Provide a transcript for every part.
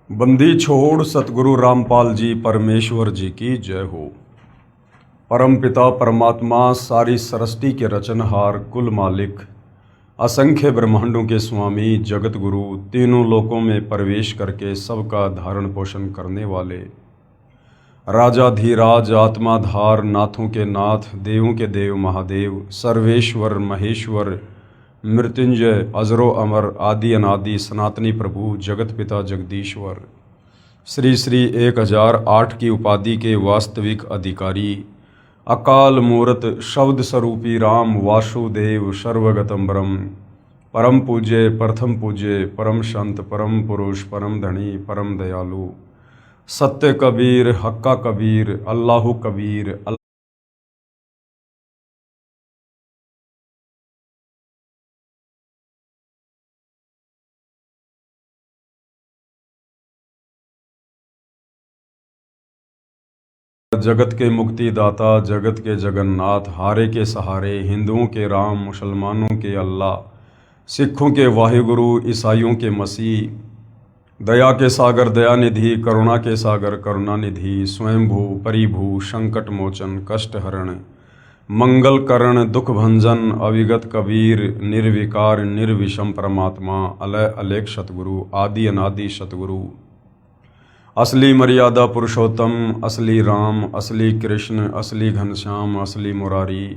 बंदी छोड़ सतगुरु रामपाल जी परमेश्वर जी की जय हो। परम पिता परमात्मा सारी सृष्टि के रचनहार कुल मालिक असंख्य ब्रह्मांडों के स्वामी जगत गुरु तीनों लोकों में प्रवेश करके सबका धारण पोषण करने वाले राजाधीराज आत्माधार नाथों के नाथ देवों के देव महादेव सर्वेश्वर महेश्वर मृत्युंजय अजरो अमर आदि अनादि सनातनी प्रभु जगत पिता जगदीश्वर श्री श्री 1008 की उपाधि के वास्तविक अधिकारी अकाल मूर्त शब्द स्वरूपी राम वासुदेव सर्वगतम ब्रह्म परम पूज्य प्रथम पूज्य परम संत परम पुरुष परम धनी परम दयालु सत्य कबीर हक्का कबीर अल्लाहु कबीर जगत के मुक्तिदाता जगत के जगन्नाथ हारे के सहारे हिंदुओं के राम मुसलमानों के अल्लाह सिखों के वाहिगुरु ईसाइयों के मसीह दया के सागर दयानिधि करुणा के सागर करुणानिधि स्वयंभू परिभू संकट मोचन कष्ट हरण मंगल करण दुख भंजन अविगत कबीर निर्विकार निर्विषम परमात्मा अलय अलेख सतगुरु आदि अनादि सतगुरु असली मर्यादा पुरुषोत्तम असली राम असली कृष्ण असली घनश्याम असली मुरारी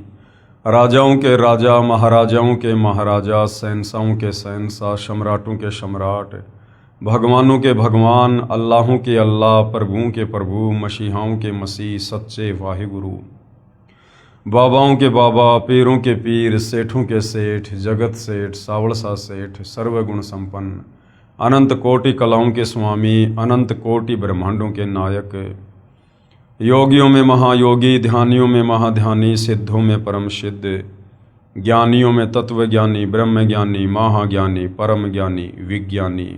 राजाओं के राजा महाराजाओं के महाराजा शहंशाहों के शहंशाह सम्राटों के सम्राट भगवानों के भगवान अल्लाहों के अल्लाह प्रभुओं के प्रभु मसीहाओं के मसीह सच्चे वाहिगुरु बाबाओं के बाबा पीरों के पीर सेठों के सेठ जगत सेठ सावड़सा सेठ सर्वगुण संपन्न अनंत कोटि कलाओं के स्वामी अनंत कोटि ब्रह्मांडों के नायक योगियों में महायोगी ध्यानियों में महाध्यानी सिद्धों में परम सिद्ध ज्ञानियों में तत्वज्ञानी ब्रह्मज्ञानी महाज्ञानी परम ज्ञानी विज्ञानी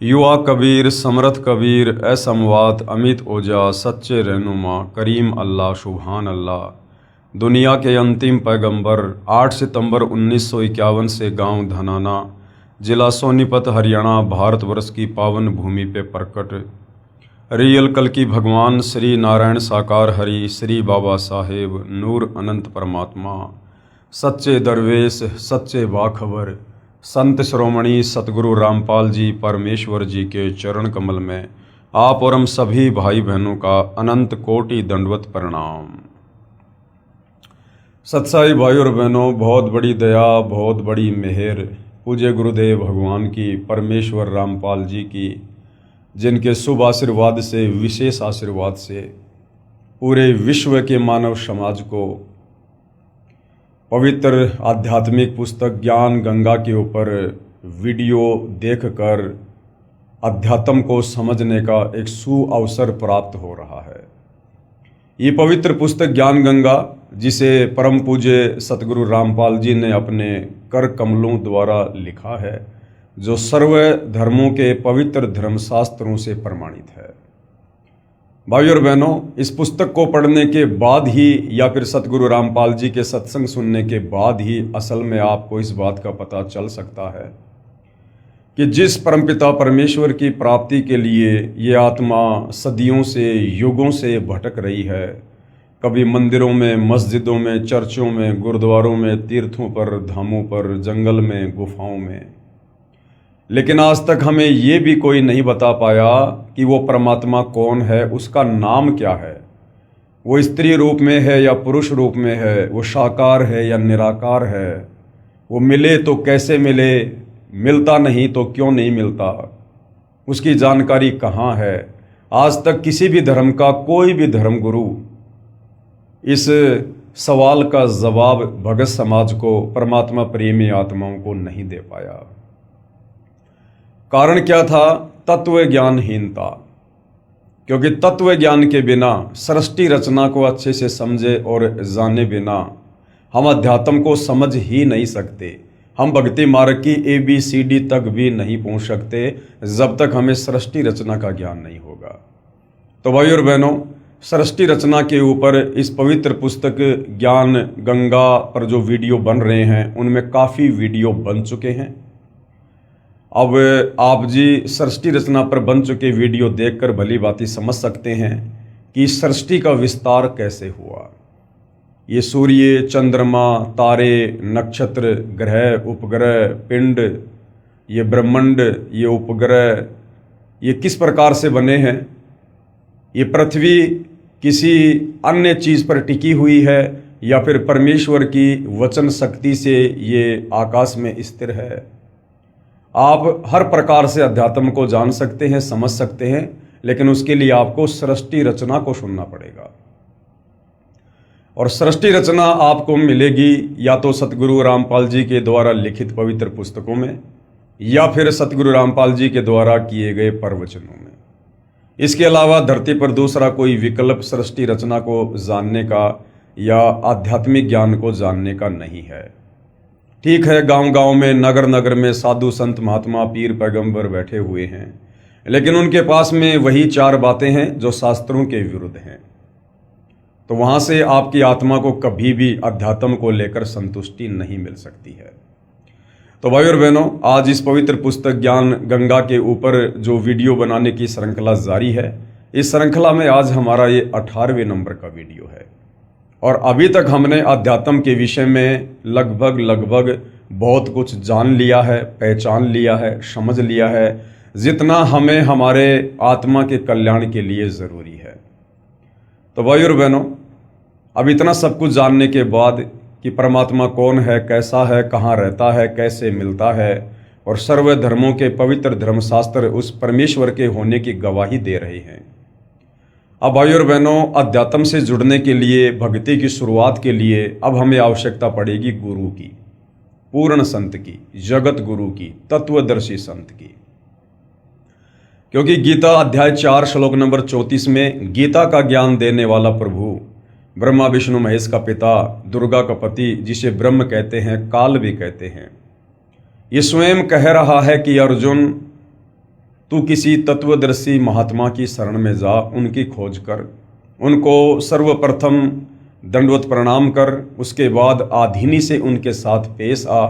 युवा कबीर समर्थ कबीर असमवात अमित ओजा सच्चे रहनुमा करीम अल्लाह सुभान अल्लाह दुनिया के अंतिम पैगंबर 8 सितंबर 1951 से गांव धनाना जिला सोनीपत हरियाणा भारतवर्ष की पावन भूमि पे प्रकट रियल कल की भगवान श्री नारायण साकार हरि श्री बाबा साहेब नूर अनंत परमात्मा सच्चे दरवेश सच्चे बाखबर संत श्रोमणी सतगुरु रामपाल जी परमेश्वर जी के चरण कमल में आप और हम सभी भाई बहनों का अनंत कोटि दंडवत प्रणाम। सत्साई भाई और बहनों, बहुत बड़ी दया बहुत बड़ी मेहर पूज्य गुरुदेव भगवान की परमेश्वर रामपाल जी की, जिनके शुभ आशीर्वाद से विशेष आशीर्वाद से पूरे विश्व के मानव समाज को पवित्र आध्यात्मिक पुस्तक ज्ञान गंगा के ऊपर वीडियो देखकर अध्यात्म को समझने का एक सुअवसर प्राप्त हो रहा है। ये पवित्र पुस्तक ज्ञान गंगा, जिसे परम पूज्य सतगुरु रामपाल जी ने अपने कर कमलों द्वारा लिखा है, जो सर्व धर्मों के पवित्र धर्मशास्त्रों से प्रमाणित है। भाई और बहनों, इस पुस्तक को पढ़ने के बाद ही या फिर सतगुरु रामपाल जी के सत्संग सुनने के बाद ही असल में आपको इस बात का पता चल सकता है कि जिस परमपिता परमेश्वर की प्राप्ति के लिए ये आत्मा सदियों से युगों से भटक रही है, कभी मंदिरों में मस्जिदों में चर्चों में गुरुद्वारों में तीर्थों पर धामों पर जंगल में गुफाओं में, लेकिन आज तक हमें ये भी कोई नहीं बता पाया कि वो परमात्मा कौन है, उसका नाम क्या है, वो स्त्री रूप में है या पुरुष रूप में है, वो साकार है या निराकार है, वो मिले तो कैसे मिले, मिलता नहीं तो क्यों नहीं मिलता, उसकी जानकारी कहाँ है। आज तक किसी भी धर्म का कोई भी धर्म गुरु इस सवाल का जवाब भगत समाज को, परमात्मा प्रेमी आत्माओं को नहीं दे पाया। कारण क्या था? तत्व ज्ञानहीनता। क्योंकि तत्व ज्ञान के बिना, सृष्टि रचना को अच्छे से समझे और जाने बिना हम अध्यात्म को समझ ही नहीं सकते। हम भक्ति मार्ग की ABCD तक भी नहीं पहुंच सकते जब तक हमें सृष्टि रचना का ज्ञान नहीं होगा। तो भाई और बहनों, सृष्टि रचना के ऊपर इस पवित्र पुस्तक ज्ञान गंगा पर जो वीडियो बन रहे हैं, उनमें काफ़ी वीडियो बन चुके हैं। अब आप जी सृष्टि रचना पर बन चुके वीडियो देखकर भली भांति समझ सकते हैं कि सृष्टि का विस्तार कैसे हुआ। ये सूर्य, चंद्रमा, तारे, नक्षत्र, ग्रह, उपग्रह, पिंड, ये ब्रह्मांड, ये उपग्रह, ये किस प्रकार से बने हैं। ये पृथ्वी किसी अन्य चीज़ पर टिकी हुई है या फिर परमेश्वर की वचन शक्ति से ये आकाश में स्थिर है। आप हर प्रकार से अध्यात्म को जान सकते हैं, समझ सकते हैं, लेकिन उसके लिए आपको सृष्टि रचना को सुनना पड़ेगा। और सृष्टि रचना आपको मिलेगी या तो सतगुरु रामपाल जी के द्वारा लिखित पवित्र पुस्तकों में या फिर सतगुरु रामपाल जी के द्वारा किए गए प्रवचनों में। इसके अलावा धरती पर दूसरा कोई विकल्प सृष्टि रचना को जानने का या आध्यात्मिक ज्ञान को जानने का नहीं है। ठीक है, गांव-गांव में, नगर नगर में साधु संत महात्मा पीर पैगंबर बैठे हुए हैं, लेकिन उनके पास में वही 4 बातें हैं जो शास्त्रों के विरुद्ध हैं। तो वहां से आपकी आत्मा को कभी भी अध्यात्म को लेकर संतुष्टि नहीं मिल सकती है। तो भाई और बहनों, आज इस पवित्र पुस्तक ज्ञान गंगा के ऊपर जो वीडियो बनाने की श्रृंखला जारी है, इस श्रृंखला में आज हमारा ये 18वें नंबर का वीडियो है। और अभी तक हमने अध्यात्म के विषय में लगभग बहुत कुछ जान लिया है, पहचान लिया है, समझ लिया है, जितना हमें हमारे आत्मा के कल्याण के लिए ज़रूरी है। तो भाई और बहनों, अब इतना सब कुछ जानने के बाद कि परमात्मा कौन है, कैसा है, कहाँ रहता है, कैसे मिलता है, और सर्व धर्मों के पवित्र धर्मशास्त्र उस परमेश्वर के होने की गवाही दे रहे हैं। अब भाई और बहनों, अध्यात्म से जुड़ने के लिए, भक्ति की शुरुआत के लिए अब हमें आवश्यकता पड़ेगी गुरु की, पूर्ण संत की, जगत गुरु की, तत्वदर्शी संत की। क्योंकि गीता अध्याय 4 श्लोक नंबर 34 में गीता का ज्ञान देने वाला प्रभु, ब्रह्मा विष्णु महेश का पिता, दुर्गा का पति, जिसे ब्रह्म कहते हैं, काल भी कहते हैं, ये स्वयं कह रहा है कि अर्जुन, तू किसी तत्वदर्शी महात्मा की शरण में जा, उनकी खोज कर, उनको सर्वप्रथम दंडवत प्रणाम कर, उसके बाद आधीनी से उनके साथ पेश आ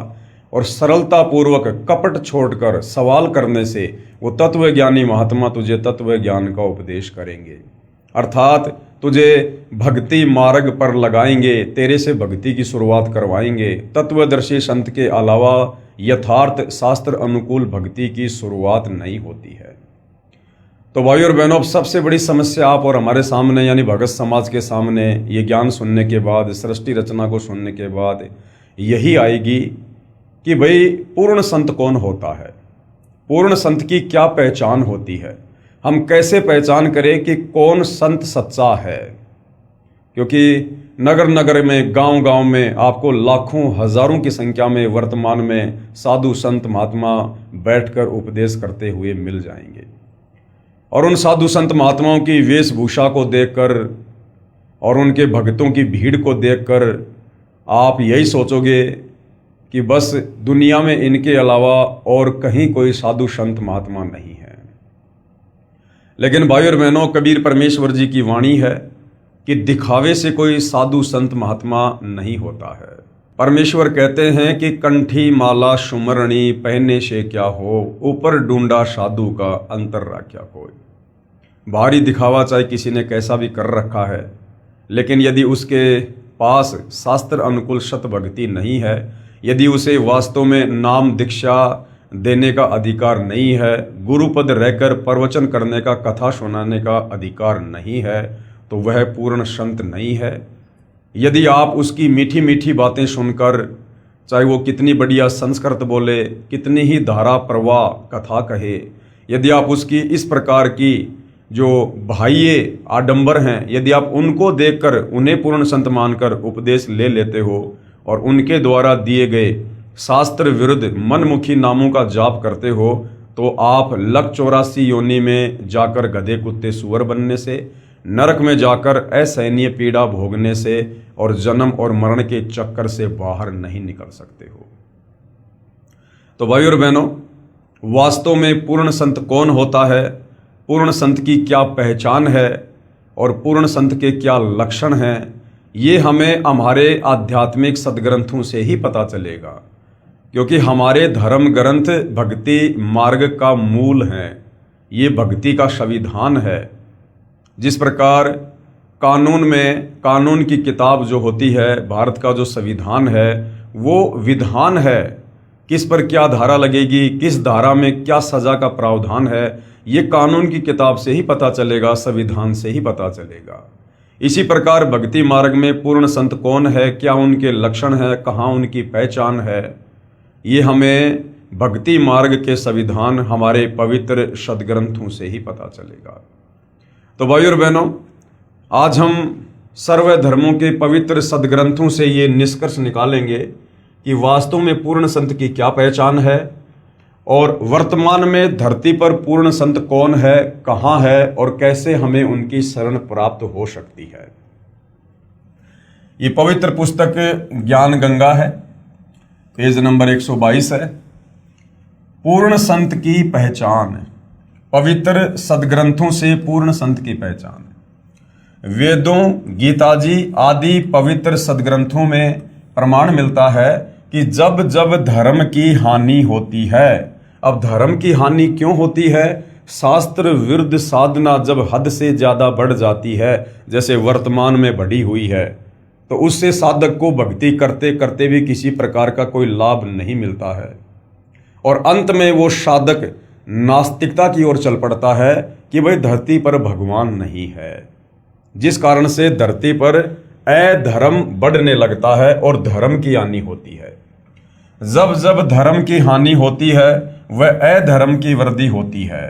और सरलता पूर्वक कपट छोड़कर सवाल करने से वो तत्वज्ञानी महात्मा तुझे तत्व ज्ञान का उपदेश करेंगे, अर्थात तुझे भक्ति मार्ग पर लगाएंगे, तेरे से भक्ति की शुरुआत करवाएंगे। तत्वदर्शी संत के अलावा यथार्थ शास्त्र अनुकूल भक्ति की शुरुआत नहीं होती है। तो भाई और बहनों, अब सबसे बड़ी समस्या आप और हमारे सामने यानी भगत समाज के सामने ये ज्ञान सुनने के बाद, सृष्टि रचना को सुनने के बाद यही आएगी कि भाई पूर्ण संत कौन होता है, पूर्ण संत की क्या पहचान होती है, हम कैसे पहचान करें कि कौन संत सच्चा है। क्योंकि नगर नगर में, गांव गांव में आपको लाखों हजारों की संख्या में वर्तमान में साधु संत महात्मा बैठकर उपदेश करते हुए मिल जाएंगे। और उन साधु संत महात्माओं की वेशभूषा को देखकर और उनके भक्तों की भीड़ को देखकर आप यही सोचोगे कि बस दुनिया में इनके अलावा और कहीं कोई साधु संत महात्मा नहीं है। लेकिन भाई और बहनों, कबीर परमेश्वर जी की वाणी है कि दिखावे से कोई साधु संत महात्मा नहीं होता है। परमेश्वर कहते हैं कि कंठी माला सुमरणी पहने से क्या हो, ऊपर ढूंढा साधु का अंतर राख्या कोई। भारी दिखावा चाहे किसी ने कैसा भी कर रखा है, लेकिन यदि उसके पास शास्त्र अनुकूल सत भक्ति नहीं है, यदि उसे वास्तव में नाम दीक्षा देने का अधिकार नहीं है, गुरुपद रहकर प्रवचन करने का, कथा सुनाने का अधिकार नहीं है, तो वह पूर्ण संत नहीं है। यदि आप उसकी मीठी मीठी बातें सुनकर, चाहे वो कितनी बढ़िया संस्कृत बोले, कितनी ही धारा प्रवाह कथा कहे, यदि आप उसकी इस प्रकार की जो बाह्य आडंबर हैं, यदि आप उनको देखकर उन्हें पूर्ण संत मानकर उपदेश ले लेते हो और उनके द्वारा दिए गए शास्त्र विरुद्ध मनमुखी नामों का जाप करते हो, तो आप लक 84 योनि में जाकर गधे कुत्ते सुअर बनने से, नरक में जाकर असहनीय पीड़ा भोगने से और जन्म और मरण के चक्कर से बाहर नहीं निकल सकते हो। तो भाई और बहनों, वास्तव में पूर्ण संत कौन होता है, पूर्ण संत की क्या पहचान है और पूर्ण संत के क्या लक्षण हैं, ये हमें हमारे आध्यात्मिक सदग्रंथों से ही पता चलेगा। क्योंकि हमारे धर्म ग्रंथ भक्ति मार्ग का मूल हैं। ये भक्ति का संविधान है। जिस प्रकार कानून की किताब जो होती है, भारत का जो संविधान है, वो विधान है, किस पर क्या धारा लगेगी, किस धारा में क्या सज़ा का प्रावधान है, ये कानून की किताब से ही पता चलेगा, संविधान से ही पता चलेगा। इसी प्रकार भक्ति मार्ग में पूर्ण संत कौन है, क्या उनके लक्षण है, कहाँ उनकी पहचान है, ये हमें भक्ति मार्ग के संविधान हमारे पवित्र सदग्रंथों से ही पता चलेगा। तो भाइयों और बहनों, आज हम सर्व धर्मों के पवित्र सदग्रंथों से ये निष्कर्ष निकालेंगे कि वास्तव में पूर्ण संत की क्या पहचान है और वर्तमान में धरती पर पूर्ण संत कौन है, कहाँ है और कैसे हमें उनकी शरण प्राप्त हो सकती है। ये पवित्र पुस्तक ज्ञान गंगा है, पेज नंबर 122 है। पूर्ण संत की पहचान, पवित्र सदग्रंथों से पूर्ण संत की पहचान। वेदों, गीता जी आदि पवित्र सदग्रंथों में प्रमाण मिलता है कि जब जब धर्म की हानि होती है, अब धर्म की हानि क्यों होती है? शास्त्र विरुद्ध साधना जब हद से ज़्यादा बढ़ जाती है, जैसे वर्तमान में बढ़ी हुई है, तो उससे साधक को भक्ति करते करते भी किसी प्रकार का कोई लाभ नहीं मिलता है और अंत में वो साधक नास्तिकता की ओर चल पड़ता है कि भाई धरती पर भगवान नहीं है, जिस कारण से धरती पर अधर्म बढ़ने लगता है और धर्म की हानि होती है। जब जब धर्म की हानि होती है, वह अधर्म की वृद्धि होती है।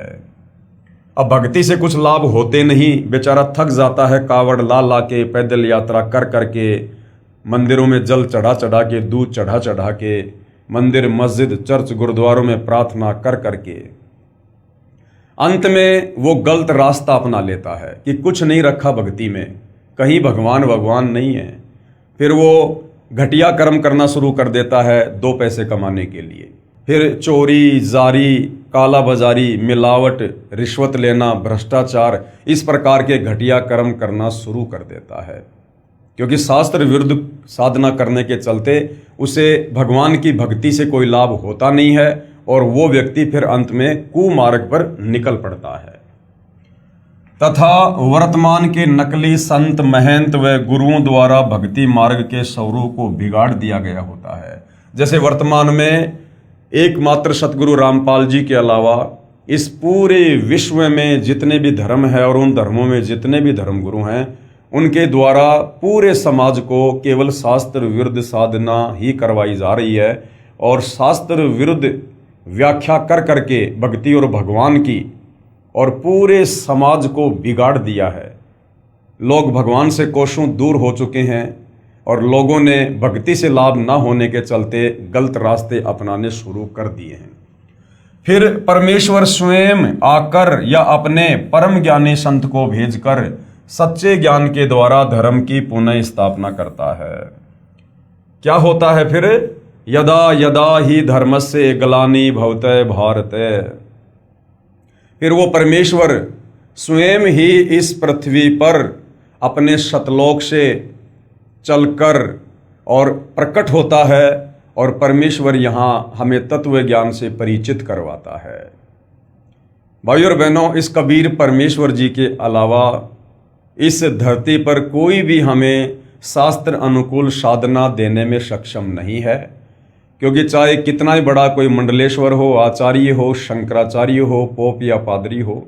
अब भक्ति से कुछ लाभ होते नहीं, बेचारा थक जाता है, कावड़ ला ला के, पैदल यात्रा कर करके, मंदिरों में जल चढ़ा चढ़ा के, दूध चढ़ा चढ़ा के, मंदिर मस्जिद चर्च गुरुद्वारों में प्रार्थना कर करके अंत में वो गलत रास्ता अपना लेता है कि कुछ नहीं रखा भक्ति में, कहीं भगवान नहीं है। फिर वो घटिया कर्म करना शुरू कर देता है 2 पैसे कमाने के लिए। फिर चोरी, जारी, काला बाजारी, मिलावट, रिश्वत लेना, भ्रष्टाचार, इस प्रकार के घटिया कर्म करना शुरू कर देता है, क्योंकि शास्त्र विरुद्ध साधना करने के चलते उसे भगवान की भक्ति से कोई लाभ होता नहीं है और वो व्यक्ति फिर अंत में कुमार्ग पर निकल पड़ता है। तथा वर्तमान के नकली संत, महंत व गुरुओं द्वारा भक्ति मार्ग के स्वरूप को बिगाड़ दिया गया होता है। जैसे वर्तमान में एकमात्र सतगुरु रामपाल जी के अलावा इस पूरे विश्व में जितने भी धर्म है और उन धर्मों में जितने भी धर्मगुरु हैं, उनके द्वारा पूरे समाज को केवल शास्त्र विरुद्ध साधना ही करवाई जा रही है और शास्त्र विरुद्ध व्याख्या कर करके भक्ति और भगवान की और पूरे समाज को बिगाड़ दिया है। लोग भगवान से कोसों दूर हो चुके हैं और लोगों ने भक्ति से लाभ न होने के चलते गलत रास्ते अपनाने शुरू कर दिए हैं। फिर परमेश्वर स्वयं आकर या अपने परम ज्ञानी संत को भेजकर सच्चे ज्ञान के द्वारा धर्म की पुनः स्थापना करता है। क्या होता है फिर? यदा यदा ही धर्मस्य ग्लानि भवते भारते। फिर वो परमेश्वर स्वयं ही इस पृथ्वी पर अपने सतलोक से चलकर और प्रकट होता है और परमेश्वर यहाँ हमें तत्व ज्ञान से परिचित करवाता है। भाइयों और बहनों, इस कबीर परमेश्वर जी के अलावा इस धरती पर कोई भी हमें शास्त्र अनुकूल साधना देने में सक्षम नहीं है, क्योंकि चाहे कितना ही बड़ा कोई मंडलेश्वर हो, आचार्य हो, शंकराचार्य हो, पोप या पादरी हो,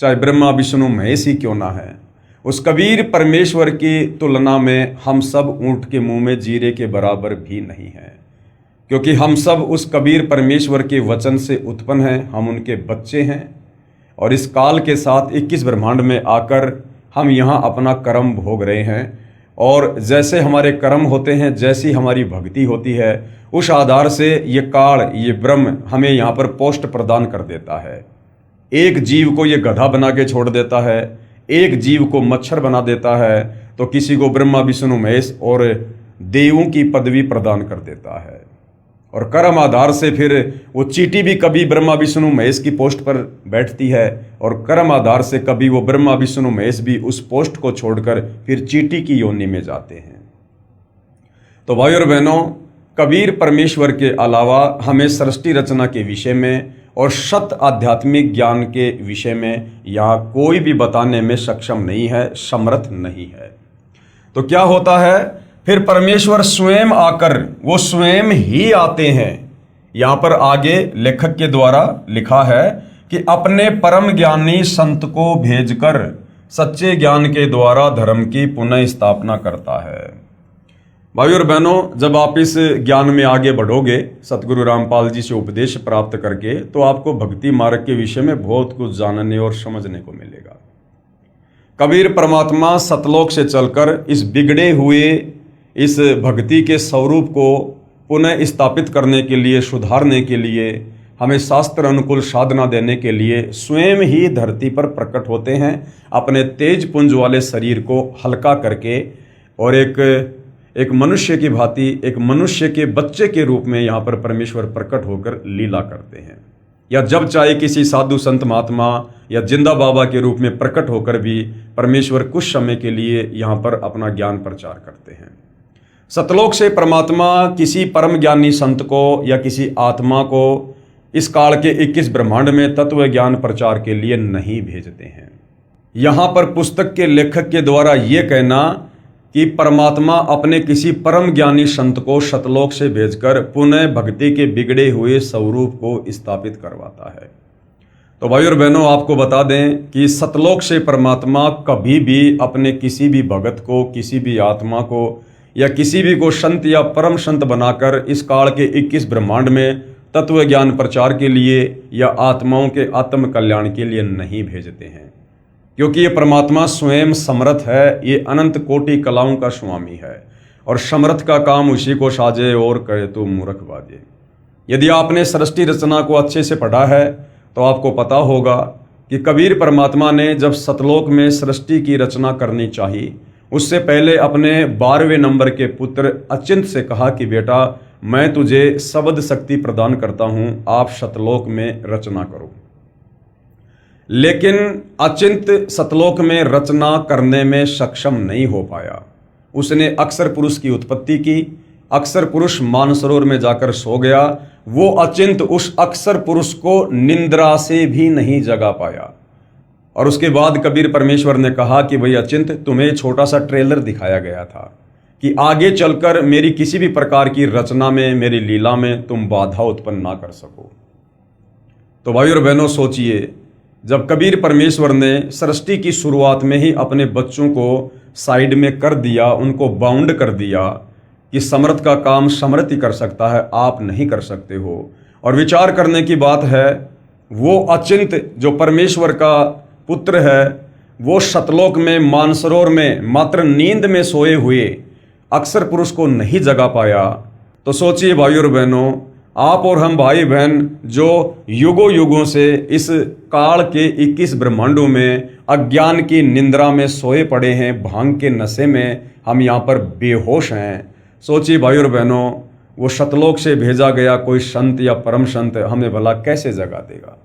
चाहे ब्रह्मा विष्णु महेश ही क्यों ना है, उस कबीर परमेश्वर की तुलना में हम सब ऊंट के मुंह में जीरे के बराबर भी नहीं हैं, क्योंकि हम सब उस कबीर परमेश्वर के वचन से उत्पन्न हैं, हम उनके बच्चे हैं और इस काल के साथ 21 ब्रह्मांड में आकर हम यहाँ अपना कर्म भोग रहे हैं। और जैसे हमारे कर्म होते हैं, जैसी हमारी भक्ति होती है, उस आधार से ये काल, ये ब्रह्म हमें यहाँ पर पोस्ट प्रदान कर देता है। एक जीव को ये गधा बना के छोड़ देता है, एक जीव को मच्छर बना देता है, तो किसी को ब्रह्मा विष्णु महेश और देवों की पदवी प्रदान कर देता है। और कर्म आधार से फिर वो चींटी भी कभी ब्रह्मा विष्णु महेश की पोस्ट पर बैठती है और कर्म आधार से कभी वो ब्रह्मा विष्णु महेश भी उस पोस्ट को छोड़कर फिर चींटी की योनि में जाते हैं। तो भाइयों और बहनों, कबीर परमेश्वर के अलावा हमें सृष्टि रचना के विषय में और शत आध्यात्मिक ज्ञान के विषय में यहाँ कोई भी बताने में सक्षम नहीं है, समर्थ नहीं है। तो क्या होता है, फिर परमेश्वर स्वयं आकर, वो स्वयं ही आते हैं। यहाँ पर आगे लेखक के द्वारा लिखा है कि अपने परम ज्ञानी संत को भेजकर सच्चे ज्ञान के द्वारा धर्म की पुनः स्थापना करता है। भाइयों और बहनों, जब आप इस ज्ञान में आगे बढ़ोगे सतगुरु रामपाल जी से उपदेश प्राप्त करके, तो आपको भक्ति मार्ग के विषय में बहुत कुछ जानने और समझने को मिलेगा। कबीर परमात्मा सतलोक से चलकर इस बिगड़े हुए इस भक्ति के स्वरूप को पुनः स्थापित करने के लिए, सुधारने के लिए, हमें शास्त्र अनुकूल साधना देने के लिए स्वयं ही धरती पर प्रकट होते हैं, अपने तेज पुंज वाले शरीर को हल्का करके, और एक मनुष्य की भांति, एक मनुष्य के बच्चे के रूप में यहाँ पर परमेश्वर प्रकट होकर लीला करते हैं। या जब चाहे किसी साधु संत महात्मा या जिंदा बाबा के रूप में प्रकट होकर भी परमेश्वर कुछ समय के लिए यहाँ पर अपना ज्ञान प्रचार करते हैं। सतलोक से परमात्मा किसी परम ज्ञानी संत को या किसी आत्मा को इस काल के 21 ब्रह्मांड में तत्व ज्ञान प्रचार के लिए नहीं भेजते हैं। यहाँ पर पुस्तक के लेखक के द्वारा ये कहना कि परमात्मा अपने किसी परम ज्ञानी संत को सतलोक से भेजकर पुनः भक्ति के बिगड़े हुए स्वरूप को स्थापित करवाता है। तो भाई और बहनों, आपको बता दें कि सतलोक से परमात्मा कभी भी अपने किसी भी भगत को, किसी भी आत्मा को या किसी भी को संत या परम संत बनाकर इस काल के 21 ब्रह्मांड में तत्व ज्ञान प्रचार के लिए या आत्माओं के आत्म कल्याण के लिए नहीं भेजते हैं, क्योंकि ये परमात्मा स्वयं समर्थ है। ये अनंत कोटि कलाओं का स्वामी है और समर्थ का काम उसी को साजे और कहे तो मूर्ख बाजे। यदि आपने सृष्टि रचना को अच्छे से पढ़ा है तो आपको पता होगा कि कबीर परमात्मा ने जब सतलोक में सृष्टि की रचना करनी चाहिए, उससे पहले अपने 12वें नंबर के पुत्र अचिंत से कहा कि बेटा, मैं तुझे शब्द शक्ति प्रदान करता हूँ, आप सतलोक में रचना करो। लेकिन अचिंत सतलोक में रचना करने में सक्षम नहीं हो पाया। उसने अक्षर पुरुष की उत्पत्ति की, अक्षर पुरुष मानसरोवर में जाकर सो गया। वो अचिंत उस अक्षर पुरुष को निंद्रा से भी नहीं जगा पाया। और उसके बाद कबीर परमेश्वर ने कहा कि भाई अचिंत, तुम्हें छोटा सा ट्रेलर दिखाया गया था कि आगे चलकर मेरी किसी भी प्रकार की रचना में, मेरी लीला में तुम बाधा उत्पन्न ना कर सको। तो भाई और बहनों, सोचिए, जब कबीर परमेश्वर ने सृष्टि की शुरुआत में ही अपने बच्चों को साइड में कर दिया, उनको बाउंड कर दिया कि समर्थ का काम समर्थ ही कर सकता है, आप नहीं कर सकते हो। और विचार करने की बात है, वो अचिंत जो परमेश्वर का पुत्र है, वो सतलोक में मानसरोवर में मात्र नींद में सोए हुए अक्षर पुरुष को नहीं जगा पाया। तो सोचिए भाई और बहनों, आप और हम भाई बहन जो युगों युगों से इस काल के 21 ब्रह्मांडों में अज्ञान की निंद्रा में सोए पड़े हैं, भांग के नशे में हम यहाँ पर बेहोश हैं। सोचिए भाई और बहनों, वो सतलोक से भेजा गया कोई संत या परम संत हमें भला कैसे जगा देगा।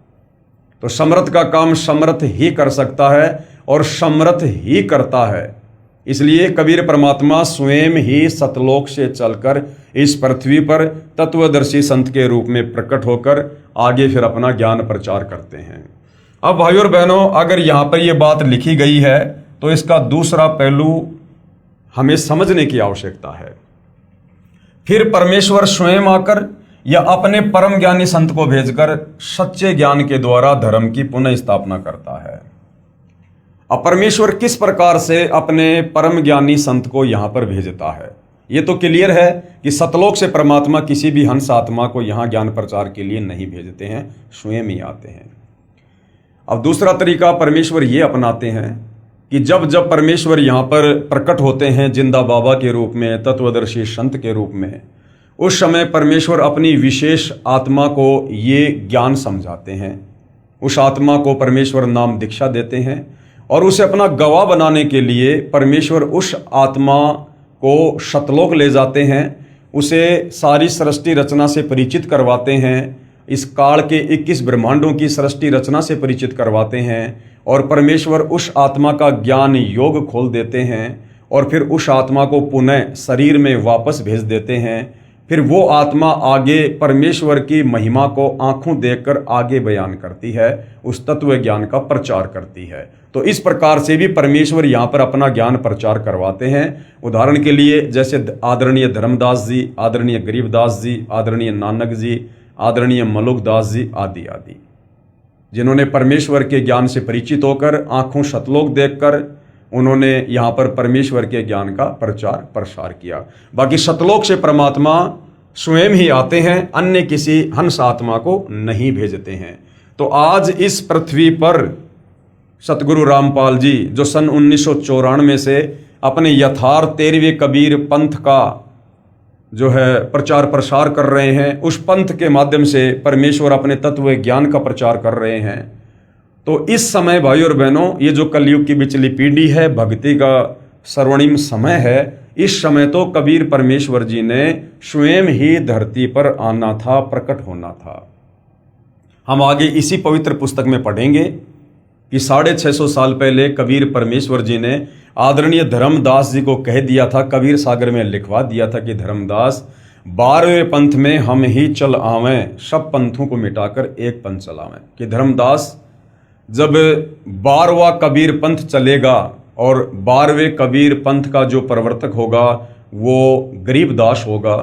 तो समर्थ का काम समर्थ ही कर सकता है और समर्थ ही करता है। इसलिए कबीर परमात्मा स्वयं ही सतलोक से चलकर इस पृथ्वी पर तत्वदर्शी संत के रूप में प्रकट होकर आगे फिर अपना ज्ञान प्रचार करते हैं। अब भाइयों और बहनों, अगर यहाँ पर यह बात लिखी गई है तो इसका दूसरा पहलू हमें समझने की आवश्यकता है। फिर परमेश्वर स्वयं आकर या अपने परम ज्ञानी संत को भेजकर सच्चे ज्ञान के द्वारा धर्म की पुनः स्थापना करता है। अब परमेश्वर किस प्रकार से अपने परम ज्ञानी संत को यहां पर भेजता है, ये तो क्लियर है कि सतलोक से परमात्मा किसी भी हंस आत्मा को यहां ज्ञान प्रचार के लिए नहीं भेजते हैं, स्वयं ही आते हैं। अब दूसरा तरीका परमेश्वर ये अपनाते हैं कि जब जब परमेश्वर यहां पर प्रकट होते हैं जिंदा बाबा के रूप में, तत्वदर्शी संत के रूप में, उस समय परमेश्वर अपनी विशेष आत्मा को ये ज्ञान समझाते हैं। उस आत्मा को परमेश्वर नाम दीक्षा देते हैं और उसे अपना गवाह बनाने के लिए परमेश्वर उस आत्मा को सतलोक ले जाते हैं, उसे सारी सृष्टि रचना से परिचित करवाते हैं, इस काल के 21 ब्रह्मांडों की सृष्टि रचना से परिचित करवाते हैं और परमेश्वर उस आत्मा का ज्ञान योग खोल देते हैं और फिर उस आत्मा को पुनः शरीर में वापस भेज देते हैं। फिर वो आत्मा आगे परमेश्वर की महिमा को आंखों देखकर आगे बयान करती है, उस तत्व ज्ञान का प्रचार करती है। तो इस प्रकार से भी परमेश्वर यहाँ पर अपना ज्ञान प्रचार करवाते हैं। उदाहरण के लिए जैसे आदरणीय धर्मदास जी, आदरणीय गरीबदास जी, आदरणीय नानक जी, आदरणीय मलुकदास जी आदि आदि, जिन्होंने परमेश्वर के ज्ञान से परिचित होकर आंखों सतलोक देखकर उन्होंने यहाँ पर परमेश्वर के ज्ञान का प्रचार प्रसार किया। बाकी सतलोक से परमात्मा स्वयं ही आते हैं, अन्य किसी हंस आत्मा को नहीं भेजते हैं। तो आज इस पृथ्वी पर सतगुरु रामपाल जी जो सन 1994 से अपने यथार्थ 13वें कबीर पंथ का जो है प्रचार प्रसार कर रहे हैं, उस पंथ के माध्यम से परमेश्वर अपने तत्व ज्ञान का प्रचार कर रहे हैं। तो इस समय भाई और बहनों, ये जो कलयुग की बिचली पीढ़ी है, भक्ति का स्वर्णिम समय है, इस समय तो कबीर परमेश्वर जी ने स्वयं ही धरती पर आना था, प्रकट होना था। हम आगे इसी पवित्र पुस्तक में पढ़ेंगे कि 650 साल पहले कबीर परमेश्वर जी ने आदरणीय धर्मदास जी को कह दिया था, कबीर सागर में लिखवा दिया था कि धर्मदास 12वें पंथ में हम ही चल आवें, सब पंथों को मिटाकर एक पंथ चलावें। कि धर्मदास जब 12वां कबीर पंथ चलेगा और 12वें कबीर पंथ का जो प्रवर्तक होगा वो गरीबदास होगा,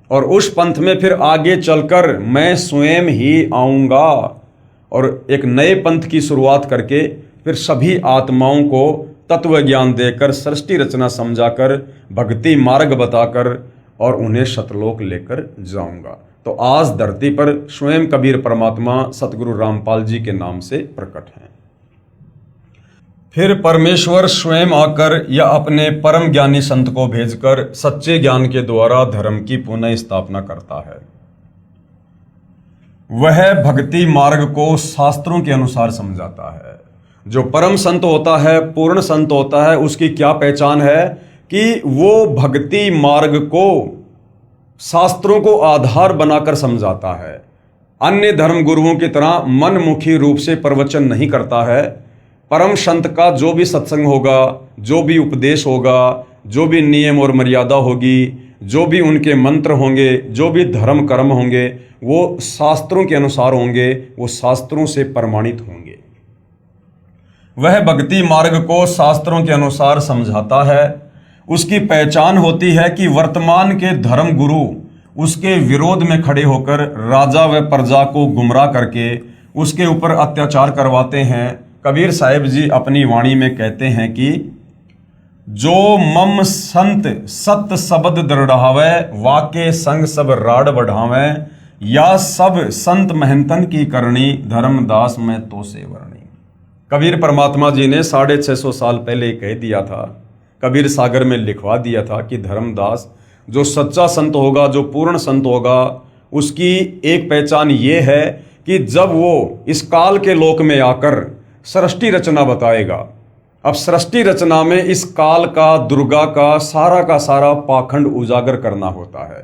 और उस पंथ में फिर आगे चलकर मैं स्वयं ही आऊँगा और एक नए पंथ की शुरुआत करके फिर सभी आत्माओं को तत्व ज्ञान देकर, सृष्टि रचना समझाकर, भक्ति मार्ग बताकर और उन्हें सतलोक लेकर जाऊंगा। तो आज धरती पर स्वयं कबीर परमात्मा सतगुरु रामपाल जी के नाम से प्रकट हैं। फिर परमेश्वर स्वयं आकर या अपने परम ज्ञानी संत को भेजकर सच्चे ज्ञान के द्वारा धर्म की पुनः स्थापना करता है। वह भक्ति मार्ग को शास्त्रों के अनुसार समझाता है। जो परम संत होता है, पूर्ण संत होता है, उसकी क्या पहचान है कि वो भक्ति मार्ग को शास्त्रों को आधार बनाकर समझाता है। अन्य धर्म गुरुओं की तरह मनमुखी रूप से प्रवचन नहीं करता है। परम संत का जो भी सत्संग होगा, जो भी उपदेश होगा, जो भी नियम और मर्यादा होगी, जो भी उनके मंत्र होंगे, जो भी धर्म कर्म होंगे, वो शास्त्रों के अनुसार होंगे, वो शास्त्रों से प्रमाणित होंगे। वह भक्ति मार्ग को शास्त्रों के अनुसार समझाता है। उसकी पहचान होती है कि वर्तमान के धर्म गुरु उसके विरोध में खड़े होकर राजा व प्रजा को गुमराह करके उसके ऊपर अत्याचार करवाते हैं। कबीर साहिब जी अपनी वाणी में कहते हैं कि जो मम संत सत शब्द दृढ़ावे, वाके संग सब राड बढ़ावे, या सब संत महंतन की करनी, धर्मदास में तो से वर्णी। कबीर परमात्मा जी ने 650 साल पहले कह दिया था, कबीर सागर में लिखवा दिया था कि धर्मदास जो सच्चा संत होगा, जो पूर्ण संत होगा, उसकी एक पहचान ये है कि जब वो इस काल के लोक में आकर सृष्टि रचना बताएगा। अब सृष्टि रचना में इस काल का, दुर्गा का सारा पाखंड उजागर करना होता है,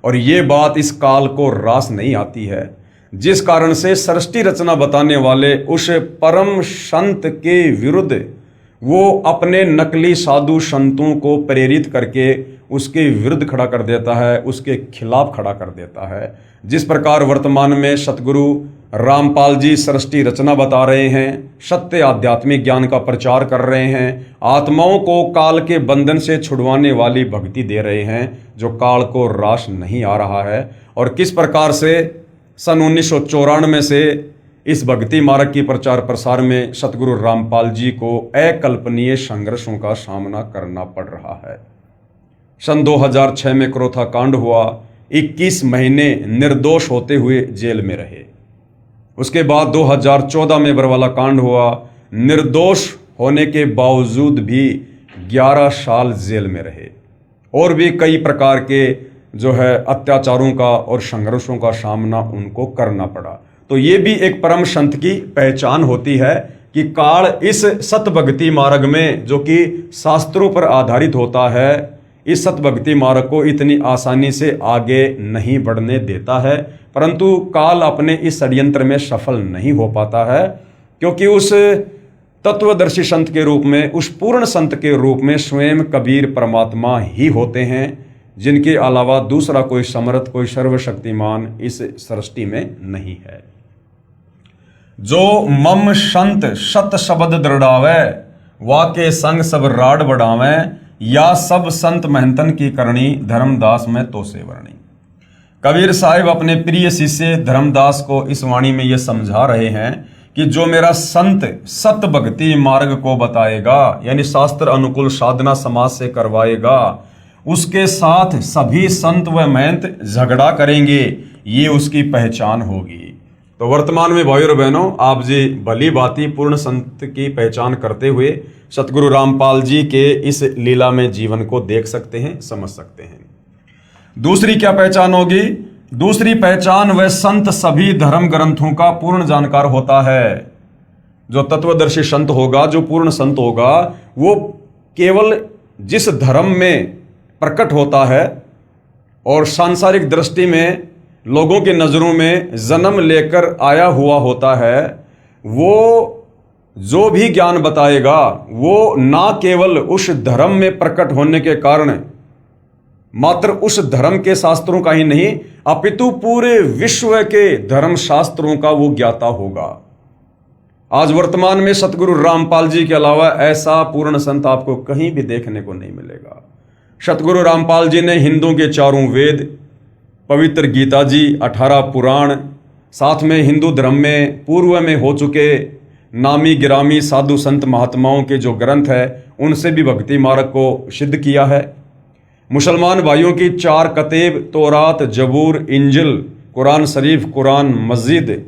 और ये बात इस काल को रास नहीं आती है, जिस कारण से सृष्टि रचना बताने वाले उस परम संत के विरुद्ध वो अपने नकली साधु संतों को प्रेरित करके उसके विरुद्ध खड़ा कर देता है, उसके खिलाफ खड़ा कर देता है। जिस प्रकार वर्तमान में सतगुरु रामपाल जी सृष्टि रचना बता रहे हैं, सत्य आध्यात्मिक ज्ञान का प्रचार कर रहे हैं, आत्माओं को काल के बंधन से छुड़वाने वाली भक्ति दे रहे हैं, जो काल को रास नहीं आ रहा है। और किस प्रकार से सन 1994 से इस भक्ति मार्ग की प्रचार प्रसार में सतगुरु रामपाल जी को अकल्पनीय संघर्षों का सामना करना पड़ रहा है। सन 2006 में क्रोथा कांड हुआ, 21 महीने निर्दोष होते हुए जेल में रहे। उसके बाद 2014 में बरवाला कांड हुआ, निर्दोष होने के बावजूद भी 11 साल जेल में रहे, और भी कई प्रकार के जो है अत्याचारों का और संघर्षों का सामना उनको करना पड़ा। तो ये भी एक परम संत की पहचान होती है कि काल इस सत भक्ति मार्ग में, जो कि शास्त्रों पर आधारित होता है, इस सत भक्ति मार्ग को इतनी आसानी से आगे नहीं बढ़ने देता है। परंतु काल अपने इस षड्यंत्र में सफल नहीं हो पाता है, क्योंकि उस तत्वदर्शी संत के रूप में, उस पूर्ण संत के रूप में स्वयं कबीर परमात्मा ही होते हैं, जिनके अलावा दूसरा कोई समर्थ, कोई सर्वशक्तिमान इस सृष्टि में नहीं है। जो मम संत सत शब्द दृढ़ावे, वाके संग सब राड बढ़ावे, या सब संत महंतन की करणी, धर्मदास में तो से वर्णी। कबीर साहिब अपने प्रिय शिष्य धर्मदास को इस वाणी में ये समझा रहे हैं कि जो मेरा संत सत भक्ति मार्ग को बताएगा, यानी शास्त्र अनुकूल साधना समाज से करवाएगा, उसके साथ सभी संत व महंत झगड़ा करेंगे, ये उसकी पहचान होगी। तो वर्तमान में भाइयों और बहनों, आप जी भली भांति पूर्ण संत की पहचान करते हुए सतगुरु रामपाल जी के इस लीला में जीवन को देख सकते हैं, समझ सकते हैं। दूसरी क्या पहचान होगी? दूसरी पहचान, वह संत सभी धर्म ग्रंथों का पूर्ण जानकार होता है। जो तत्वदर्शी संत होगा, जो पूर्ण संत होगा, वो केवल जिस धर्म में प्रकट होता है और सांसारिक दृष्टि में लोगों की नजरों में जन्म लेकर आया हुआ होता है, वो जो भी ज्ञान बताएगा वो ना केवल उस धर्म में प्रकट होने के कारण मात्र उस धर्म के शास्त्रों का ही नहीं, अपितु पूरे विश्व के धर्म शास्त्रों का वो ज्ञाता होगा। आज वर्तमान में सतगुरु रामपाल जी के अलावा ऐसा पूर्ण संत आपको कहीं भी देखने को नहीं मिलेगा। सतगुरु रामपाल जी ने हिंदुओं के चारों वेद, पवित्र गीता जी, 18 पुराण, साथ में हिंदू धर्म में पूर्व में हो चुके नामी गिरामी साधु संत महात्माओं के जो ग्रंथ है, उनसे भी भक्ति मार्ग को सिद्ध किया है। मुसलमान भाइयों की 4 कतेब, तौरात, जबूर, इंजिल, कुरान शरीफ, कुरान मस्जिद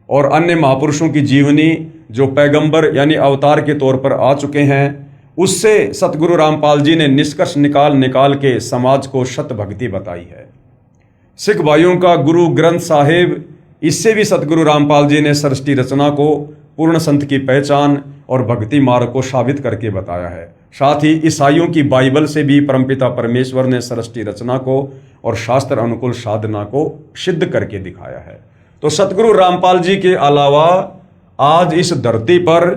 और अन्य महापुरुषों की जीवनी जो पैगंबर यानी अवतार के तौर पर आ चुके हैं, उससे सतगुरु रामपाल जी ने निष्कर्ष निकाल के समाज को सत भक्ति बताई है। सिख भाइयों का गुरु ग्रंथ साहिब, इससे भी सतगुरु रामपाल जी ने सृष्टि रचना को, पूर्ण संत की पहचान और भक्ति मार्ग को साबित करके बताया है। साथ ही ईसाइयों की बाइबल से भी परमपिता परमेश्वर ने सृष्टि रचना को और शास्त्र अनुकूल साधना को सिद्ध करके दिखाया है। तो सतगुरु रामपाल जी के अलावा आज इस धरती पर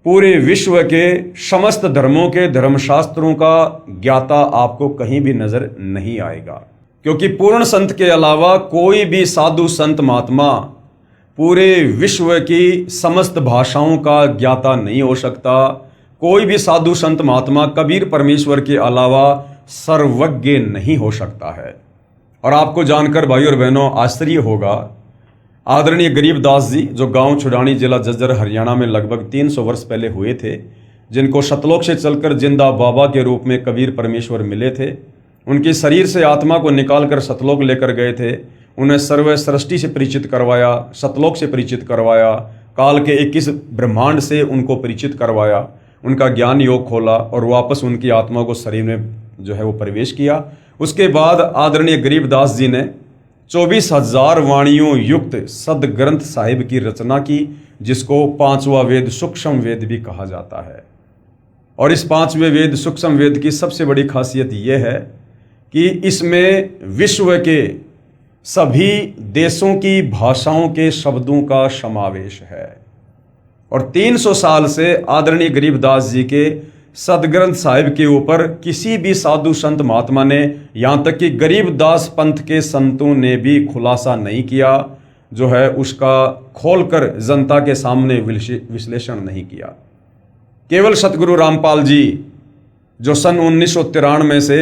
पूरे विश्व के समस्त धर्मों के धर्मशास्त्रों का ज्ञाता आपको कहीं भी नजर नहीं आएगा, क्योंकि पूर्ण संत के अलावा कोई भी साधु संत महात्मा पूरे विश्व की समस्त भाषाओं का ज्ञाता नहीं हो सकता। कोई भी साधु संत महात्मा कबीर परमेश्वर के अलावा सर्वज्ञ नहीं हो सकता है। और आपको जानकर भाइयों और बहनों आश्चर्य होगा, आदरणीय गरीबदास जी जो गांव छुड़ानी, जिला जज्जर, हरियाणा में लगभग 300 वर्ष पहले हुए थे, जिनको सतलोक से चलकर जिंदा बाबा के रूप में कबीर परमेश्वर मिले थे, उनके शरीर से आत्मा को निकालकर सतलोक लेकर गए थे। उन्हें सर्व सृष्टि से परिचित करवाया, सतलोक से परिचित करवाया, काल के 21 ब्रह्मांड से उनको परिचित करवाया, उनका ज्ञान योग खोला और वापस उनकी आत्मा को शरीर में जो है वो प्रवेश किया। उसके बाद आदरणीय गरीबदास जी ने 24,000 वाणियों युक्त सदग्रंथ साहिब की रचना की, जिसको 5वां वेद सूक्ष्म वेद भी कहा जाता है। और इस 5वें वेद सूक्ष्म वेद की सबसे बड़ी खासियत यह है कि इसमें विश्व के सभी देशों की भाषाओं के शब्दों का समावेश है। और 300 साल से आदरणीय गरीबदास जी के सदग्रंथ साहिब के ऊपर किसी भी साधु संत महात्मा ने, यहाँ तक कि गरीबदास पंथ के संतों ने भी खुलासा नहीं किया, जो है उसका खोलकर जनता के सामने विश्लेषण नहीं किया। केवल सतगुरु रामपाल जी जो सन 1993 से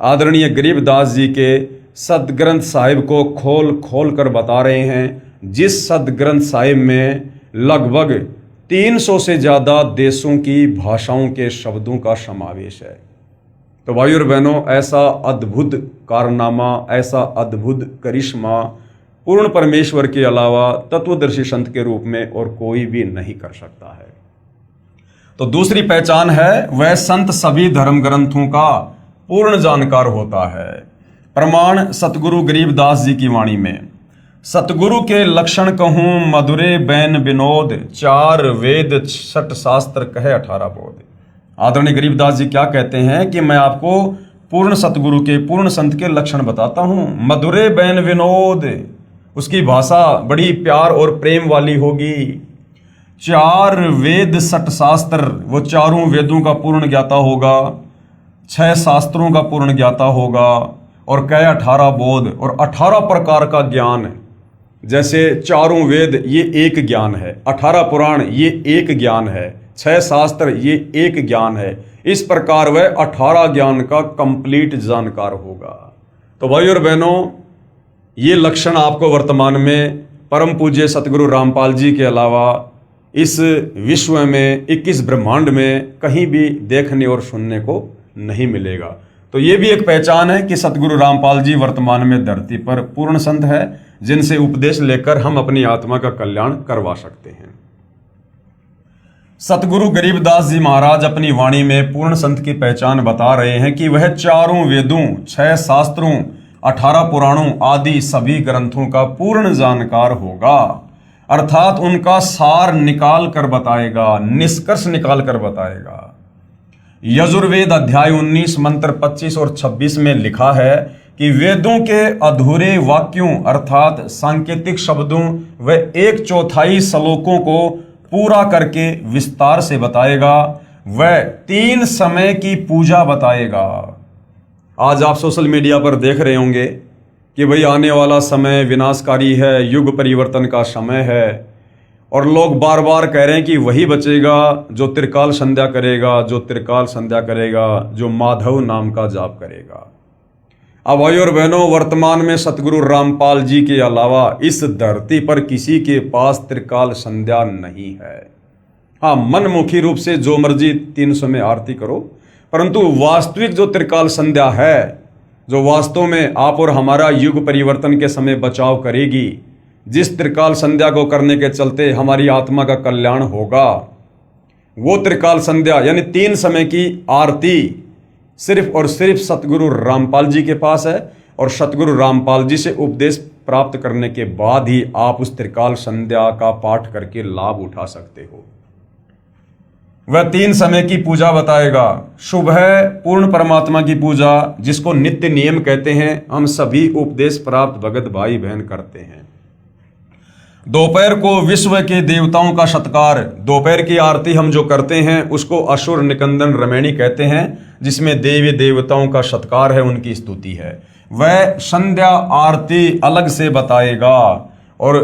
आदरणीय गरीबदास जी के सदग्रंथ साहिब को खोल कर बता रहे हैं, जिस सदग्रंथ साहिब में लगभग 300 से ज़्यादा देशों की भाषाओं के शब्दों का समावेश है। तो भाइयों और बहनों, ऐसा अद्भुत कारनामा, ऐसा अद्भुत करिश्मा पूर्ण परमेश्वर के अलावा तत्वदर्शी संत के रूप में और कोई भी नहीं कर सकता है। तो दूसरी पहचान है, वह संत सभी धर्म ग्रंथों का पूर्ण जानकार होता है। प्रमाण सतगुरु गरीबदास जी की वाणी में, सतगुरु के लक्षण कहूँ मधुरे बैन विनोद, 4 वेद 6 शास्त्र कहे 18 बोध। आदरणीय गरीबदास जी क्या कहते हैं कि मैं आपको पूर्ण सतगुरु के, पूर्ण संत के लक्षण बताता हूँ। मधुरे बैन विनोद, उसकी भाषा बड़ी प्यार और प्रेम वाली होगी। 4 वेद 6 शास्त्र, वो चारों वेदों का पूर्ण ज्ञाता होगा। 6 शास्त्रों का पूर्ण ज्ञाता होगा और कई 18 बोध और 18 प्रकार का ज्ञान, जैसे चारों वेद ये एक ज्ञान है, 18 पुराण ये एक ज्ञान है, 6 शास्त्र ये एक ज्ञान है। इस प्रकार वह 18 ज्ञान का कंप्लीट जानकार होगा। तो भाई और बहनों, ये लक्षण आपको वर्तमान में परम पूज्य सतगुरु रामपाल जी के अलावा इस विश्व में 21 ब्रह्मांड में कहीं भी देखने और सुनने को नहीं मिलेगा। तो ये भी एक पहचान है कि सतगुरु रामपाल जी वर्तमान में धरती पर पूर्ण संत है, जिनसे उपदेश लेकर हम अपनी आत्मा का कल्याण करवा सकते हैं। सतगुरु गरीबदास जी महाराज अपनी वाणी में पूर्ण संत की पहचान बता रहे हैं कि वह चारों वेदों, 6 शास्त्रों, 18 पुराणों आदि सभी ग्रंथों का पूर्ण जानकार होगा, अर्थात उनका सार निकाल कर बताएगा, निष्कर्ष निकाल कर बताएगा। यजुर्वेद अध्याय 19 मंत्र 25 और 26 में लिखा है कि वेदों के अधूरे वाक्यों अर्थात सांकेतिक शब्दों व 1/4 श्लोकों को पूरा करके विस्तार से बताएगा। वह 3 समय की पूजा बताएगा। आज आप सोशल मीडिया पर देख रहे होंगे कि भाई आने वाला समय विनाशकारी है, युग परिवर्तन का समय है, और लोग बार बार कह रहे हैं कि वही बचेगा जो त्रिकाल संध्या करेगा, जो त्रिकाल संध्या करेगा, जो माधव नाम का जाप करेगा। अब भाई और बहनों, वर्तमान में सतगुरु रामपाल जी के अलावा इस धरती पर किसी के पास त्रिकाल संध्या नहीं है। हाँ, मनमुखी रूप से जो मर्जी 300 में आरती करो, परंतु वास्तविक जो त्रिकाल संध्या है, जो वास्तव में आप और हमारा युग परिवर्तन के समय बचाव करेगी, जिस त्रिकाल संध्या को करने के चलते हमारी आत्मा का कल्याण होगा, वो त्रिकाल संध्या यानी 3 समय की आरती सिर्फ और सिर्फ सतगुरु रामपाल जी के पास है। और सतगुरु रामपाल जी से उपदेश प्राप्त करने के बाद ही आप उस त्रिकाल संध्या का पाठ करके लाभ उठा सकते हो। वह 3 समय की पूजा बताएगा। सुबह पूर्ण परमात्मा की पूजा, जिसको नित्य नियम कहते हैं, हम सभी उपदेश प्राप्त भगत भाई बहन करते हैं। दोपहर को विश्व के देवताओं का सत्कार, दोपहर की आरती हम जो करते हैं उसको असुर निकंदन रमैनी कहते हैं, जिसमें देवी देवताओं का सत्कार है, उनकी स्तुति है। वह संध्या आरती अलग से बताएगा। और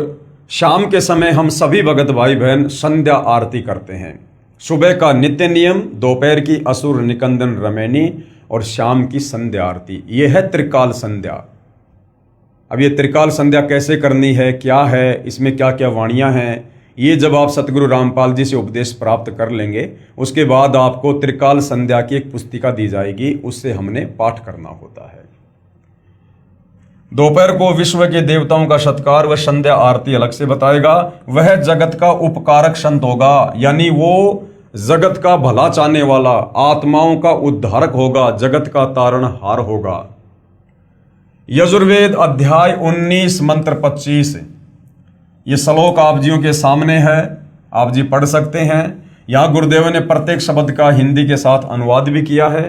शाम के समय हम सभी भगत भाई बहन संध्या आरती करते हैं। सुबह का नित्य नियम, दोपहर की असुर निकंदन रमैनी और शाम की संध्या आरती, यह है त्रिकाल संध्या। अब ये त्रिकाल संध्या कैसे करनी है, क्या है, इसमें क्या क्या वाणियाँ हैं, ये जब आप सतगुरु रामपाल जी से उपदेश प्राप्त कर लेंगे, उसके बाद आपको त्रिकाल संध्या की एक पुस्तिका दी जाएगी, उससे हमने पाठ करना होता है। दोपहर को विश्व के देवताओं का सत्कार व संध्या आरती अलग से बताएगा। वह जगत का उपकारक संत होगा, यानी वो जगत का भला चाहने वाला, आत्माओं का उद्धारक होगा, जगत का तारणहार होगा। यजुर्वेद अध्याय 19 मंत्र 25, ये श्लोक आप जियों के सामने है, आप जी पढ़ सकते हैं। यहाँ गुरुदेव ने प्रत्येक शब्द का हिंदी के साथ अनुवाद भी किया है।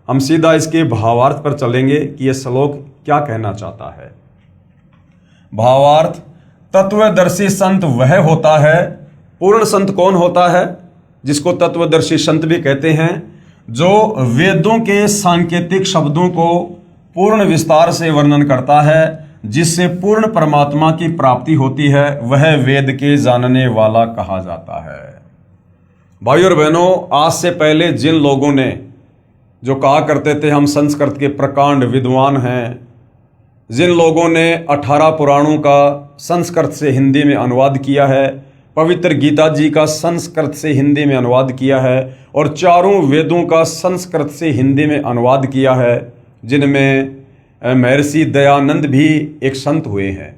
हम सीधा इसके भावार्थ पर चलेंगे कि यह श्लोक क्या कहना चाहता है। भावार्थ: तत्वदर्शी संत वह होता है, पूर्ण संत कौन होता है, जिसको तत्वदर्शी संत भी कहते हैं, जो वेदों के सांकेतिक शब्दों को पूर्ण विस्तार से वर्णन करता है, जिससे पूर्ण परमात्मा की प्राप्ति होती है, वह वेद के जानने वाला कहा जाता है। भाई और बहनों, आज से पहले जिन लोगों ने जो कहा करते थे हम संस्कृत के प्रकांड विद्वान हैं, जिन लोगों ने 18 पुराणों का संस्कृत से हिंदी में अनुवाद किया है, पवित्र गीता जी का संस्कृत से हिंदी में अनुवाद किया है, और चारों वेदों का संस्कृत से हिंदी में अनुवाद किया है, जिनमें महर्षि दयानंद भी एक संत हुए हैं।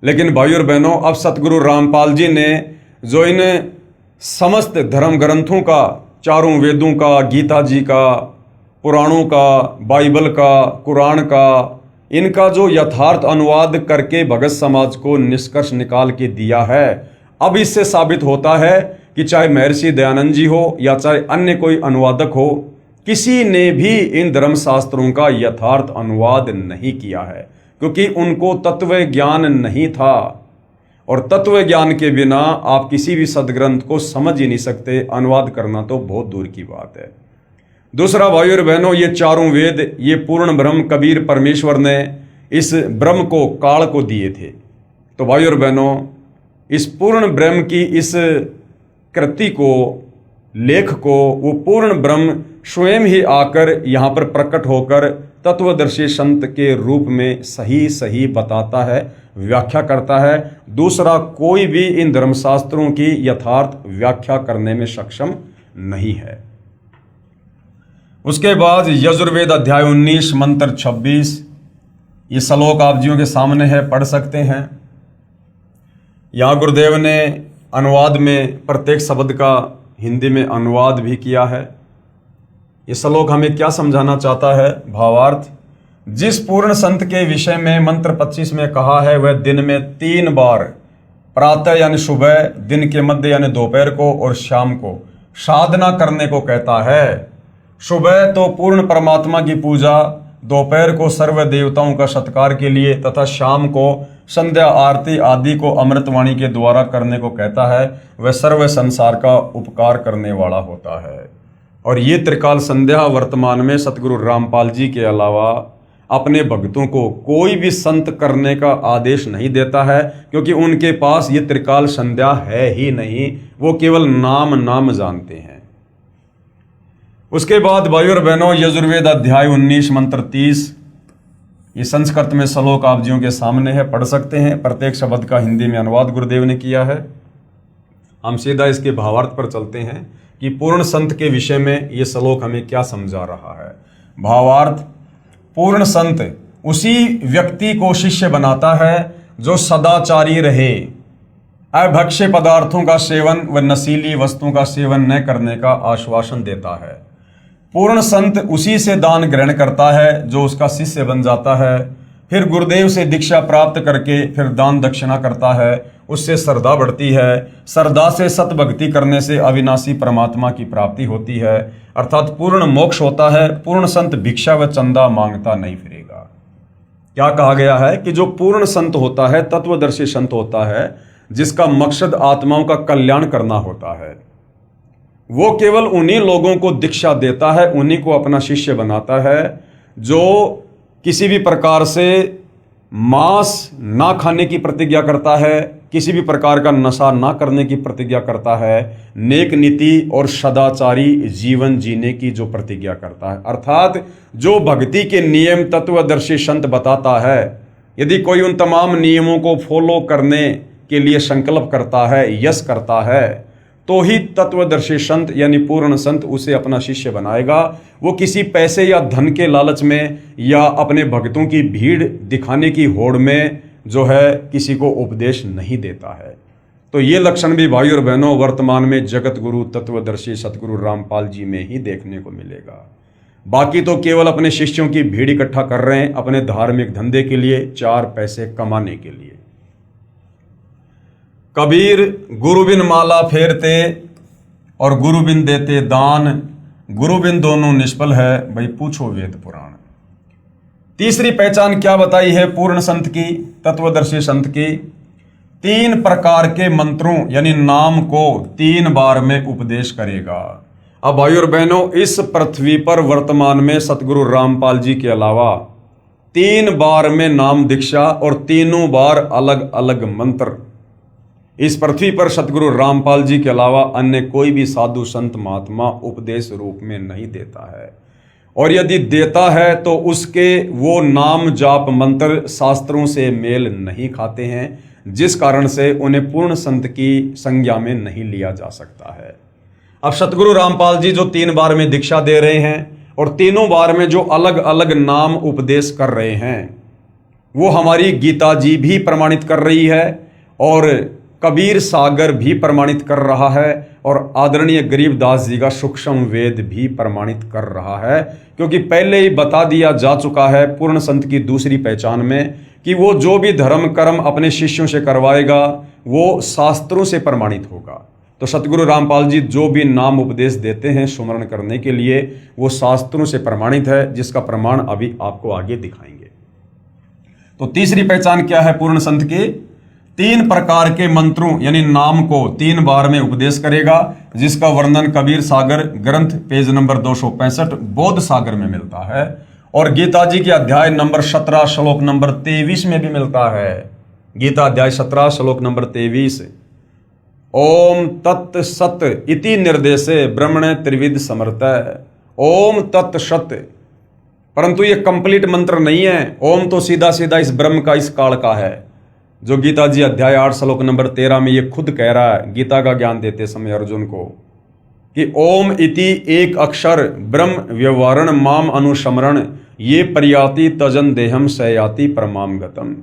लेकिन भाई और बहनों, अब सतगुरु रामपाल जी ने जो इन समस्त धर्म ग्रंथों का, चारों वेदों का, गीता जी का, पुराणों का, बाइबल का, कुरान का, इनका जो यथार्थ अनुवाद करके भगत समाज को निष्कर्ष निकाल के दिया है, अब इससे साबित होता है कि चाहे महर्षि दयानंद जी हो या चाहे अन्य कोई अनुवादक हो, किसी ने भी इन धर्मशास्त्रों का यथार्थ अनुवाद नहीं किया है, क्योंकि उनको तत्व ज्ञान नहीं था। और तत्व ज्ञान के बिना आप किसी भी सदग्रंथ को समझ ही नहीं सकते, अनुवाद करना तो बहुत दूर की बात है। दूसरा भाइयों और बहनों, ये चारों वेद, ये पूर्ण ब्रह्म कबीर परमेश्वर ने इस ब्रह्म को, काल को दिए थे। तो भाइयों और बहनों, इस पूर्ण ब्रह्म की इस कृति को, लेख को, वो पूर्ण ब्रह्म स्वयं ही आकर यहाँ पर प्रकट होकर तत्वदर्शी संत के रूप में सही सही बताता है, व्याख्या करता है। दूसरा कोई भी इन धर्मशास्त्रों की यथार्थ व्याख्या करने में सक्षम नहीं है। उसके बाद यजुर्वेद अध्याय 19 मंत्र 26, ये श्लोक आप जियों के सामने है, पढ़ सकते हैं। यहाँ गुरुदेव ने अनुवाद में प्रत्येक शब्द का हिंदी में अनुवाद भी किया है। ये श्लोक हमें क्या समझाना चाहता है? भावार्थ, जिस पूर्ण संत के विषय में मंत्र 25 में कहा है, वह दिन में 3 बार, प्रातः यानी सुबह, दिन के मध्य यानी दोपहर को, और शाम को साधना करने को कहता है। सुबह तो पूर्ण परमात्मा की पूजा, दोपहर को सर्व देवताओं का सत्कार के लिए, तथा शाम को संध्या आरती आदि को अमृतवाणी के द्वारा करने को कहता है। वह सर्व संसार का उपकार करने वाला होता है। और ये त्रिकाल संध्या वर्तमान में सतगुरु रामपाल जी के अलावा अपने भक्तों को कोई भी संत करने का आदेश नहीं देता है, क्योंकि उनके पास ये त्रिकाल संध्या है ही नहीं, वो केवल नाम जानते हैं। उसके बाद भाइयों और बहनों, यजुर्वेद अध्याय 19 मंत्र 30, ये संस्कृत में श्लोक आप जियों के सामने है, पढ़ सकते हैं। प्रत्येक शब्द का हिंदी में अनुवाद गुरुदेव ने किया है। हम सीधा इसके भावार्थ पर चलते हैं कि पूर्ण संत के विषय में ये श्लोक हमें क्या समझा रहा है। भावार्थ, पूर्ण संत उसी व्यक्ति को शिष्य बनाता है जो सदाचारी रहे, अभक्ष्य पदार्थों का सेवन व नशीली वस्तुओं का सेवन न करने का आश्वासन देता है। पूर्ण संत उसी से दान ग्रहण करता है जो उसका शिष्य बन जाता है, फिर गुरुदेव से दीक्षा प्राप्त करके फिर दान दक्षिणा करता है, उससे श्रद्धा बढ़ती है, श्रद्धा से सतभक्ति करने से अविनाशी परमात्मा की प्राप्ति होती है, अर्थात पूर्ण मोक्ष होता है। पूर्ण संत भिक्षा व चंदा मांगता नहीं फिरेगा। क्या कहा गया है कि जो पूर्ण संत होता है, तत्वदर्शी संत होता है, जिसका मकसद आत्माओं का कल्याण करना होता है, वो केवल उन्हीं लोगों को दीक्षा देता है, उन्हीं को अपना शिष्य बनाता है जो किसी भी प्रकार से मांस ना खाने की प्रतिज्ञा करता है, किसी भी प्रकार का नशा ना करने की प्रतिज्ञा करता है, नेक नीति और सदाचारी जीवन जीने की जो प्रतिज्ञा करता है। अर्थात जो भक्ति के नियम तत्वदर्शी संत बताता है, यदि कोई उन तमाम नियमों को फॉलो करने के लिए संकल्प करता है, यश करता है, तो ही तत्वदर्शी संत यानी पूर्ण संत उसे अपना शिष्य बनाएगा। वो किसी पैसे या धन के लालच में या अपने भक्तों की भीड़ दिखाने की होड़ में जो है किसी को उपदेश नहीं देता है। तो ये लक्षण भी भाई और बहनों वर्तमान में जगत गुरु तत्वदर्शी सतगुरु रामपाल जी में ही देखने को मिलेगा। बाकी तो केवल अपने शिष्यों की भीड़ इकट्ठा कर रहे हैं अपने धार्मिक धंधे के लिए, 4 पैसे कमाने के लिए। कबीर गुरु बिन माला फेरते और गुरु बिन देते दान, गुरु बिन दोनों निष्फल है, भाई पूछो वेद पुराण। तीसरी पहचान क्या बताई है पूर्ण संत की, तत्वदर्शी संत की? 3 प्रकार के मंत्रों यानी नाम को 3 बार में उपदेश करेगा। अब भाई और बहनों, इस पृथ्वी पर वर्तमान में सतगुरु रामपाल जी के अलावा 3 बार में नाम दीक्षा और 3 बार अलग अलग मंत्र इस पृथ्वी पर सतगुरु रामपाल जी के अलावा अन्य कोई भी साधु संत महात्मा उपदेश रूप में नहीं देता है। और यदि देता है तो उसके वो नाम जाप मंत्र शास्त्रों से मेल नहीं खाते हैं, जिस कारण से उन्हें पूर्ण संत की संज्ञा में नहीं लिया जा सकता है। अब सतगुरु रामपाल जी जो 3 बार में दीक्षा दे रहे हैं और 3 बार में जो अलग अलग नाम उपदेश कर रहे हैं, वो हमारी गीता जी भी प्रमाणित कर रही है और कबीर सागर भी प्रमाणित कर रहा है और आदरणीय गरीबदास जी का सूक्ष्म वेद भी प्रमाणित कर रहा है। क्योंकि पहले ही बता दिया जा चुका है पूर्ण संत की दूसरी पहचान में कि वो जो भी धर्म कर्म अपने शिष्यों से करवाएगा वो शास्त्रों से प्रमाणित होगा। तो सतगुरु रामपाल जी जो भी नाम उपदेश देते हैं सुमरण करने के लिए, वो शास्त्रों से प्रमाणित है, जिसका प्रमाण अभी आपको आगे दिखाएंगे। तो तीसरी पहचान क्या है पूर्ण संत की? 3 प्रकार के मंत्रों यानी नाम को 3 बार में उपदेश करेगा, जिसका वर्णन कबीर सागर ग्रंथ पेज नंबर 265 बोध सागर में मिलता है और गीता जी के अध्याय नंबर 17 श्लोक नंबर 23 में भी मिलता है। गीता अध्याय 17 श्लोक नंबर 23, ओम तत् सत इति निर्देशे ब्रह्मणे त्रिविध समर्थ। ओम तत् सत, परंतु ये कंप्लीट मंत्र नहीं है। ओम तो सीधा सीधा इस ब्रह्म का, इस काल का है, जो गीता जी अध्याय 8 श्लोक नंबर 13 में ये खुद कह रहा है गीता का ज्ञान देते समय अर्जुन को कि ओम इति एक अक्षर ब्रह्म व्यवहारण माम अनुस्मरण ये प्रयाति तजन देहम सयाति परमाम गतम,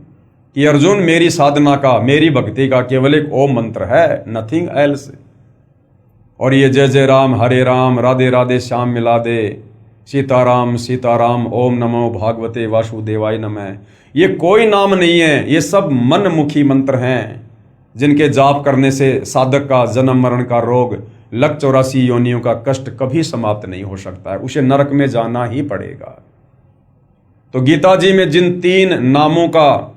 कि अर्जुन मेरी साधना का, मेरी भक्ति का केवल एक ओम मंत्र है, नथिंग एल्स। और ये जय जय राम हरे राम राधे राधे श्याम मिला दे, सीताराम सीताराम ओम नमो भागवते वासुदेवाय नमः, ये कोई नाम नहीं है, ये सब मनमुखी मंत्र हैं जिनके जाप करने से साधक का जन्म मरण का रोग, लक 84 योनियों का कष्ट कभी समाप्त नहीं हो सकता है, उसे नरक में जाना ही पड़ेगा। तो गीता जी में जिन 3 नामों का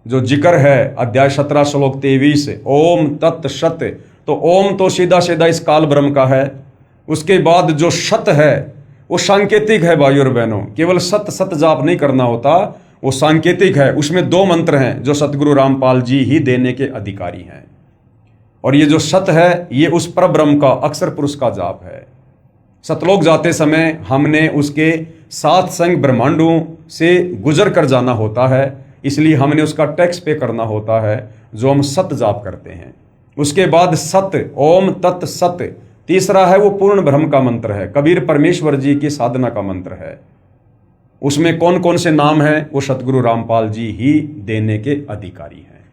जो जिक्र है अध्याय 17 श्लोक 23 ओम तत् सत, तो ओम तो सीधा सीधा इस काल ब्रह्म का है। उसके बाद जो सत है वो सांकेतिक है भाइयों और बहनों, केवल सत सत जाप नहीं करना होता, वो सांकेतिक है। उसमें 2 मंत्र हैं जो सतगुरु रामपाल जी ही देने के अधिकारी हैं। और ये जो सत है ये उस पर ब्रह्म का अक्षर पुरुष का जाप है। सतलोक जाते समय हमने उसके 7 संग ब्रह्मांडों से गुजर कर जाना होता है, इसलिए हमने उसका टैक्स पे करना होता है जो हम सत जाप करते हैं। उसके बाद सत ओम तत् सत, तीसरा है वो पूर्ण ब्रह्म का मंत्र है, कबीर परमेश्वर जी की साधना का मंत्र है। उसमें कौन कौन से नाम हैं वो सतगुरु रामपाल जी ही देने के अधिकारी हैं,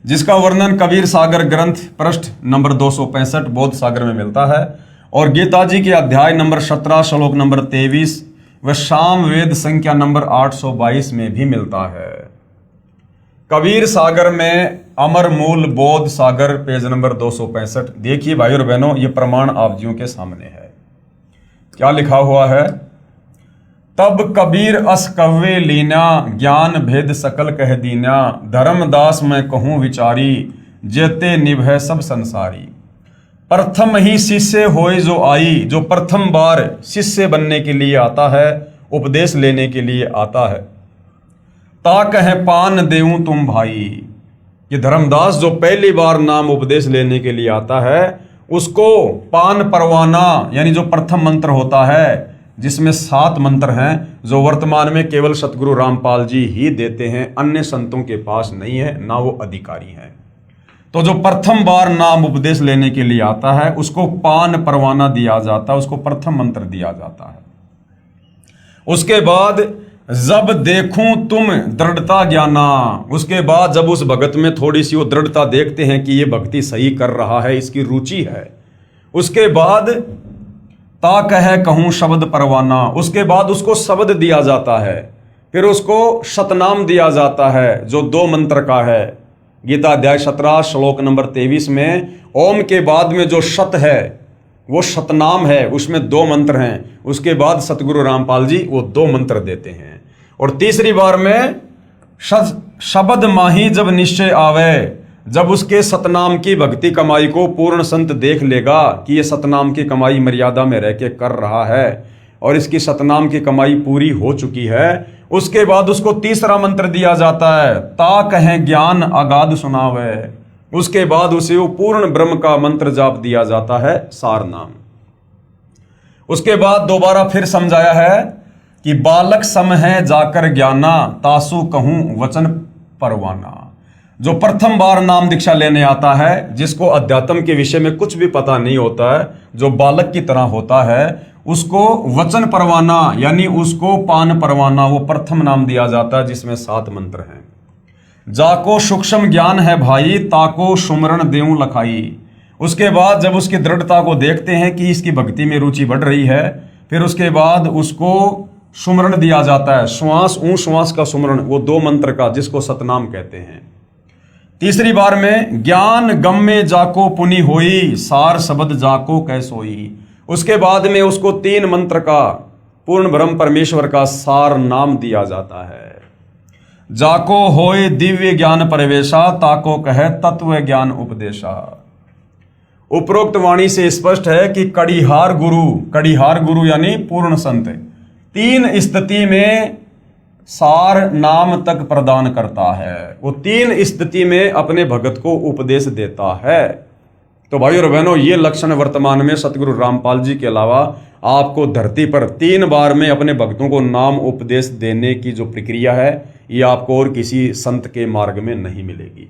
जिसका वर्णन कबीर सागर ग्रंथ पृष्ठ नंबर 265 बोध सागर में मिलता है और गीता जी के अध्याय नंबर 17 श्लोक नंबर 23 व शाम वेद संख्या नंबर 822 में भी मिलता है। कबीर सागर में अमर मूल बोध सागर पेज नंबर 265। देखिए भाइयों और बहनों, ये प्रमाण आप जियों के सामने है। क्या लिखा हुआ है, तब कबीर अस कव्वे लीना ज्ञान भेद सकल कह दीना, धर्मदास मैं कहूं विचारी जेते निभै सब संसारी। प्रथम ही शिष्य होए जो आई, जो प्रथम बार शिष्य बनने के लिए आता है, उपदेश लेने के लिए आता है, ता कह पान देऊं तुम भाई। ये धर्मदास जो पहली बार नाम उपदेश लेने के लिए आता है उसको पान परवाना यानी जो प्रथम मंत्र होता है, जिसमें 7 मंत्र हैं जो वर्तमान में केवल सतगुरु रामपाल जी ही देते हैं, अन्य संतों के पास नहीं है, ना वो अधिकारी हैं। तो जो प्रथम बार नाम उपदेश लेने के लिए आता है उसको पान परवाना दिया जाता है, उसको प्रथम मंत्र दिया जाता है। उसके बाद जब देखूं तुम दृढ़ता ज्ञाना, उसके बाद जब उस भगत में थोड़ी सी वो दृढ़ता देखते हैं कि ये भक्ति सही कर रहा है, इसकी रुचि है, उसके बाद ता कह कहूं शब्द परवाना, उसके बाद उसको शब्द दिया जाता है, फिर उसको सतनाम दिया जाता है जो 2 मंत्र का है। गीता अध्याय 17 श्लोक नंबर 23 में ओम के बाद में जो सत है वो सतनाम है, उसमें 2 मंत्र हैं। उसके बाद सतगुरु रामपाल जी वो 2 मंत्र देते हैं। और तीसरी बार में शब्द माही जब निश्चय आवे, जब उसके सतनाम की भक्ति कमाई को पूर्ण संत देख लेगा कि ये सतनाम की कमाई मर्यादा में रह के कर रहा है और इसकी सतनाम की कमाई पूरी हो चुकी है, उसके बाद उसको तीसरा मंत्र दिया जाता है, ता कहें ज्ञान अगाध सुनावे। उसके बाद उसे वो पूर्ण ब्रह्म का मंत्र जाप दिया जाता है, सार नाम। उसके बाद दोबारा फिर समझाया है कि बालक सम है जाकर ज्ञाना, तासु कहूं वचन परवाना। जो प्रथम बार नाम दीक्षा लेने आता है, जिसको अध्यात्म के विषय में कुछ भी पता नहीं होता है, जो बालक की तरह होता है, उसको वचन परवाना यानी उसको पान परवाना वो प्रथम नाम दिया जाता है, जिसमें 7 मंत्र हैं। जाको सूक्ष्म ज्ञान है भाई, ताको सुमरण देऊं लखाई। उसके बाद जब उसकी दृढ़ता को देखते हैं कि इसकी भक्ति में रुचि बढ़ रही है, फिर उसके बाद उसको सुमरण दिया जाता है, श्वास ऊं श्वास का सुमरण, वो 2 मंत्र का, जिसको सतनाम कहते हैं। तीसरी बार में ज्ञान गम में जाको पुनि होई, सार शब्द जाको कैसोई। उसके बाद में उसको 3 मंत्र का पूर्ण ब्रह्म परमेश्वर का सार नाम दिया जाता है। जाको होए दिव्य ज्ञान प्रवेशा, ताको कहे तत्व ज्ञान उपदेशा। उपरोक्त वाणी से स्पष्ट है कि कड़िहार गुरु यानी पूर्ण संत 3 स्थिति में सार नाम तक प्रदान करता है। वो 3 स्थिति में अपने भगत को उपदेश देता है। तो भाइयों और बहनों, ये लक्षण वर्तमान में सतगुरु रामपाल जी के अलावा आपको धरती पर 3 बार में अपने भक्तों को नाम उपदेश देने की जो प्रक्रिया है, ये आपको और किसी संत के मार्ग में नहीं मिलेगी।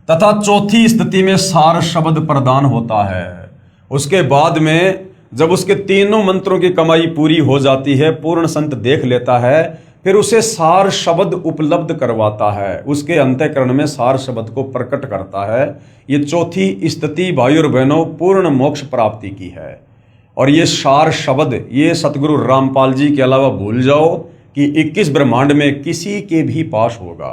तथा चौथी स्थिति में सार शब्द प्रदान होता है। उसके बाद में जब उसके तीनों मंत्रों की कमाई पूरी हो जाती है, पूर्ण संत देख लेता है, फिर उसे सार शब्द उपलब्ध करवाता है, उसके अंतःकरण में सार शब्द को प्रकट करता है। ये चौथी स्थिति भाइयों और बहनों पूर्ण मोक्ष प्राप्ति की है। और ये सार शब्द ये सतगुरु रामपाल जी के अलावा भूल जाओ कि 21 ब्रह्मांड में किसी के भी पास होगा।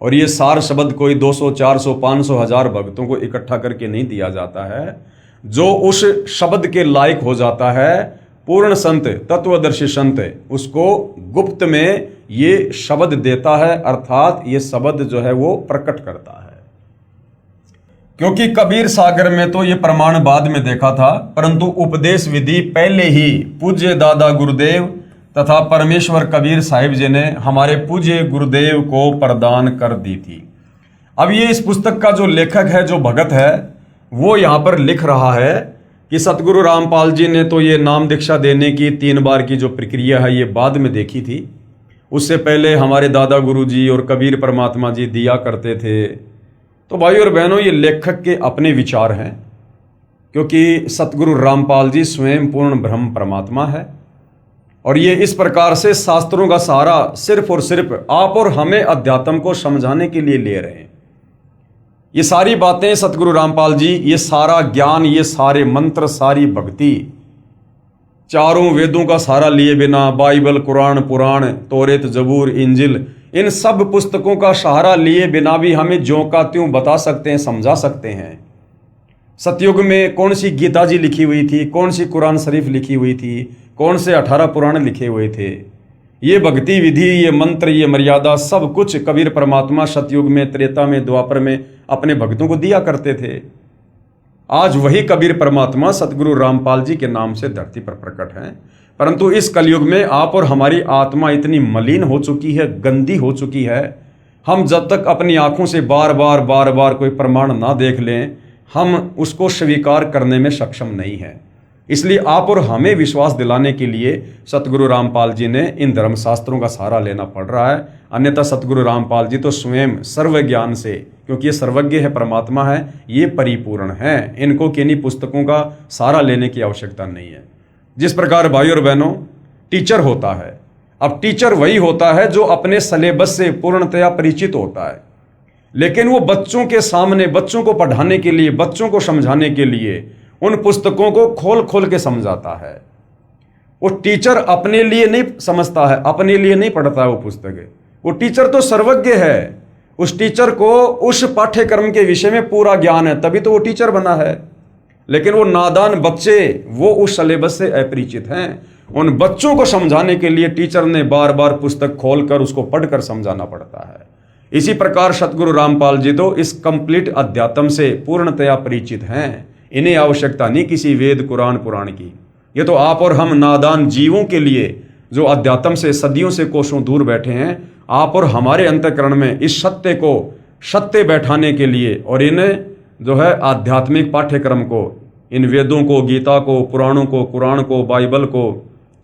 और ये सार शब्द कोई 200, 400, 500, 1000 भक्तों को इकट्ठा करके नहीं दिया जाता है। जो उस शब्द के लायक हो जाता है, पूर्ण संत तत्वदर्शी संत उसको गुप्त में ये शब्द देता है, अर्थात ये शब्द जो है वो प्रकट करता है। क्योंकि कबीर सागर में तो ये प्रमाण बाद में देखा था, परंतु उपदेश विधि पहले ही पूज्य दादा गुरुदेव तथा परमेश्वर कबीर साहिब जी ने हमारे पूज्य गुरुदेव को प्रदान कर दी थी। अब ये इस पुस्तक का जो लेखक है, जो भगत है, वो यहाँ पर लिख रहा है कि सतगुरु रामपाल जी ने तो ये नाम दीक्षा देने की 3 बार की जो प्रक्रिया है, ये बाद में देखी थी। उससे पहले हमारे दादा गुरु जी और कबीर परमात्मा जी दिया करते थे। तो भाइयों और बहनों, ये लेखक के अपने विचार हैं, क्योंकि सतगुरु रामपाल जी स्वयं पूर्ण ब्रह्म परमात्मा है। और ये इस प्रकार से शास्त्रों का सहारा सिर्फ और सिर्फ आप और हमें अध्यात्म को समझाने के लिए ले रहे हैं। ये सारी बातें सतगुरु रामपाल जी, ये सारा ज्ञान, ये सारे मंत्र, सारी भक्ति, चारों वेदों का सहारा लिए बिना, बाइबल, कुरान, पुराण, तौरेत, जबूर, इंजिल, इन सब पुस्तकों का सहारा लिए बिना भी हमें ज्यों का त्यों बता सकते हैं, समझा सकते हैं। सतयुग में कौन सी गीता जी लिखी हुई थी, कौन सी कुरान शरीफ लिखी हुई थी, कौन से 18 पुराण लिखे हुए थे, ये भक्ति विधि, ये मंत्र, ये मर्यादा, सब कुछ कबीर परमात्मा सतयुग में, त्रेता में, द्वापर में अपने भक्तों को दिया करते थे। आज वही कबीर परमात्मा सतगुरु रामपाल जी के नाम से धरती पर प्रकट हैं। परंतु इस कलयुग में आप और हमारी आत्मा इतनी मलिन हो चुकी है, गंदी हो चुकी है, हम जब तक अपनी आंखों से बार बार कोई प्रमाण ना देख लें, हम उसको स्वीकार करने में सक्षम नहीं हैं। इसलिए आप और हमें विश्वास दिलाने के लिए सतगुरु रामपाल जी ने इन धर्मशास्त्रों का सहारा लेना पड़ रहा है। अन्यथा सतगुरु रामपाल जी तो स्वयं सर्व ज्ञान से, क्योंकि ये सर्वज्ञ है, परमात्मा है, ये परिपूर्ण हैं, इनको किन्हीं पुस्तकों का सहारा लेने की आवश्यकता नहीं है। जिस प्रकार भाइयों और बहनों टीचर होता है, अब टीचर वही होता है जो अपने सिलेबस से पूर्णतया परिचित होता है, लेकिन वो बच्चों के सामने, बच्चों को पढ़ाने के लिए, बच्चों को समझाने के लिए उन पुस्तकों को खोल खोल के समझाता है। वो टीचर अपने लिए नहीं समझता है, अपने लिए नहीं पढ़ता है वो पुस्तक। वो टीचर तो सर्वज्ञ है, उस टीचर को उस पाठ्यक्रम के विषय में पूरा ज्ञान है, तभी तो वो टीचर बना है। लेकिन वो नादान बच्चे, वो उस सिलेबस से अपरिचित हैं। उन बच्चों को समझाने के लिए टीचर ने बार बार पुस्तक खोलकर उसको पढ़कर समझाना पड़ता है। इसी प्रकार सतगुरु रामपाल जी तो इस कंप्लीट अध्यात्म से पूर्णतया परिचित हैं। इन्हें आवश्यकता नहीं किसी वेद, कुरान, पुराण की। ये तो आप और हम नादान जीवों के लिए, जो अध्यात्म से सदियों से कोसों दूर बैठे हैं, आप और हमारे अंतःकरण में इस सत्य को सत्य बैठाने के लिए और इन्हें जो है आध्यात्मिक पाठ्यक्रम को, इन वेदों को, गीता को, पुराणों को, कुरान को, बाइबल को,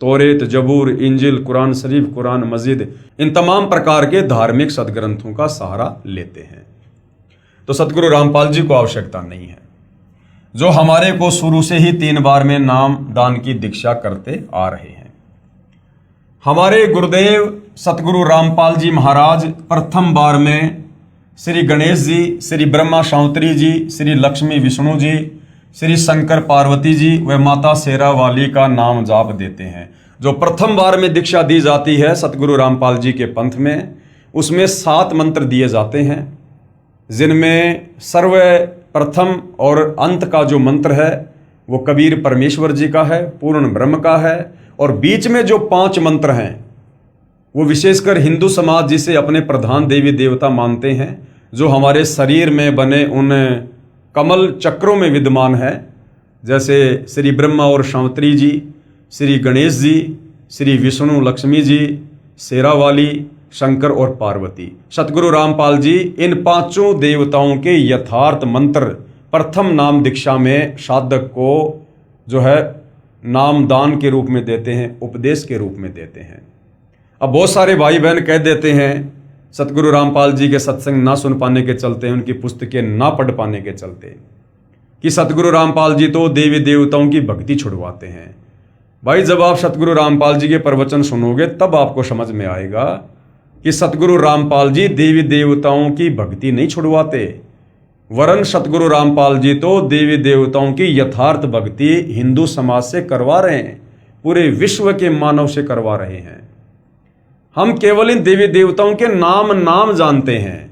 तौरेत, जबूर, इंजिल, कुरान शरीफ, कुरान मस्जिद, इन तमाम प्रकार के धार्मिक सदग्रंथों का सहारा लेते हैं। तो सतगुरु रामपाल जी को आवश्यकता नहीं है, जो हमारे को शुरू से ही 3 बार में नाम दान की दीक्षा करते आ रहे हैं। हमारे गुरुदेव सतगुरु रामपाल जी महाराज प्रथम बार में श्री गणेश जी, श्री ब्रह्मा शांतरी जी, श्री लक्ष्मी विष्णु जी, श्री शंकर पार्वती जी व माता शेरा वाली का नाम जाप देते हैं। जो प्रथम बार में दीक्षा दी जाती है सतगुरु रामपाल जी के पंथ में, उसमें 7 मंत्र दिए जाते हैं, जिनमें सर्वप्रथम और अंत का जो मंत्र है वो कबीर परमेश्वर जी का है, पूर्ण ब्रह्म का है। और बीच में जो 5 मंत्र हैं वो विशेषकर हिंदू समाज जिसे अपने प्रधान देवी देवता मानते हैं, जो हमारे शरीर में बने उन कमल चक्रों में विद्यमान है, जैसे श्री ब्रह्मा और शांवत्री जी, श्री गणेश जी, श्री विष्णु लक्ष्मी जी, शेरावाली, शंकर और पार्वती। सतगुरु रामपाल जी इन पांचों देवताओं के यथार्थ मंत्र प्रथम नाम दीक्षा में साधक को जो है नाम दान के रूप में देते हैं, उपदेश के रूप में देते हैं। अब बहुत सारे भाई बहन कह देते हैं सतगुरु रामपाल जी के सत्संग ना सुन पाने के चलते, उनकी पुस्तकें ना पढ़ पाने के चलते, कि सतगुरु रामपाल जी तो देवी देवताओं की भक्ति छुड़वाते हैं। भाई जब आप सतगुरु रामपाल जी के प्रवचन सुनोगे तब आपको समझ में आएगा कि सतगुरु रामपाल जी देवी देवताओं की भक्ति नहीं छुड़वाते, वरन सतगुरु रामपाल जी तो देवी देवताओं की यथार्थ भक्ति हिंदू समाज से करवा रहे हैं, पूरे विश्व के मानव से करवा रहे हैं। हम केवल इन देवी देवताओं के नाम जानते हैं,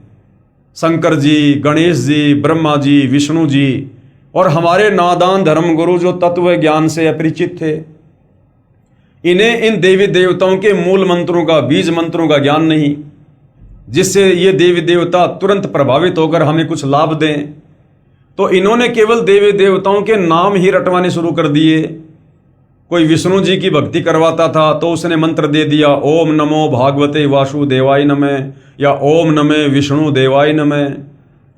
शंकर जी, गणेश जी, ब्रह्मा जी, विष्णु जी, और हमारे नादान धर्मगुरु जो तत्व ज्ञान से अपरिचित थे, इन्हें इन देवी देवताओं के मूल मंत्रों का, बीज मंत्रों का ज्ञान नहीं, जिससे ये देवी देवता तुरंत प्रभावित होकर हमें कुछ लाभ दें। तो इन्होंने केवल देवी देवताओं के नाम ही रटवाने शुरू कर दिए। कोई विष्णु जी की भक्ति करवाता था तो उसने मंत्र दे दिया, ओम नमो भागवते वासुदेवाय नमः, या ओम नमः विष्णु देवाय नमः।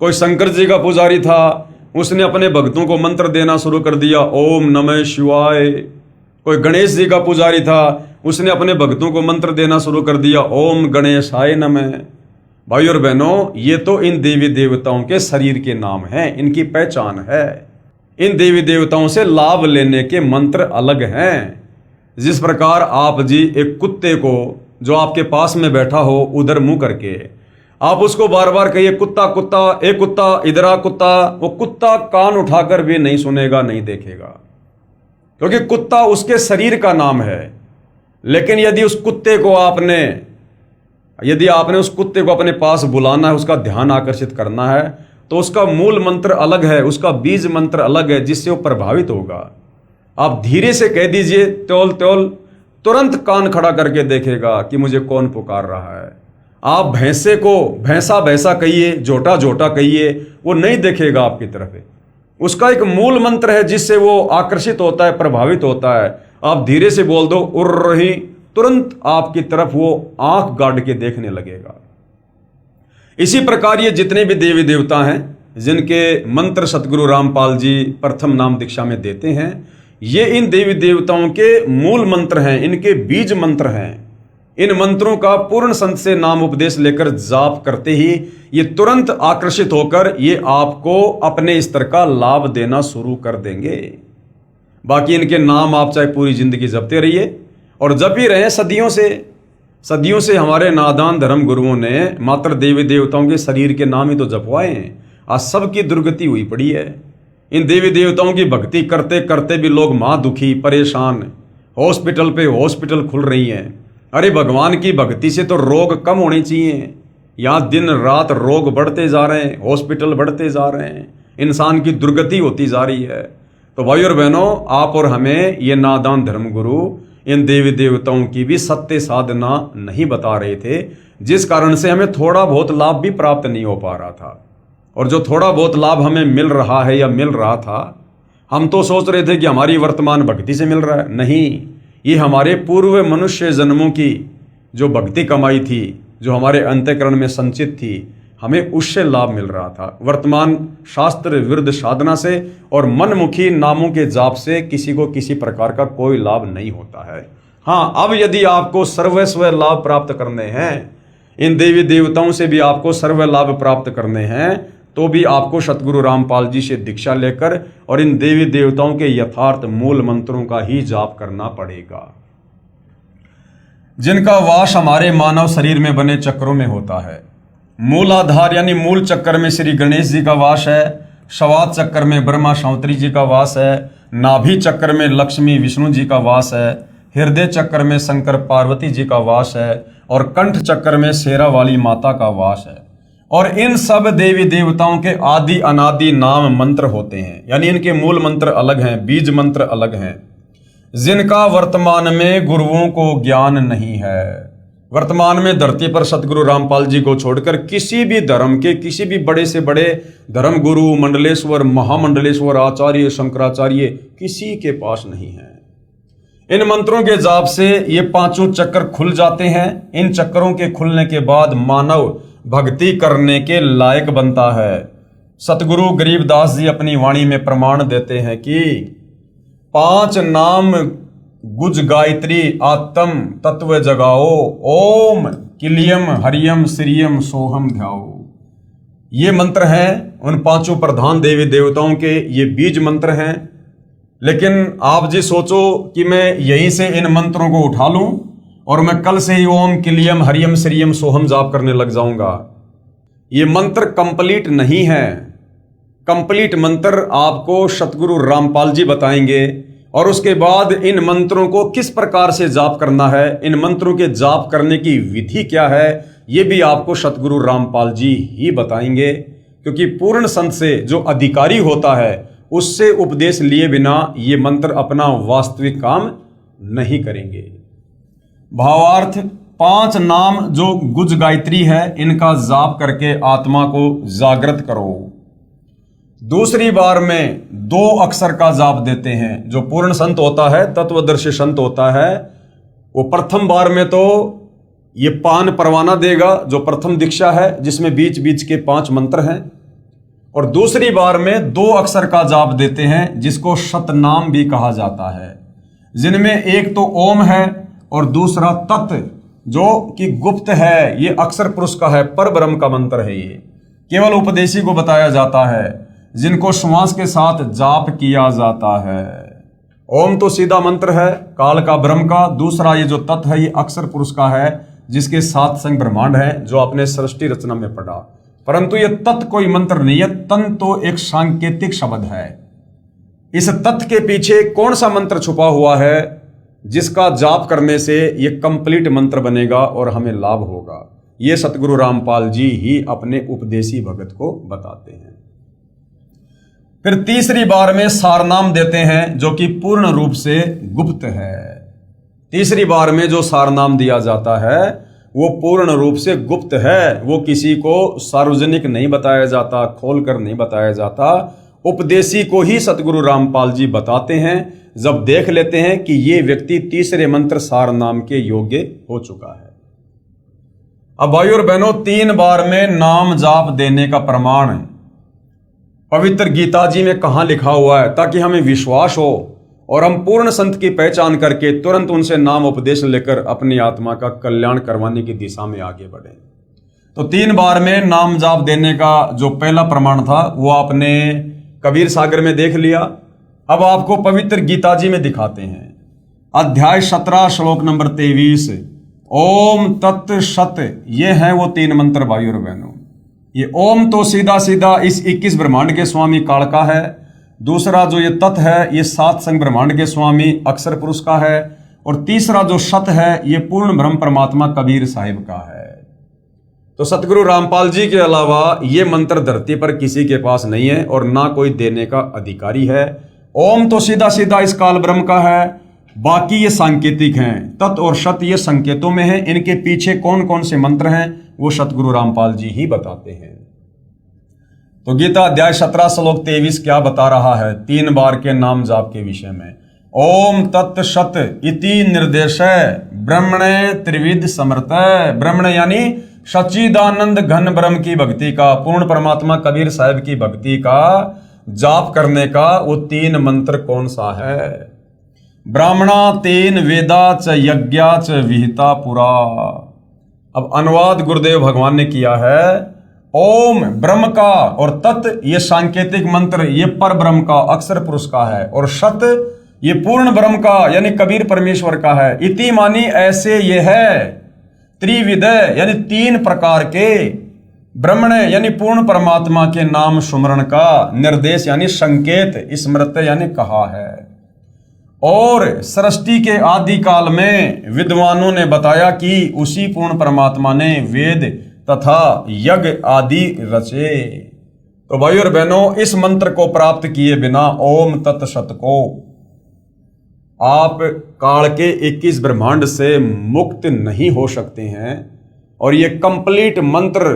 कोई शंकर जी का पुजारी था, उसने अपने भक्तों को मंत्र देना शुरू कर दिया, ओम नमः शिवाय। कोई गणेश जी का पुजारी था, उसने अपने भक्तों को मंत्र देना शुरू कर दिया, ओम गणेशाय नमः। भाई और बहनों, ये तो इन देवी देवताओं के शरीर के नाम हैं, इनकी पहचान है। इन देवी देवताओं से लाभ लेने के मंत्र अलग हैं। जिस प्रकार आप जी एक कुत्ते को जो आपके पास में बैठा हो उधर मुंह करके आप उसको बार बार कहिए, कुत्ता कुत्ता, ए कुत्ता, इधर आ कुत्ता, वो कुत्ता कान उठाकर भी नहीं सुनेगा, नहीं देखेगा, क्योंकि कुत्ता उसके शरीर का नाम है। लेकिन यदि आपने उस कुत्ते को अपने पास बुलाना है, उसका ध्यान आकर्षित करना है, तो उसका मूल मंत्र अलग है, उसका बीज मंत्र अलग है, जिससे वो प्रभावित होगा। आप धीरे से कह दीजिए त्योल त्योल, तुरंत कान खड़ा करके देखेगा कि मुझे कौन पुकार रहा है। आप भैंसे को भैंसा भैंसा कहिए, जोटा जोटा कहिए, वो नहीं देखेगा आपकी तरफ। उसका एक मूल मंत्र है जिससे वो आकर्षित होता है, प्रभावित होता है। आप धीरे से बोल दो उर्र रही, तुरंत आपकी तरफ वो आंख गाड़ के देखने लगेगा। इसी प्रकार ये जितने भी देवी देवता हैं जिनके मंत्र सतगुरु रामपाल जी प्रथम नाम दीक्षा में देते हैं, ये इन देवी देवताओं के मूल मंत्र हैं, इनके बीज मंत्र हैं। इन मंत्रों का पूर्ण संत से नाम उपदेश लेकर जाप करते ही ये तुरंत आकर्षित होकर ये आपको अपने स्तर का लाभ देना शुरू कर देंगे। बाकी इनके नाम आप चाहे पूरी जिंदगी जपते रहिए, और जप ही रहे सदियों से हमारे नादान धर्म गुरुओं ने मात्र देवी देवताओं के शरीर के नाम ही तो जपवाए हैं। आज सबकी दुर्गति हुई पड़ी है। इन देवी देवताओं की भक्ति करते करते भी लोग दुखी, परेशान, हॉस्पिटल पे हॉस्पिटल खुल रही हैं। अरे भगवान की भक्ति से तो रोग कम होने चाहिए, यहाँ दिन रात रोग बढ़ते जा रहे हैं, हॉस्पिटल बढ़ते जा रहे हैं, इंसान की दुर्गति होती जा रही है। तो भाई और बहनों, आप और हमें ये नादान धर्मगुरु इन देवी देवताओं की भी सत्य साधना नहीं बता रहे थे, जिस कारण से हमें थोड़ा बहुत लाभ भी प्राप्त नहीं हो पा रहा था। और जो थोड़ा बहुत लाभ हमें मिल रहा है या मिल रहा था, हम तो सोच रहे थे कि हमारी वर्तमान भक्ति से मिल रहा है। नहीं, ये हमारे पूर्व मनुष्य जन्मों की जो भक्ति कमाई थी, जो हमारे अंतःकरण में संचित थी, हमें उससे लाभ मिल रहा था। वर्तमान शास्त्र विरुद्ध साधना से और मनमुखी नामों के जाप से किसी को किसी प्रकार का कोई लाभ नहीं होता है। हाँ, अब यदि आपको सर्वस्व लाभ प्राप्त करने हैं, इन देवी देवताओं से भी आपको सर्व लाभ प्राप्त करने हैं, तो भी आपको सतगुरु रामपाल जी से दीक्षा लेकर और इन देवी देवताओं के यथार्थ मूल मंत्रों का ही जाप करना पड़ेगा, जिनका वास हमारे मानव शरीर में बने चक्रों में होता है। मूल आधार यानी मूल चक्कर में श्री गणेश जी का वास है, शवात चक्कर में ब्रह्मा शांवत्री जी का वास है, नाभि चक्कर में लक्ष्मी विष्णु जी का वास है, हृदय चक्कर में शंकर पार्वती जी का वास है, और कंठ चक्कर में शेरावाली माता का वास है। और इन सब देवी देवताओं के आदि अनादि नाम मंत्र होते हैं, यानी इनके मूल मंत्र अलग हैं, बीज मंत्र अलग हैं, जिनका वर्तमान में गुरुओं को ज्ञान नहीं है। वर्तमान में धरती पर सतगुरु रामपाल जी को छोड़कर किसी भी धर्म के किसी भी बड़े से बड़े धर्म गुरु, मंडलेश्वर, महामंडलेश्वर, आचार्य, शंकराचार्य किसी के पास नहीं है। इन मंत्रों के जाप से ये पांचों चक्र खुल जाते हैं। इन चक्रों के खुलने के बाद मानव भक्ति करने के लायक बनता है। सतगुरु गरीबदास जी अपनी वाणी में प्रमाण देते हैं कि 5 नाम गुज गायत्री आत्म तत्व जगाओ, ओम किलियम हरियम श्रियम सोहम ध्याओ। ये मंत्र हैं उन 5 प्रधान देवी देवताओं के, ये बीज मंत्र हैं। लेकिन आप जी सोचो कि मैं यहीं से इन मंत्रों को उठा लूं और मैं कल से ही ओम किलियम हरियम श्रियम सोहम जाप करने लग जाऊंगा। ये मंत्र कंप्लीट नहीं है। कंप्लीट मंत्र आपको सतगुरु रामपाल जी बताएंगे और उसके बाद इन मंत्रों को किस प्रकार से जाप करना है, इन मंत्रों के जाप करने की विधि क्या है, ये भी आपको सतगुरु रामपाल जी ही बताएंगे। क्योंकि पूर्ण संत से जो अधिकारी होता है उससे उपदेश लिए बिना ये मंत्र अपना वास्तविक काम नहीं करेंगे। भावार्थ, 5 नाम जो गुज गायत्री है इनका जाप करके आत्मा को जागृत करो। दूसरी बार में 2 अक्षर का जाप देते हैं। जो पूर्ण संत होता है, तत्वदर्शी संत होता है, वो प्रथम बार में तो ये पान परवाना देगा जो प्रथम दीक्षा है, जिसमें बीच बीच के 5 मंत्र हैं। और दूसरी बार में 2 अक्षर का जाप देते हैं जिसको शतनाम भी कहा जाता है, जिनमें एक तो ओम है और दूसरा तत् जो कि गुप्त है। ये अक्षर पुरुष का है, पर ब्रह्म का मंत्र है। ये केवल उपदेशी को बताया जाता है, जिनको श्वास के साथ जाप किया जाता है। ओम तो सीधा मंत्र है काल का, ब्रह्म का। दूसरा ये जो तत् है ये अक्षर पुरुष का है, जिसके 7 संग ब्रह्मांड है, जो आपने सृष्टि रचना में पढ़ा। परंतु ये तत् कोई मंत्र नहीं है, तन तो एक सांकेतिक शब्द है। इस तत् के पीछे कौन सा मंत्र छुपा हुआ है जिसका जाप करने से ये कंप्लीट मंत्र बनेगा और हमें लाभ होगा, ये सतगुरु रामपाल जी ही अपने उपदेशी भगत को बताते हैं। फिर तीसरी बार में सारनाम देते हैं जो कि पूर्ण रूप से गुप्त है। तीसरी बार में जो सारनाम दिया जाता है वो पूर्ण रूप से गुप्त है। वो किसी को सार्वजनिक नहीं बताया जाता, खोलकर नहीं बताया जाता। उपदेशी को ही सतगुरु रामपाल जी बताते हैं जब देख लेते हैं कि ये व्यक्ति तीसरे मंत्र सारनाम के योग्य हो चुका है। अब भाइयों और बहनों, 3 बार में नाम जाप देने का प्रमाण पवित्र गीता जी में कहां लिखा हुआ है, ताकि हमें विश्वास हो और हम पूर्ण संत की पहचान करके तुरंत उनसे नाम उपदेश लेकर अपनी आत्मा का कल्याण करवाने की दिशा में आगे बढ़े। तो 3 बार में नाम जाप देने का जो पहला प्रमाण था वो आपने कबीर सागर में देख लिया। अब आपको पवित्र गीता जी में दिखाते हैं। अध्याय 17 श्लोक नंबर 23, ओम तत् सत, ये है वो 3 मंत्र भाइयों और बहनों। ये ओम तो सीधा सीधा इस 21 ब्रह्मांड के स्वामी काल का है। दूसरा जो ये तत् है ये 7 संग ब्रह्मांड के स्वामी अक्षर पुरुष का है। और तीसरा जो सत है ये पूर्ण ब्रह्म परमात्मा कबीर साहिब का है। तो सतगुरु रामपाल जी के अलावा ये मंत्र धरती पर किसी के पास नहीं है और ना कोई देने का अधिकारी है। ओम तो सीधा सीधा इस काल ब्रह्म का है, बाकी ये सांकेतिक हैं। तत् और सत ये संकेतों में है। इनके पीछे कौन कौन से मंत्र हैं वो सतगुरु रामपाल जी ही बताते हैं। तो गीता अध्याय 17 श्लोक 23 क्या बता रहा है 3 बार के नाम जाप के विषय में। ओम तत् सत इति निर्देश ब्रह्मणे त्रिविध समर्थ। ब्रह्मण यानी सच्चिदानंद घन ब्रह्म की भक्ति का, पूर्ण परमात्मा कबीर साहिब की भक्ति का जाप करने का वो 3 मंत्र कौन सा है। ब्राह्मणा 3 वेदा च यज्ञा च विहिता पुरा। अब अनुवाद गुरुदेव भगवान ने किया है। ओम ब्रह्म का और तत् ये सांकेतिक मंत्र ये पर ब्रह्म का अक्षर पुरुष का है। और सत ये पूर्ण ब्रह्म का यानी कबीर परमेश्वर का है। इति मानी ऐसे ये है। त्रिविध यानी 3 प्रकार के। ब्रह्मण यानी पूर्ण परमात्मा के नाम सुमरण का। निर्देश यानी संकेत, स्मृत यानी कहा है। और सृष्टि के आदि काल में विद्वानों ने बताया कि उसी पूर्ण परमात्मा ने वेद तथा यज्ञ आदि रचे। तो भाई और बहनों, इस मंत्र को प्राप्त किए बिना ओम तत् सत को आप काल के 21 ब्रह्मांड से मुक्त नहीं हो सकते हैं। और ये कंप्लीट मंत्र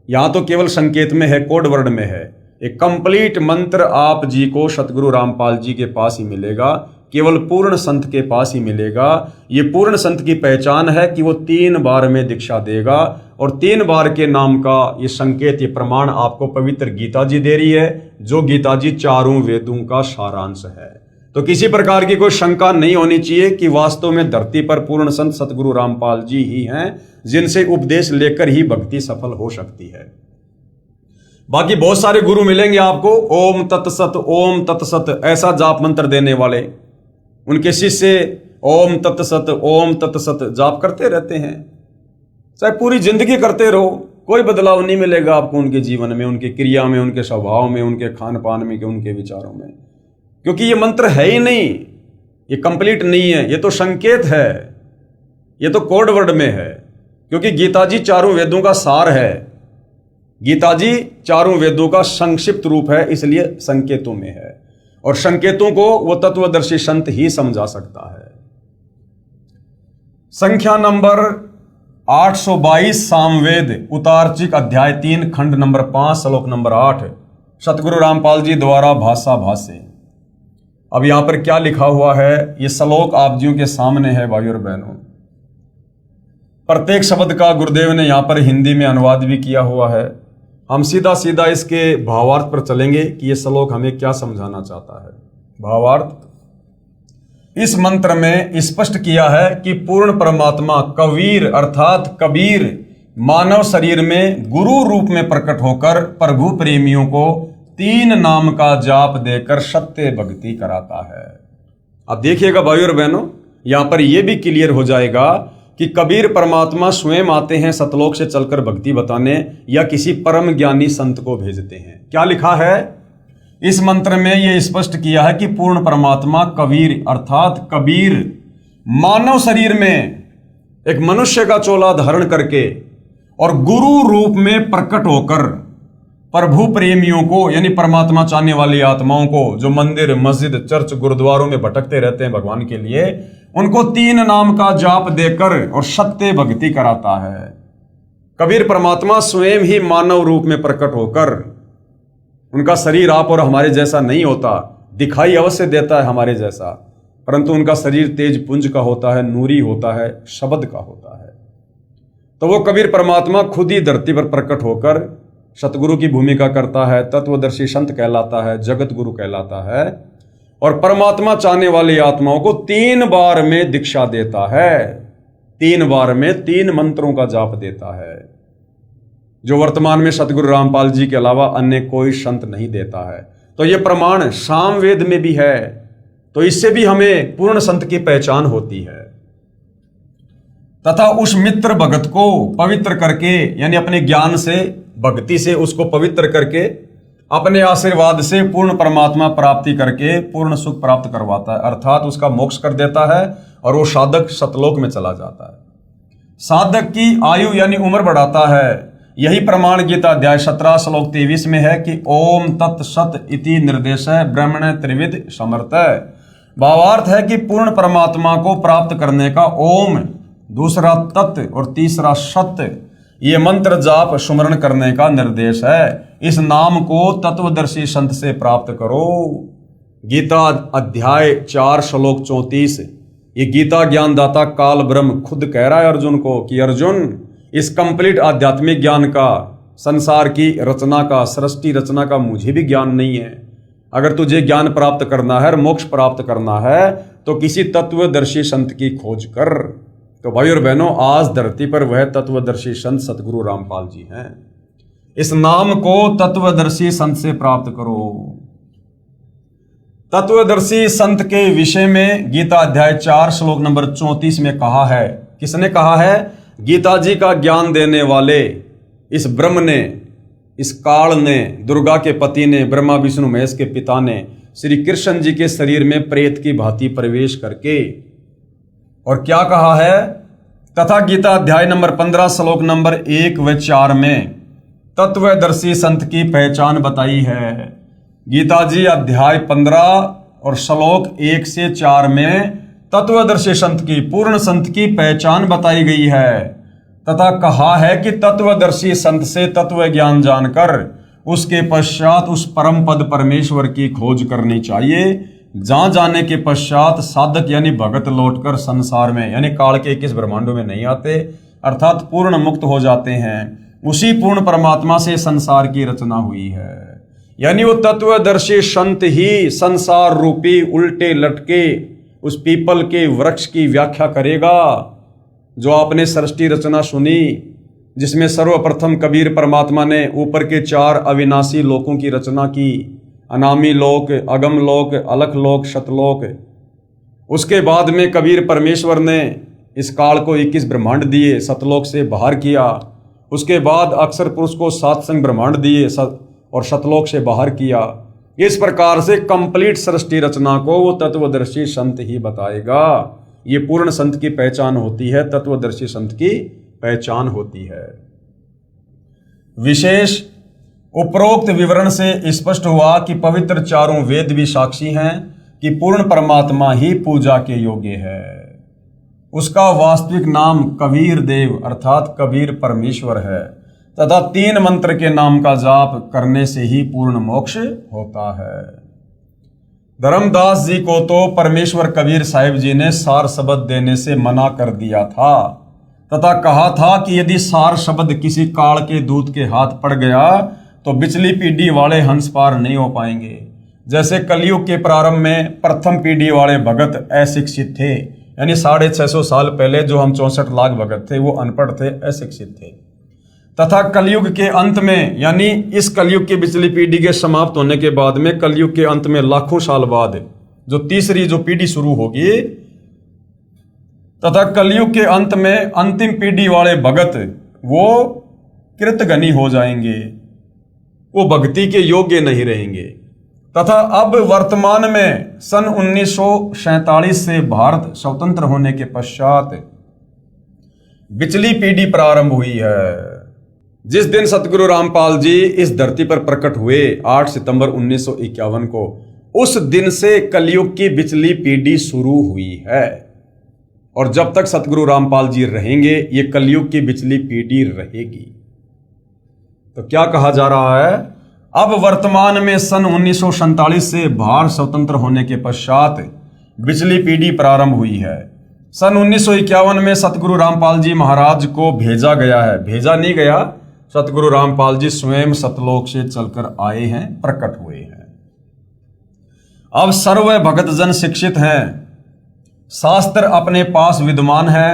यहाँ तो केवल संकेत में है, कोड वर्ड में है। एक कंप्लीट मंत्र आप जी को सतगुरु रामपाल जी के पास ही मिलेगा, केवल पूर्ण संत के पास ही मिलेगा। ये पूर्ण संत की पहचान है कि वो 3 बार में दीक्षा देगा, और 3 बार के नाम का ये संकेत, ये प्रमाण आपको पवित्र गीता जी दे रही है, जो गीता जी 4 वेदों का सारांश है। तो किसी प्रकार की कोई शंका नहीं होनी चाहिए कि वास्तव में धरती पर पूर्ण संत सतगुरु रामपाल जी ही हैं, जिनसे उपदेश लेकर ही भक्ति सफल हो सकती है। बाकी बहुत सारे गुरु मिलेंगे आपको, ओम तत्सत ऐसा जाप मंत्र देने वाले। उनके शिष्य ओम तत्सत जाप करते रहते हैं, चाहे पूरी जिंदगी करते रहो, कोई बदलाव नहीं मिलेगा आपको उनके जीवन में, उनके क्रिया में, उनके स्वभाव में, उनके खान पान में, उनके विचारों में। क्योंकि ये मंत्र है ही नहीं, ये कंप्लीट नहीं है, ये तो संकेत है, ये तो कोड वर्ड में है। क्योंकि गीता जी 4 वेदों का सार है, गीता जी 4 वेदों का संक्षिप्त रूप है, इसलिए संकेतों में है। और संकेतों को वो तत्वदर्शी संत ही समझा सकता है। संख्या नंबर 822 सामवेद उतारचिक अध्याय 3 खंड नंबर 5 श्लोक नंबर 8 सतगुरु रामपाल जी द्वारा भाषा भाष्य। अब यहां पर क्या लिखा हुआ है, ये श्लोक आप जियों के सामने है भाई और बहनों। प्रत्येक शब्द का गुरुदेव ने यहां पर हिंदी में अनुवाद भी किया हुआ है। हम सीधा सीधा इसके भावार्थ पर चलेंगे कि ये श्लोक हमें क्या समझाना चाहता है। भावार्थ इस मंत्र में स्पष्ट किया है कि पूर्ण परमात्मा कबीर अर्थात कबीर मानव शरीर में गुरु रूप में प्रकट होकर प्रभु प्रेमियों को 3 नाम का जाप देकर सत्य भक्ति कराता है। अब देखिएगा भाई और बहनों, यहां पर यह भी क्लियर हो जाएगा कि कबीर परमात्मा स्वयं आते हैं सतलोक से चलकर भक्ति बताने, या किसी परम ज्ञानी संत को भेजते हैं। क्या लिखा है इस मंत्र में, यह स्पष्ट किया है कि पूर्ण परमात्मा कबीर अर्थात कबीर मानव शरीर में एक मनुष्य का चोला धारण करके और गुरु रूप में प्रकट होकर प्रभु प्रेमियों को, यानी परमात्मा चाहने वाली आत्माओं को, जो मंदिर मस्जिद चर्च गुरुद्वारों में भटकते रहते हैं भगवान के लिए, उनको 3 नाम का जाप देकर और सत्य भक्ति कराता है। कबीर परमात्मा स्वयं ही मानव रूप में प्रकट होकर, उनका शरीर आप और हमारे जैसा नहीं होता, दिखाई अवश्य देता है हमारे जैसा, परंतु उनका शरीर तेज पुंज का होता है, नूरी होता है, शब्द का होता है। तो वो कबीर परमात्मा खुद ही धरती पर प्रकट होकर सतगुरु की भूमिका करता है, तत्वदर्शी संत कहलाता है, जगत गुरु कहलाता है, और परमात्मा चाहने वाली आत्माओं को 3 बार में दीक्षा देता है। 3 बार में 3 मंत्रों का जाप देता है, जो वर्तमान में सतगुरु रामपाल जी के अलावा अन्य कोई संत नहीं देता है। तो यह प्रमाण सामवेद में भी है, तो इससे भी हमें पूर्ण संत की पहचान होती है। तथा उस मित्र भगत को पवित्र करके, यानी अपने ज्ञान से, भक्ति से उसको पवित्र करके, अपने आशीर्वाद से पूर्ण परमात्मा प्राप्ति करके पूर्ण सुख प्राप्त करवाता है, अर्थात उसका मोक्ष कर देता है और वो साधक सतलोक में चला जाता है। साधक की आयु यानी उम्र बढ़ाता है। यही प्रमाण गीता अध्याय 17 श्लोक 23 में है कि ओम तत्सत इति निर्देश ब्रह्मण त्रिविध समर्थ। भावार्थ है कि पूर्ण परमात्मा को प्राप्त करने का ओम, दूसरा तत् और तीसरा सत्य, ये मंत्र जाप सुमरण करने का निर्देश है। इस नाम को तत्वदर्शी संत से प्राप्त करो। गीता अध्याय 4 श्लोक 34, ये गीता ज्ञानदाता काल ब्रह्म खुद कह रहा है अर्जुन को कि अर्जुन, इस कंप्लीट आध्यात्मिक ज्ञान का, संसार की रचना का, सृष्टि रचना का मुझे भी ज्ञान नहीं है। अगर तुझे ज्ञान प्राप्त करना है और मोक्ष प्राप्त करना है तो किसी तत्वदर्शी संत की खोज कर। तो भाई और बहनों, आज धरती पर वह तत्वदर्शी संत सतगुरु रामपाल जी हैं। इस नाम को तत्वदर्शी संत से प्राप्त करो। तत्वदर्शी संत के विषय में गीता अध्याय 4 श्लोक नंबर 34 में कहा है। किसने कहा है? गीता जी का ज्ञान देने वाले इस ब्रह्म ने, इस काल ने, दुर्गा के पति ने, ब्रह्मा विष्णु महेश के पिता ने श्री कृष्ण जी के शरीर में प्रेत की भांति प्रवेश करके, और क्या कहा है? तथा गीता अध्याय नंबर 15 श्लोक नंबर 1 व 4 में तत्वदर्शी संत की पहचान बताई है। गीता जी अध्याय 15 और श्लोक 1 से 4 में तत्वदर्शी संत की, पूर्ण संत की पहचान बताई गई है तथा कहा है कि तत्वदर्शी संत से तत्व ज्ञान जानकर उसके पश्चात उस परम पद परमेश्वर की खोज करनी चाहिए, जहां जाने के पश्चात साधक यानी भगत लौटकर संसार में यानी काल के 21 ब्रह्मांडों में नहीं आते, अर्थात पूर्ण मुक्त हो जाते हैं। उसी पूर्ण परमात्मा से संसार की रचना हुई है। यानी वो तत्वदर्शी संत ही संसार रूपी उल्टे लटके उस पीपल के वृक्ष की व्याख्या करेगा जो आपने सृष्टि रचना सुनी, जिसमें सर्वप्रथम कबीर परमात्मा ने ऊपर के 4 अविनाशी लोकों की रचना की, अनामी लोक, अगम लोक, अलख लोक, शतलोक। उसके बाद में कबीर परमेश्वर ने इस काल को 21 ब्रह्मांड दिए, सतलोक से बाहर किया। उसके बाद अक्षर पुरुष को 7 संग ब्रह्मांड दिए और शतलोक से बाहर किया। इस प्रकार से कंप्लीट सृष्टि रचना को वो तत्वदर्शी संत ही बताएगा। ये पूर्ण संत की पहचान होती है, तत्वदर्शी संत की पहचान होती है। विशेष उपरोक्त विवरण से स्पष्ट हुआ कि पवित्र चारों वेद भी साक्षी हैं कि पूर्ण परमात्मा ही पूजा के योग्य है। उसका वास्तविक नाम कबीर देव अर्थात कबीर परमेश्वर है तथा 3 मंत्र के नाम का जाप करने से ही पूर्ण मोक्ष होता है। धर्मदास जी को तो परमेश्वर कबीर साहिब जी ने सार शब्द देने से मना कर दिया था तथा कहा था कि यदि सार शब्द किसी काल के दूत के हाथ पड़ गया तो बिचली पीढ़ी वाले हंस पार नहीं हो पाएंगे। जैसे कलयुग के प्रारंभ में प्रथम पीढ़ी वाले भगत अशिक्षित थे, यानी 650 साल पहले जो हम 64 लाख भगत थे वो अनपढ़ थे, अशिक्षित थे। तथा कलयुग के अंत में यानी इस कलयुग की बिचली पीढ़ी के समाप्त होने के बाद में कलयुग के अंत में लाखों साल बाद जो तीसरी जो पीढ़ी शुरू होगी तथा कलयुग के अंत में अंतिम पीढ़ी वाले भगत वो कृतघ्नी हो जाएंगे, वो भक्ति के योग्य नहीं रहेंगे। तथा अब वर्तमान में सन 1947 से भारत स्वतंत्र होने के पश्चात बिचली पीढ़ी प्रारंभ हुई है। जिस दिन सतगुरु रामपाल जी इस धरती पर प्रकट हुए 8 सितंबर 1951 को, उस दिन से कलयुग की बिचली पीढ़ी शुरू हुई है और जब तक सतगुरु रामपाल जी रहेंगे ये कलयुग की बिचली पीढ़ी रहेगी। तो क्या कहा जा रहा है, अब वर्तमान में सन 1947 से भारत स्वतंत्र होने के पश्चात बिचली पीढ़ी प्रारंभ हुई है। सन 1951 में सतगुरु रामपाल जी महाराज को भेजा गया है, भेजा नहीं गया, सतगुरु रामपाल जी स्वयं सतलोक से चलकर आए हैं, प्रकट हुए हैं। अब सर्व भगतजन शिक्षित हैं, शास्त्र अपने पास विद्यमान है।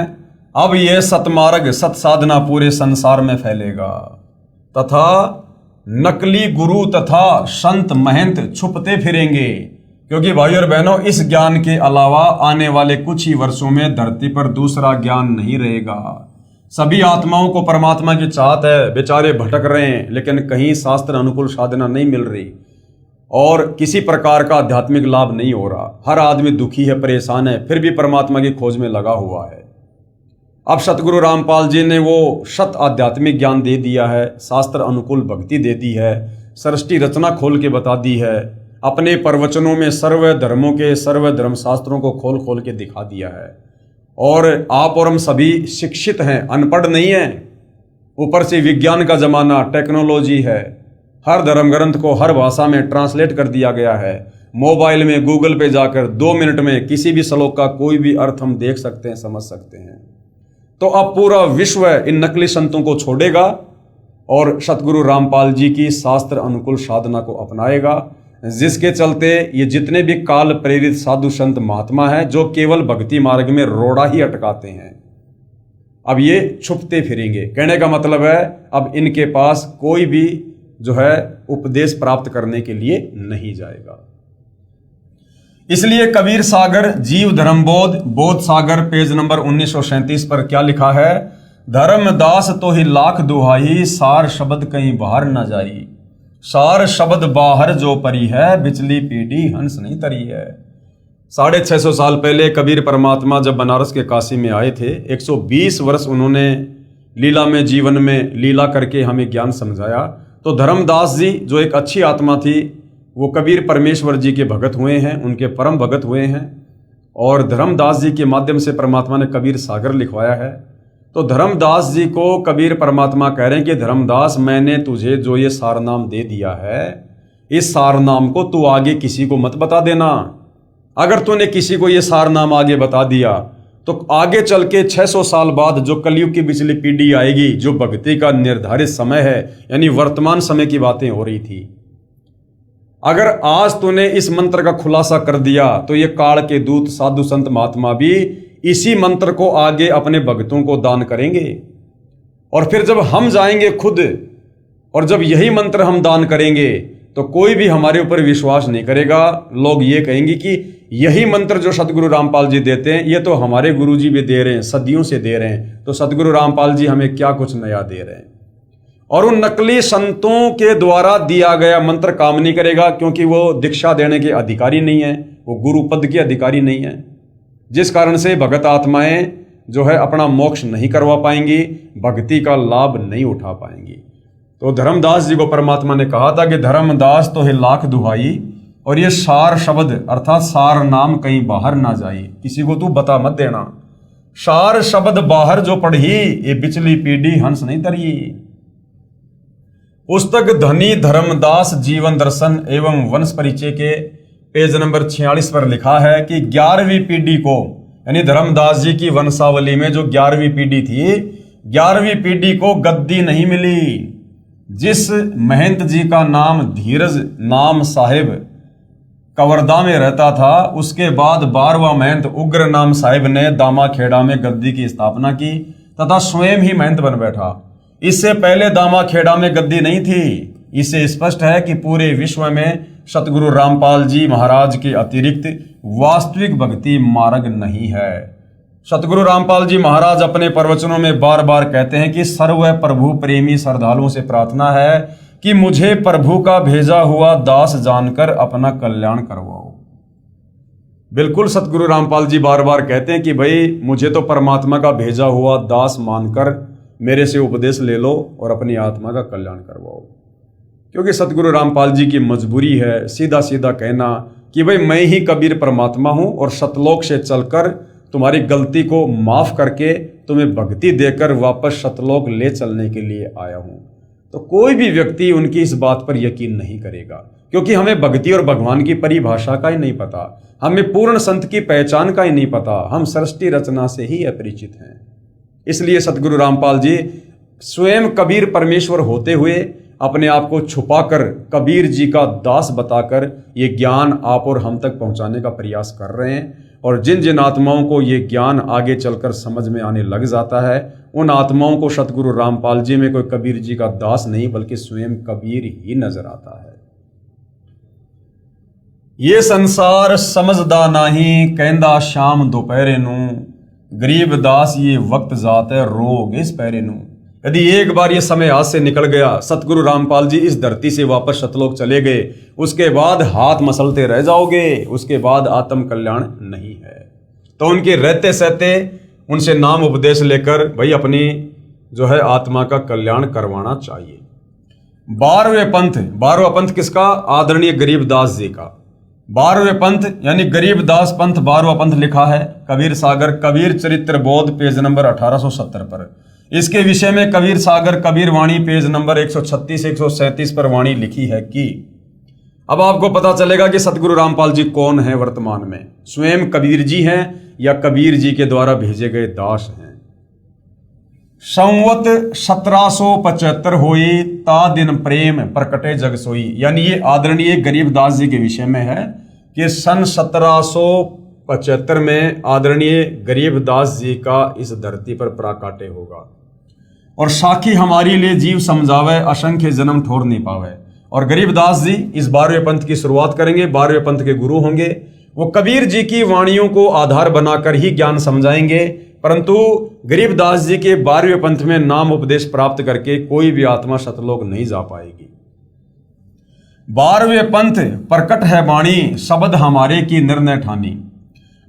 अब यह सतमार्ग सत साधना पूरे संसार में फैलेगा तथा नकली गुरु तथा संत महंत छुपते फिरेंगे, क्योंकि भाई और बहनों इस ज्ञान के अलावा आने वाले कुछ ही वर्षों में धरती पर दूसरा ज्ञान नहीं रहेगा। सभी आत्माओं को परमात्मा की चाहत है, बेचारे भटक रहे हैं लेकिन कहीं शास्त्र अनुकूल साधना नहीं मिल रही और किसी प्रकार का आध्यात्मिक लाभ नहीं हो रहा। हर आदमी दुखी है, परेशान है, फिर भी परमात्मा की खोज में लगा हुआ है। अब सतगुरु रामपाल जी ने वो शत आध्यात्मिक ज्ञान दे दिया है, शास्त्र अनुकूल भक्ति दे दी है, सृष्टि रचना खोल के बता दी है, अपने प्रवचनों में सर्व धर्मों के सर्व धर्म शास्त्रों को खोल खोल के दिखा दिया है। और आप और हम सभी शिक्षित हैं, अनपढ़ नहीं हैं। ऊपर से विज्ञान का जमाना, टेक्नोलॉजी है, हर धर्म ग्रंथ को हर भाषा में ट्रांसलेट कर दिया गया है। मोबाइल में गूगल पे जाकर 2 मिनट में किसी भी श्लोक का कोई भी अर्थ हम देख सकते हैं, समझ सकते हैं। तो अब पूरा विश्व इन नकली संतों को छोड़ेगा और सतगुरु रामपाल जी की शास्त्र अनुकूल साधना को अपनाएगा, जिसके चलते ये जितने भी काल प्रेरित साधु संत महात्मा हैं जो केवल भक्ति मार्ग में रोड़ा ही अटकाते हैं, अब ये छुपते फिरेंगे। कहने का मतलब है अब इनके पास कोई भी जो है उपदेश प्राप्त करने के लिए नहीं जाएगा। इसलिए कबीर सागर जीव धर्मबोध बोध सागर पेज नंबर 1937 पर क्या लिखा है, धर्मदास तो ही लाख दुहाई, सार शब्द कहीं बाहर न जाई। सार शब्द बाहर जो परी है, बिचली पीढ़ी हंस नहीं तरी है। 650 साल पहले कबीर परमात्मा जब बनारस के काशी में आए थे, 120 वर्ष उन्होंने लीला में जीवन में लीला करके हमें ज्ञान समझाया। तो धर्मदास जी जो एक अच्छी आत्मा थी, वो कबीर परमेश्वर जी के भगत हुए हैं, उनके परम भगत हुए हैं। और धर्मदास जी के माध्यम से परमात्मा ने कबीर सागर लिखवाया है। तो धर्मदास जी को कबीर परमात्मा कह रहे हैं कि धर्मदास, मैंने तुझे जो ये सारनाम दे दिया है, इस सारनाम को तू आगे किसी को मत बता देना। अगर तूने किसी को ये सारनाम आगे बता दिया तो आगे चल के 600 साल बाद जो कलयुग की पिछली पीढ़ी आएगी, जो भक्ति का निर्धारित समय है, यानी वर्तमान समय की बातें हो रही थी, अगर आज तूने इस मंत्र का खुलासा कर दिया तो ये काल के दूत साधु संत महात्मा भी इसी मंत्र को आगे अपने भक्तों को दान करेंगे। और फिर जब हम जाएंगे खुद और जब यही मंत्र हम दान करेंगे तो कोई भी हमारे ऊपर विश्वास नहीं करेगा। लोग ये कहेंगे कि यही मंत्र जो सतगुरु रामपाल जी देते हैं, ये तो हमारे गुरु जी भी दे रहे हैं, सदियों से दे रहे हैं, तो सतगुरु रामपाल जी हमें क्या कुछ नया दे रहे हैं। और उन नकली संतों के द्वारा दिया गया मंत्र काम नहीं करेगा, क्योंकि वो दीक्षा देने के अधिकारी नहीं है, वो गुरु पद के अधिकारी नहीं है, जिस कारण से भगत आत्माएं जो है अपना मोक्ष नहीं करवा पाएंगी, भक्ति का लाभ नहीं उठा पाएंगी। तो धर्मदास जी को परमात्मा ने कहा था कि धर्मदास तो है लाख दुहाई, और ये सार शब्द अर्थात सार नाम कहीं बाहर ना जाए, किसी को तू बता मत देना। सार शब्द बाहर जो पढ़ी, ये पिछली पीढ़ी हंस नहीं तरी। पुस्तक धनी धर्मदास जीवन दर्शन एवं वंश परिचय के पेज नंबर 46 पर लिखा है कि 11वीं पीढ़ी को, यानी धर्मदास जी की वंशावली में जो 11वीं पीढ़ी थी, 11वीं पीढ़ी को गद्दी नहीं मिली। जिस महंत जी का नाम धीरज नाम साहिब कवर्धा में रहता था, उसके बाद 12वां महंत उग्र नाम साहिब ने दामा खेड़ा में गद्दी की स्थापना की तथा स्वयं ही महंत बन बैठा। इससे पहले दामा खेड़ा में गद्दी नहीं थी। इससे स्पष्ट है कि पूरे विश्व में सतगुरु रामपाल जी महाराज के अतिरिक्त वास्तविक भक्ति मार्ग नहीं है। सतगुरु रामपाल जी महाराज अपने प्रवचनों में बार बार कहते हैं कि सर्व प्रभु प्रेमी श्रद्धालुओं से प्रार्थना है कि मुझे प्रभु का भेजा हुआ दास जानकर अपना कल्याण करवाओ। बिल्कुल सतगुरु रामपाल जी बार बार कहते हैं कि भाई मुझे तो परमात्मा का भेजा हुआ दास मानकर मेरे से उपदेश ले लो और अपनी आत्मा का कल्याण करवाओ। क्योंकि सतगुरु रामपाल जी की मजबूरी है सीधा सीधा कहना कि भाई मैं ही कबीर परमात्मा हूं और सतलोक से चलकर तुम्हारी गलती को माफ करके तुम्हें भक्ति देकर वापस सतलोक ले चलने के लिए आया हूं। तो कोई भी व्यक्ति उनकी इस बात पर यकीन नहीं करेगा, क्योंकि हमें भक्ति और भगवान की परिभाषा का ही नहीं पता, हमें पूर्ण संत की पहचान का ही नहीं पता, हम सृष्टि रचना से ही अपरिचित हैं। इसलिए सतगुरु रामपाल जी स्वयं कबीर परमेश्वर होते हुए अपने आप को छुपाकर कबीर जी का दास बताकर ये ज्ञान आप और हम तक पहुंचाने का प्रयास कर रहे हैं। और जिन जिन आत्माओं को ये ज्ञान आगे चलकर समझ में आने लग जाता है, उन आत्माओं को सतगुरु रामपाल जी में कोई कबीर जी का दास नहीं बल्कि स्वयं कबीर ही नजर आता है। ये संसार समझदा नहीं कहंदा शाम दोपहरे नू, गरीब दास ये वक्त जात है रोग इस पैरे नू। यदि एक बार ये समय हाथ से निकल गया, सतगुरु रामपाल जी इस धरती से वापस सतलोक चले गए, उसके बाद हाथ मसलते रह जाओगे, उसके बाद आत्म कल्याण नहीं है। तो उनके रहते सहते उनसे नाम उपदेश लेकर भाई अपनी जो है आत्मा का कल्याण करवाना चाहिए। 12वां पंथ किसका? आदरणीय गरीबदास जी का 12वें पंथ यानी गरीबदास पंथ 12वां पंथ लिखा है कबीर सागर कबीर चरित्र बोध पेज नंबर 1870 पर। इसके विषय में कबीर सागर कबीर वाणी पेज नंबर 136-137 पर वाणी लिखी है कि अब आपको पता चलेगा कि सतगुरु रामपाल जी कौन है वर्तमान में, स्वयं कबीर जी हैं या कबीर जी के द्वारा भेजे गए दास हैं। संवत 1775 होई ता दिन प्रेम प्रकटे जग सोई, यानी ये आदरणीय गरीबदास जी के विषय में है कि सन 1775 में आदरणीय गरीबदास जी का इस धरती पर प्राकाटे होगा। और साखी हमारी लिए जीव समझावे असंख्य जन्म ठोर नहीं पावे। और गरीबदास जी इस 12वें पंथ की शुरुआत करेंगे, 12वें पंथ के गुरु होंगे। वो कबीर जी की वाणियों को आधार बनाकर ही ज्ञान समझाएंगे, परंतु गरीबदास जी के 12वें पंथ में नाम उपदेश प्राप्त करके कोई भी आत्मा सतलोक नहीं जा पाएगी। 12वें पंथ प्रकट है वाणी शब्द हमारे की निर्णय ठानी,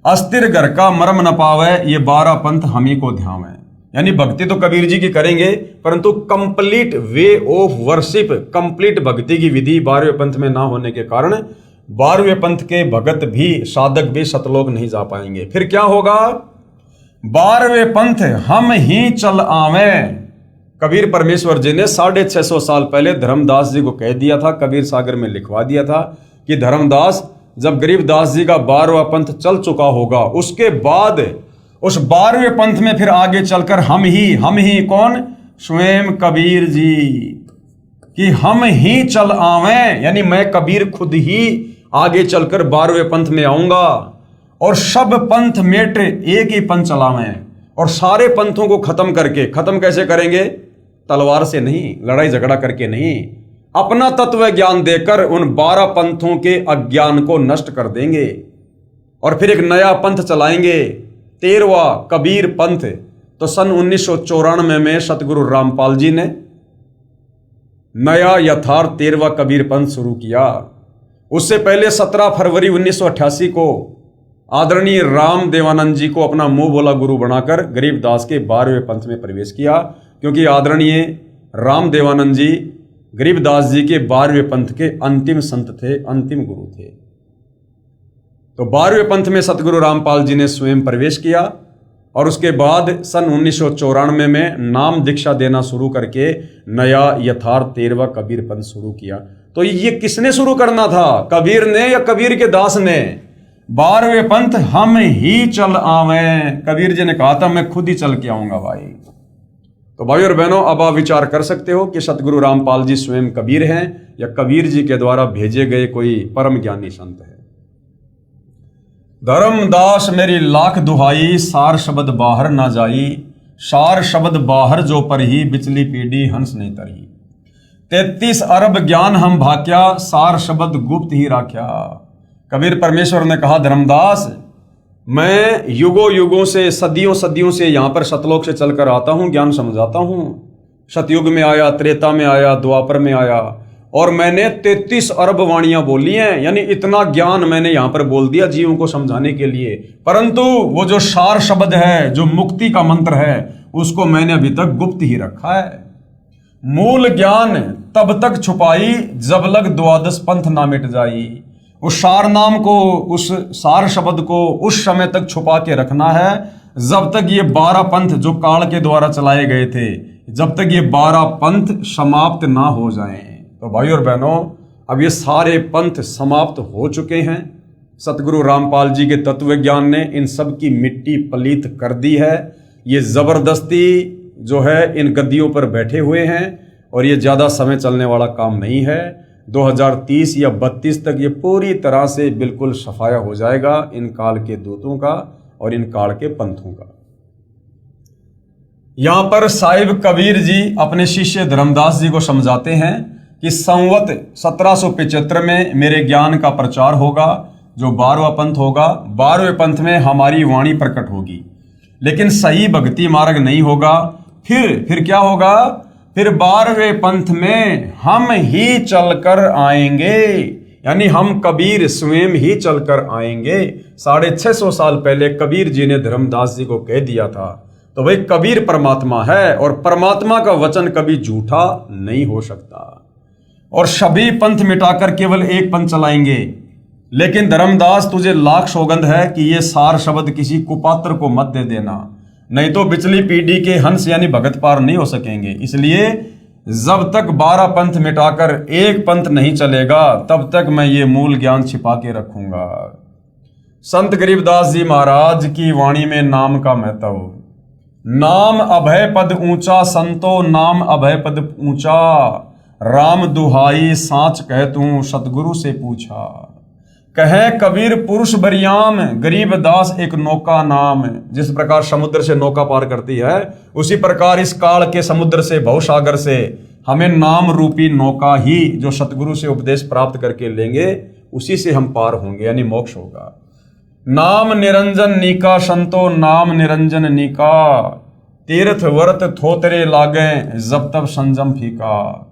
अस्थिर घर का मरम न पावे ये 12 पंथ हमी को ध्यावे। यानी भक्ति तो कबीर जी की करेंगे, परंतु complete way of worship, complete भक्ति की विधि 12वें पंथ में ना होने के कारण 12वें पंथ के भगत भी, साधक भी सतलोक नहीं जा पाएंगे। फिर क्या होगा? 12वें पंथ हम ही चल आवे। कबीर परमेश्वर जी ने 650 साल पहले धर्मदास जी को कह दिया था, कबीर सागर में लिखवा दिया था कि धर्मदास, जब गरीबदास जी का 12वां पंथ चल चुका होगा, उसके बाद उस 12वें पंथ में फिर आगे चलकर हम ही कौन? स्वयं कबीर जी, कि हम ही चल आवे, यानी मैं कबीर खुद ही आगे चलकर 12वें पंथ में आऊंगा और सब पंथ मेट एक ही पंथ चलावे, और सारे पंथों को खत्म करके, खत्म कैसे करेंगे? तलवार से नहीं, लड़ाई झगड़ा करके नहीं, अपना तत्व ज्ञान देकर उन 12 पंथों के अज्ञान को नष्ट कर देंगे और फिर एक नया पंथ चलाएंगे, 13वां कबीर पंथ। तो सन 1994 में सतगुरु रामपाल जी ने नया यथार्थ 13वां कबीर पंथ शुरू किया। उससे पहले 17 फरवरी 1988 को आदरणीय राम देवानंद जी को अपना मुंह बोला गुरु बनाकर गरीबदास के 12वें पंथ में प्रवेश किया, क्योंकि आदरणीय राम देवानंद जी गरीबदास जी के 12वें पंथ के अंतिम संत थे, अंतिम गुरु थे। तो 12वें पंथ में सतगुरु रामपाल जी ने स्वयं प्रवेश किया और उसके बाद सन 1994 में नाम दीक्षा देना शुरू करके नया यथार्थ 13वां कबीर पंथ शुरू किया। तो ये किसने शुरू करना था? कबीर ने या कबीर के दास ने? 12वें पंथ हम ही चल आवे। कबीर जी ने कहा था मैं खुद ही चल के आऊंगा भाई। तो भाई और बहनों, अब आप विचार कर सकते हो कि सतगुरु रामपाल जी स्वयं कबीर हैं या कबीर जी के द्वारा भेजे गए कोई परम ज्ञानी संत है। धर्मदास मेरी लाख दुहाई, सार शब्द बाहर ना जाई, सार शब्द बाहर जो पर ही, बिचली पीढ़ी हंस नहीं तरी। 33 अरब ज्ञान हम भाक्या, सार शब्द गुप्त ही राख्या। कबीर परमेश्वर ने कहा, धर्मदास मैं युगों युगों से, सदियों सदियों से यहाँ पर सतलोक से चलकर आता हूँ, ज्ञान समझाता हूँ। सतयुग में आया, त्रेता में आया, द्वापर में आया और मैंने 33 अरब वाणियां बोली हैं, यानी इतना ज्ञान मैंने यहाँ पर बोल दिया जीवों को समझाने के लिए। परंतु वो जो सार शब्द है, जो मुक्ति का मंत्र है, उसको मैंने अभी तक गुप्त ही रखा है। मूल ज्ञान तब तक छुपाई, जब लग 12 पंथ ना मिट जाई। उस सार नाम को, उस सार शब्द को उस समय तक छुपा के रखना है जब तक ये 12 पंथ जो काल के द्वारा चलाए गए थे, जब तक ये 12 पंथ समाप्त ना हो जाएं। तो भाई और बहनों, अब ये सारे पंथ समाप्त हो चुके हैं। सतगुरु रामपाल जी के तत्व ज्ञान ने इन सब की मिट्टी पलीत कर दी है। ये जबरदस्ती जो है इन गद्दियों पर बैठे हुए हैं और ये ज़्यादा समय चलने वाला काम नहीं है। 2030 या 32 तक ये पूरी तरह से बिल्कुल सफाया हो जाएगा इन काल के दूतों का और इन काल के पंथों का। यहां पर साहिब कबीर जी अपने शिष्य धर्मदास जी को समझाते हैं कि संवत 1775 में मेरे ज्ञान का प्रचार होगा, जो 12वां पंथ होगा। 12वें पंथ में हमारी वाणी प्रकट होगी, लेकिन सही भक्ति मार्ग नहीं होगा। फिर क्या होगा? फिर 12वें पंथ में हम ही चलकर आएंगे, यानी हम कबीर स्वयं ही चलकर आएंगे। 650 साल पहले कबीर जी ने धर्मदास जी को कह दिया था। तो भाई कबीर परमात्मा है और परमात्मा का वचन कभी झूठा नहीं हो सकता। और सभी पंथ मिटाकर केवल एक पंथ चलाएंगे। लेकिन धर्मदास, तुझे लाख सौगंध है कि ये सार शब्द किसी कुपात्र को मत दे देना, नहीं तो बिचली पीढ़ी के हंस यानी भगत पार नहीं हो सकेंगे। इसलिए जब तक 12 पंथ मिटाकर एक पंथ नहीं चलेगा, तब तक मैं ये मूल ज्ञान छिपा के रखूंगा। संत गरीबदास जी महाराज की वाणी में नाम का महत्व। नाम अभय पद ऊंचा, संतो नाम अभय पद ऊंचा। राम दुहाई साच कह तू, सतगुरु से पूछा। कहे कबीर पुरुष बरियाम, गरीबदास एक नौका नाम। जिस प्रकार समुद्र से नौका पार करती है, उसी प्रकार इस काल के समुद्र से, भवसागर से हमें नाम रूपी नौका ही, जो सतगुरु से उपदेश प्राप्त करके लेंगे, उसी से हम पार होंगे, यानी मोक्ष होगा। नाम निरंजन नीका, संतो नाम निरंजन नीका। तीर्थ व्रत थोतरे लागे, जब तब संजम फीका।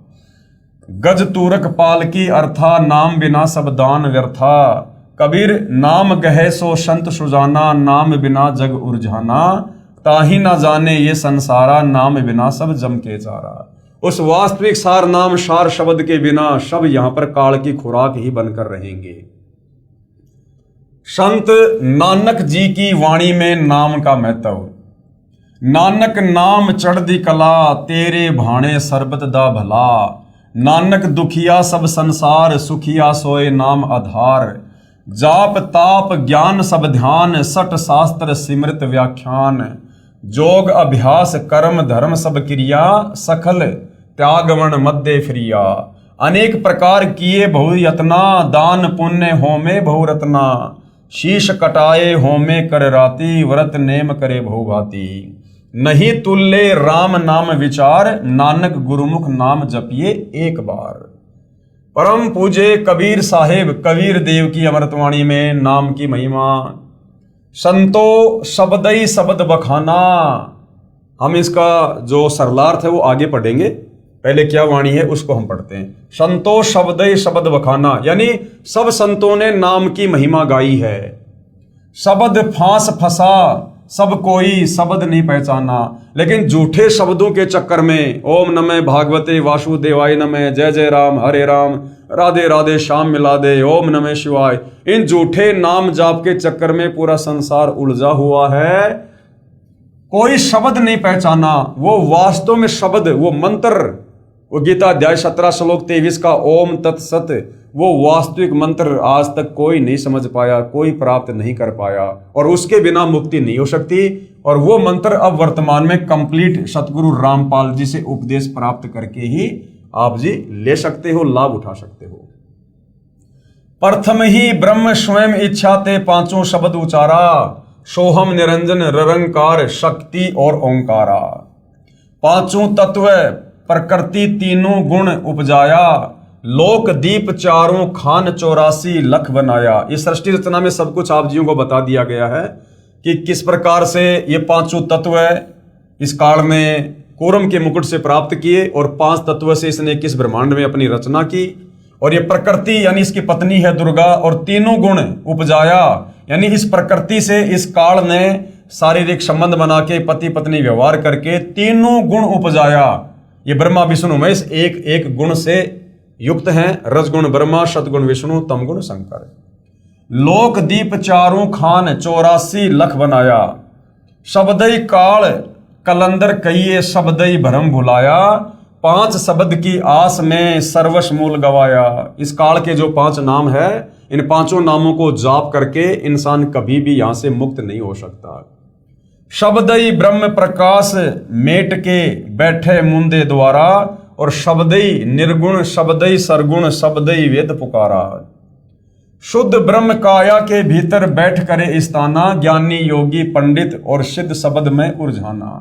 गज तूरक पाल की अर्था, नाम बिना सब दान व्यर्था। कबीर नाम गहे सो संत सुजाना, नाम बिना जग उर्जाना। ताही ना जाने ये संसारा, नाम बिना सब जम के चारा। उस वास्तविक सार नाम सार शब्द के बिना सब यहां पर काल की खुराक ही बनकर रहेंगे। संत नानक जी की वाणी में नाम का महत्व। नानक नाम चढ़दी कला, तेरे भाणे सरबत दा भला। नानक दुखिया सब संसार, सुखिया सोए नाम आधार। जाप ताप ज्ञान सब ध्यान, सठ शास्त्र सिमृत व्याख्यान। जोग अभ्यास कर्म धर्म सब क्रिया, सकल त्यागवन मध्य फ्रिया। अनेक प्रकार किए बहु यतना, दान पुण्य होमे बहु रत्ना। शीश कटाए होमे कर राती, व्रत नेम करे बहु भांति। नहीं तुल्ले राम नाम विचार, नानक गुरुमुख नाम जपिए एक बार। परम पूजे कबीर साहेब कबीर देव की अमृतवाणी में नाम की महिमा। संतो शब्दई शब्द बखाना। हम इसका जो सरलार्थ है वो आगे पढ़ेंगे, पहले क्या वाणी है उसको हम पढ़ते हैं। संतो शब्दई शब्द बखाना, यानी सब संतों ने नाम की महिमा गाई है। शब्द फांस फंसा, सब कोई शब्द नहीं पहचाना। लेकिन झूठे शब्दों के चक्कर में ओम नमः भागवते वासुदेवाय नमः, जय जय राम हरे राम, राधे राधे श्याम मिला दे, ओम नमः शिवाय, इन झूठे नाम जाप के चक्कर में पूरा संसार उलझा हुआ है। कोई शब्द नहीं पहचाना। वो वास्तव में शब्द, वो मंत्र, वो गीता अध्याय 17 श्लोक 23 का ओम तत्सत, वो वास्तविक मंत्र आज तक कोई नहीं समझ पाया, कोई प्राप्त नहीं कर पाया, और उसके बिना मुक्ति नहीं हो सकती। और वो मंत्र अब वर्तमान में कंप्लीट सतगुरु रामपाल जी से उपदेश प्राप्त करके ही आप जी ले सकते हो, लाभ उठा सकते हो। प्रथम ही ब्रह्म स्वयं इच्छा ते पांचों शब्द उचारा, सोहम निरंजन निरंकार शक्ति और ओंकारा। पांचों तत्व प्रकृति तीनों गुण उपजाया, लोक दीप चारों खान 84 लख बनाया। इस सृष्टि रचना में सब कुछ आप जियों को बता दिया गया है कि किस प्रकार से ये पांचों तत्व इस काल में कूर्म के मुकुट से प्राप्त किए, और 5 तत्व से इसने किस ब्रह्मांड में अपनी रचना की। और ये प्रकृति यानी इसकी पत्नी है दुर्गा, और तीनों गुण उपजाया, यानी इस प्रकृति से इस काल ने शारीरिक संबंध बना के पति पत्नी व्यवहार करके तीनों गुण उपजाया। ये ब्रह्मा विष्णु महेश एक एक गुण से युक्त हैं। रजगुण ब्रह्मा, सतगुण विष्णु, तमगुण शंकर। लोक दीप चारों खान 84 लख बनाया, शब्दई काल कलंदर कहिए शब्दई भरम भुलाया। 5 शब्द की आस में सर्वस्व मूल गवाया। इस काल के जो 5 नाम है, इन 5 नामों को जाप करके इंसान कभी भी यहां से मुक्त नहीं हो सकता। शब्दई ब्रह्म प्रकाश मेट के बैठे मुंदे द्वारा, और शब्दई निर्गुण शब्दई सरगुण शब्दई वेद पुकारा। शुद्ध ब्रह्म काया के भीतर बैठ करे स्थाना, ज्ञानी योगी पंडित और सिद्ध शब्द में उलझाना।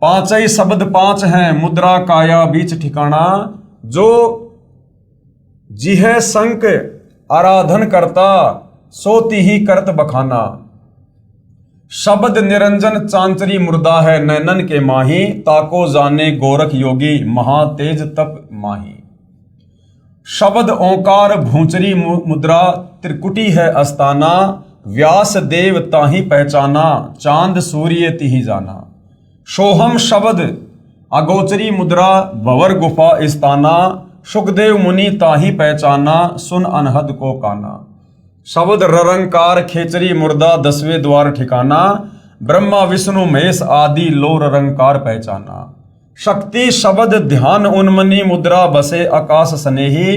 5 ही शब्द 5 हैं, मुद्रा काया बीच ठिकाना। जो जिह संक आराधन करता, सोती ही करत बखाना। शब्द निरंजन चांचरी मुर्दा है, नैनन के माही। ताको जाने गोरख योगी, महातेज तप माही। शब्द ओंकार भूचरी मुद्रा, त्रिकुटी है अस्ताना। व्यास देव ताही पहचाना, चांद सूर्य तिही जाना। सोहम शब्द अगोचरी मुद्रा, भवर गुफा स्थाना। सुखदेव मुनि ताही पहचाना, सुन अनहद को काना। शब्द ररंकार खेचरी मुर्दा, 10वें द्वार ठिकाना। ब्रह्मा विष्णु महेश आदि लो ररंकार पहचाना। शक्ति शब्द ध्यान उन्मनी मुद्रा, बसे आकाश स्नेही।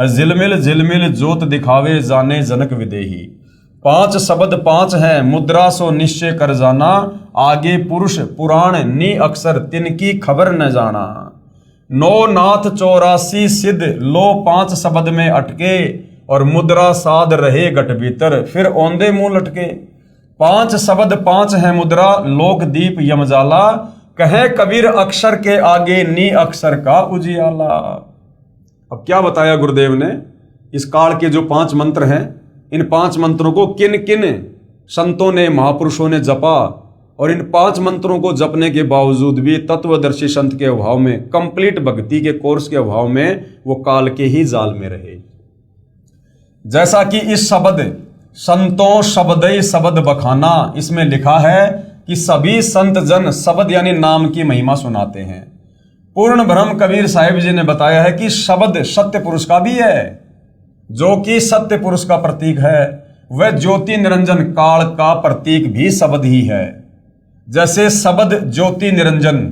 झिलमिल झिलमिल जोत दिखावे, जाने जनक विदेही। 5 शब्द 5 हैं, मुद्रा सो निश्चय कर जाना। आगे पुरुष पुराण नी अक्षर, तिनकी खबर न जाना। 9 नाथ 84 सिद्ध, लो 5 शब्द में अटके। और मुद्रा साध रहे गट भीतर, फिर औंधे मुंह लटके। 5 शब्द 5 हैं मुद्रा, लोक दीप यमजाला। कहे कबीर अक्षर के आगे, नी अक्षर का उजियाला। अब क्या बताया गुरुदेव ने, इस काल के जो 5 मंत्र हैं, इन 5 मंत्रों को किन किन संतों ने महापुरुषों ने जपा, और इन 5 मंत्रों को जपने के बावजूद भी तत्वदर्शी संत के अभाव में, कंप्लीट भक्ति के कोर्स के अभाव में वो काल के ही जाल में रहे। जैसा कि इस शब्द संतों शब्दई शब्द बखाना, इसमें लिखा है कि सभी संत जन शब्द यानी नाम की महिमा सुनाते हैं। पूर्ण ब्रह्म कबीर साहिब जी ने बताया है कि शब्द सत्य पुरुष का भी है, जो कि सत्य पुरुष का प्रतीक है। वह ज्योति निरंजन काल का प्रतीक भी शब्द ही है। जैसे शब्द ज्योति निरंजन,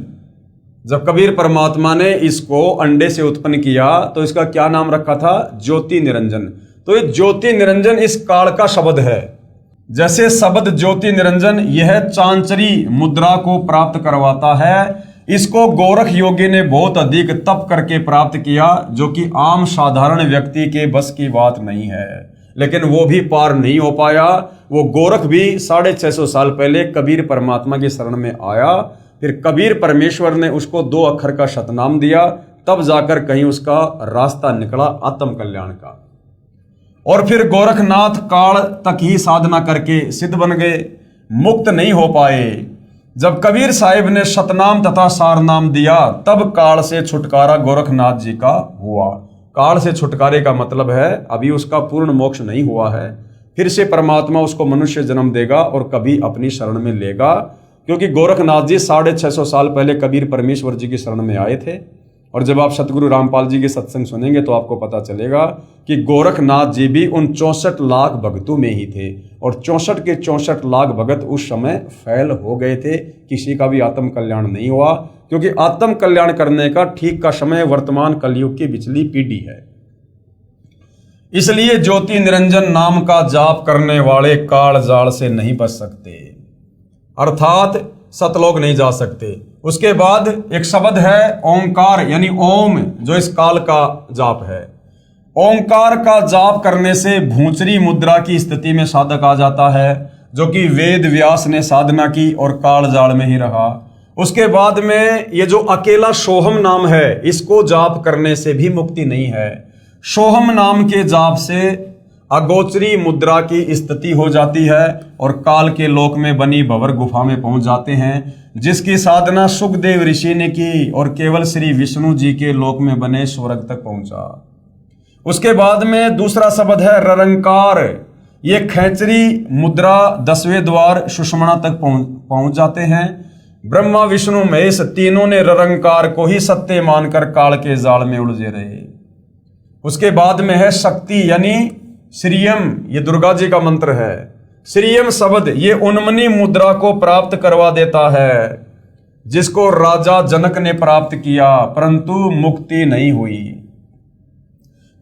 जब कबीर परमात्मा ने इसको अंडे से उत्पन्न किया तो इसका क्या नाम रखा था? ज्योति निरंजन। तो ये ज्योति निरंजन इस काल का शब्द है। जैसे शब्द ज्योति निरंजन यह चांचरी मुद्रा को प्राप्त करवाता है, इसको गोरख योगी ने बहुत अधिक तप करके प्राप्त किया, जो कि आम साधारण व्यक्ति के बस की बात नहीं है, लेकिन वो भी पार नहीं हो पाया। वो गोरख भी 650 साल पहले कबीर परमात्मा की शरण में आया, फिर कबीर परमेश्वर ने उसको 2 अक्षर का शतनाम दिया, तब जाकर कहीं उसका रास्ता निकला आत्म कल्याण का। और फिर गोरखनाथ काल तक ही साधना करके सिद्ध बन गए, मुक्त नहीं हो पाए। जब कबीर साहिब ने शतनाम तथा सारनाम दिया, तब काल से छुटकारा गोरखनाथ जी का हुआ। काल से छुटकारे का मतलब है अभी उसका पूर्ण मोक्ष नहीं हुआ है, फिर से परमात्मा उसको मनुष्य जन्म देगा और कभी अपनी शरण में लेगा। क्योंकि गोरखनाथ जी 650 साल पहले कबीर परमेश्वर जी की शरण में आए थे। और जब आप सतगुरु रामपाल जी के सत्संग सुनेंगे तो आपको पता चलेगा कि गोरखनाथ जी भी उन 64 लाख भक्तों में ही थे, और 64 के 64 लाख भगत उस समय फैल हो गए थे। किसी का भी आत्म कल्याण नहीं हुआ, क्योंकि आत्म कल्याण करने का ठीक का समय वर्तमान कलयुग की पिछली पीढ़ी है। इसलिए ज्योति निरंजन नाम का जाप करने वाले काल जाल से नहीं बच सकते, अर्थात सतलोक नहीं जा सकते। उसके बाद एक शब्द है ओंकार, यानी ओम, जो इस काल का जाप है। ओंकार का जाप करने से भूचरी मुद्रा की स्थिति में साधक आ जाता है, जो कि वेद व्यास ने साधना की और काल जाल में ही रहा। उसके बाद में ये जो अकेला सोहम नाम है, इसको जाप करने से भी मुक्ति नहीं है। सोहम नाम के जाप से अगोचरी मुद्रा की स्थिति हो जाती है और काल के लोक में बनी भंवर गुफा में पहुंच जाते हैं, जिसकी साधना सुखदेव ऋषि ने की और केवल श्री विष्णु जी के लोक में बने स्वर्ग तक पहुंचा। उसके बाद में दूसरा शब्द है ररंकार। ये खैचरी मुद्रा 10वें द्वार सुषमणा तक पहुंच जाते हैं। ब्रह्मा विष्णु महेश तीनों ने ररंकार को ही सत्य मानकर काल के जाल में उलझे रहे। उसके बाद में है शक्ति, यानी श्रीयम, ये दुर्गा जी का मंत्र है। श्रीयम शब्द ये उन्मनी मुद्रा को प्राप्त करवा देता है, जिसको राजा जनक ने प्राप्त किया, परंतु मुक्ति नहीं हुई।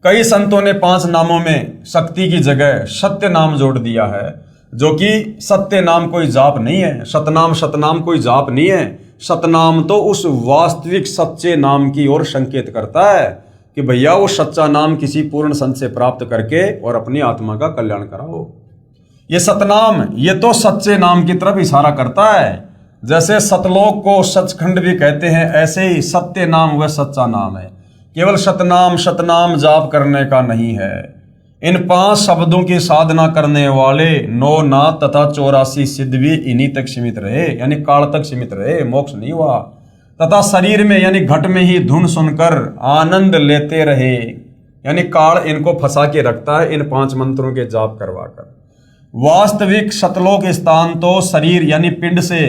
कई संतों ने 5 नामों में शक्ति की जगह सत्य नाम जोड़ दिया है, जो कि सत्य नाम कोई जाप नहीं है। सतनाम कोई जाप नहीं है। सतनाम तो उस वास्तविक सच्चे नाम की ओर संकेत करता है कि भैया वो सच्चा नाम किसी पूर्ण संत से प्राप्त करके और अपनी आत्मा का कल्याण कराओ। ये सतनाम ये तो सच्चे नाम की तरफ इशारा करता है। जैसे सतलोक को सचखंड भी कहते हैं, ऐसे ही सत्य नाम वह सच्चा नाम है। केवल सतनाम जाप करने का नहीं है। इन 5 शब्दों की साधना करने वाले 9 नाथ तथा 84 सिद्ध भी इन्हीं तक सीमित रहे, यानी काल तक सीमित रहे, मोक्ष नहीं हुआ। तथा शरीर में यानी घट में ही धुन सुनकर आनंद लेते रहे, यानी काल इनको फंसा के रखता है इन 5 मंत्रों के जाप करवाकर। वास्तविक सतलोक स्थान तो शरीर यानी पिंड से,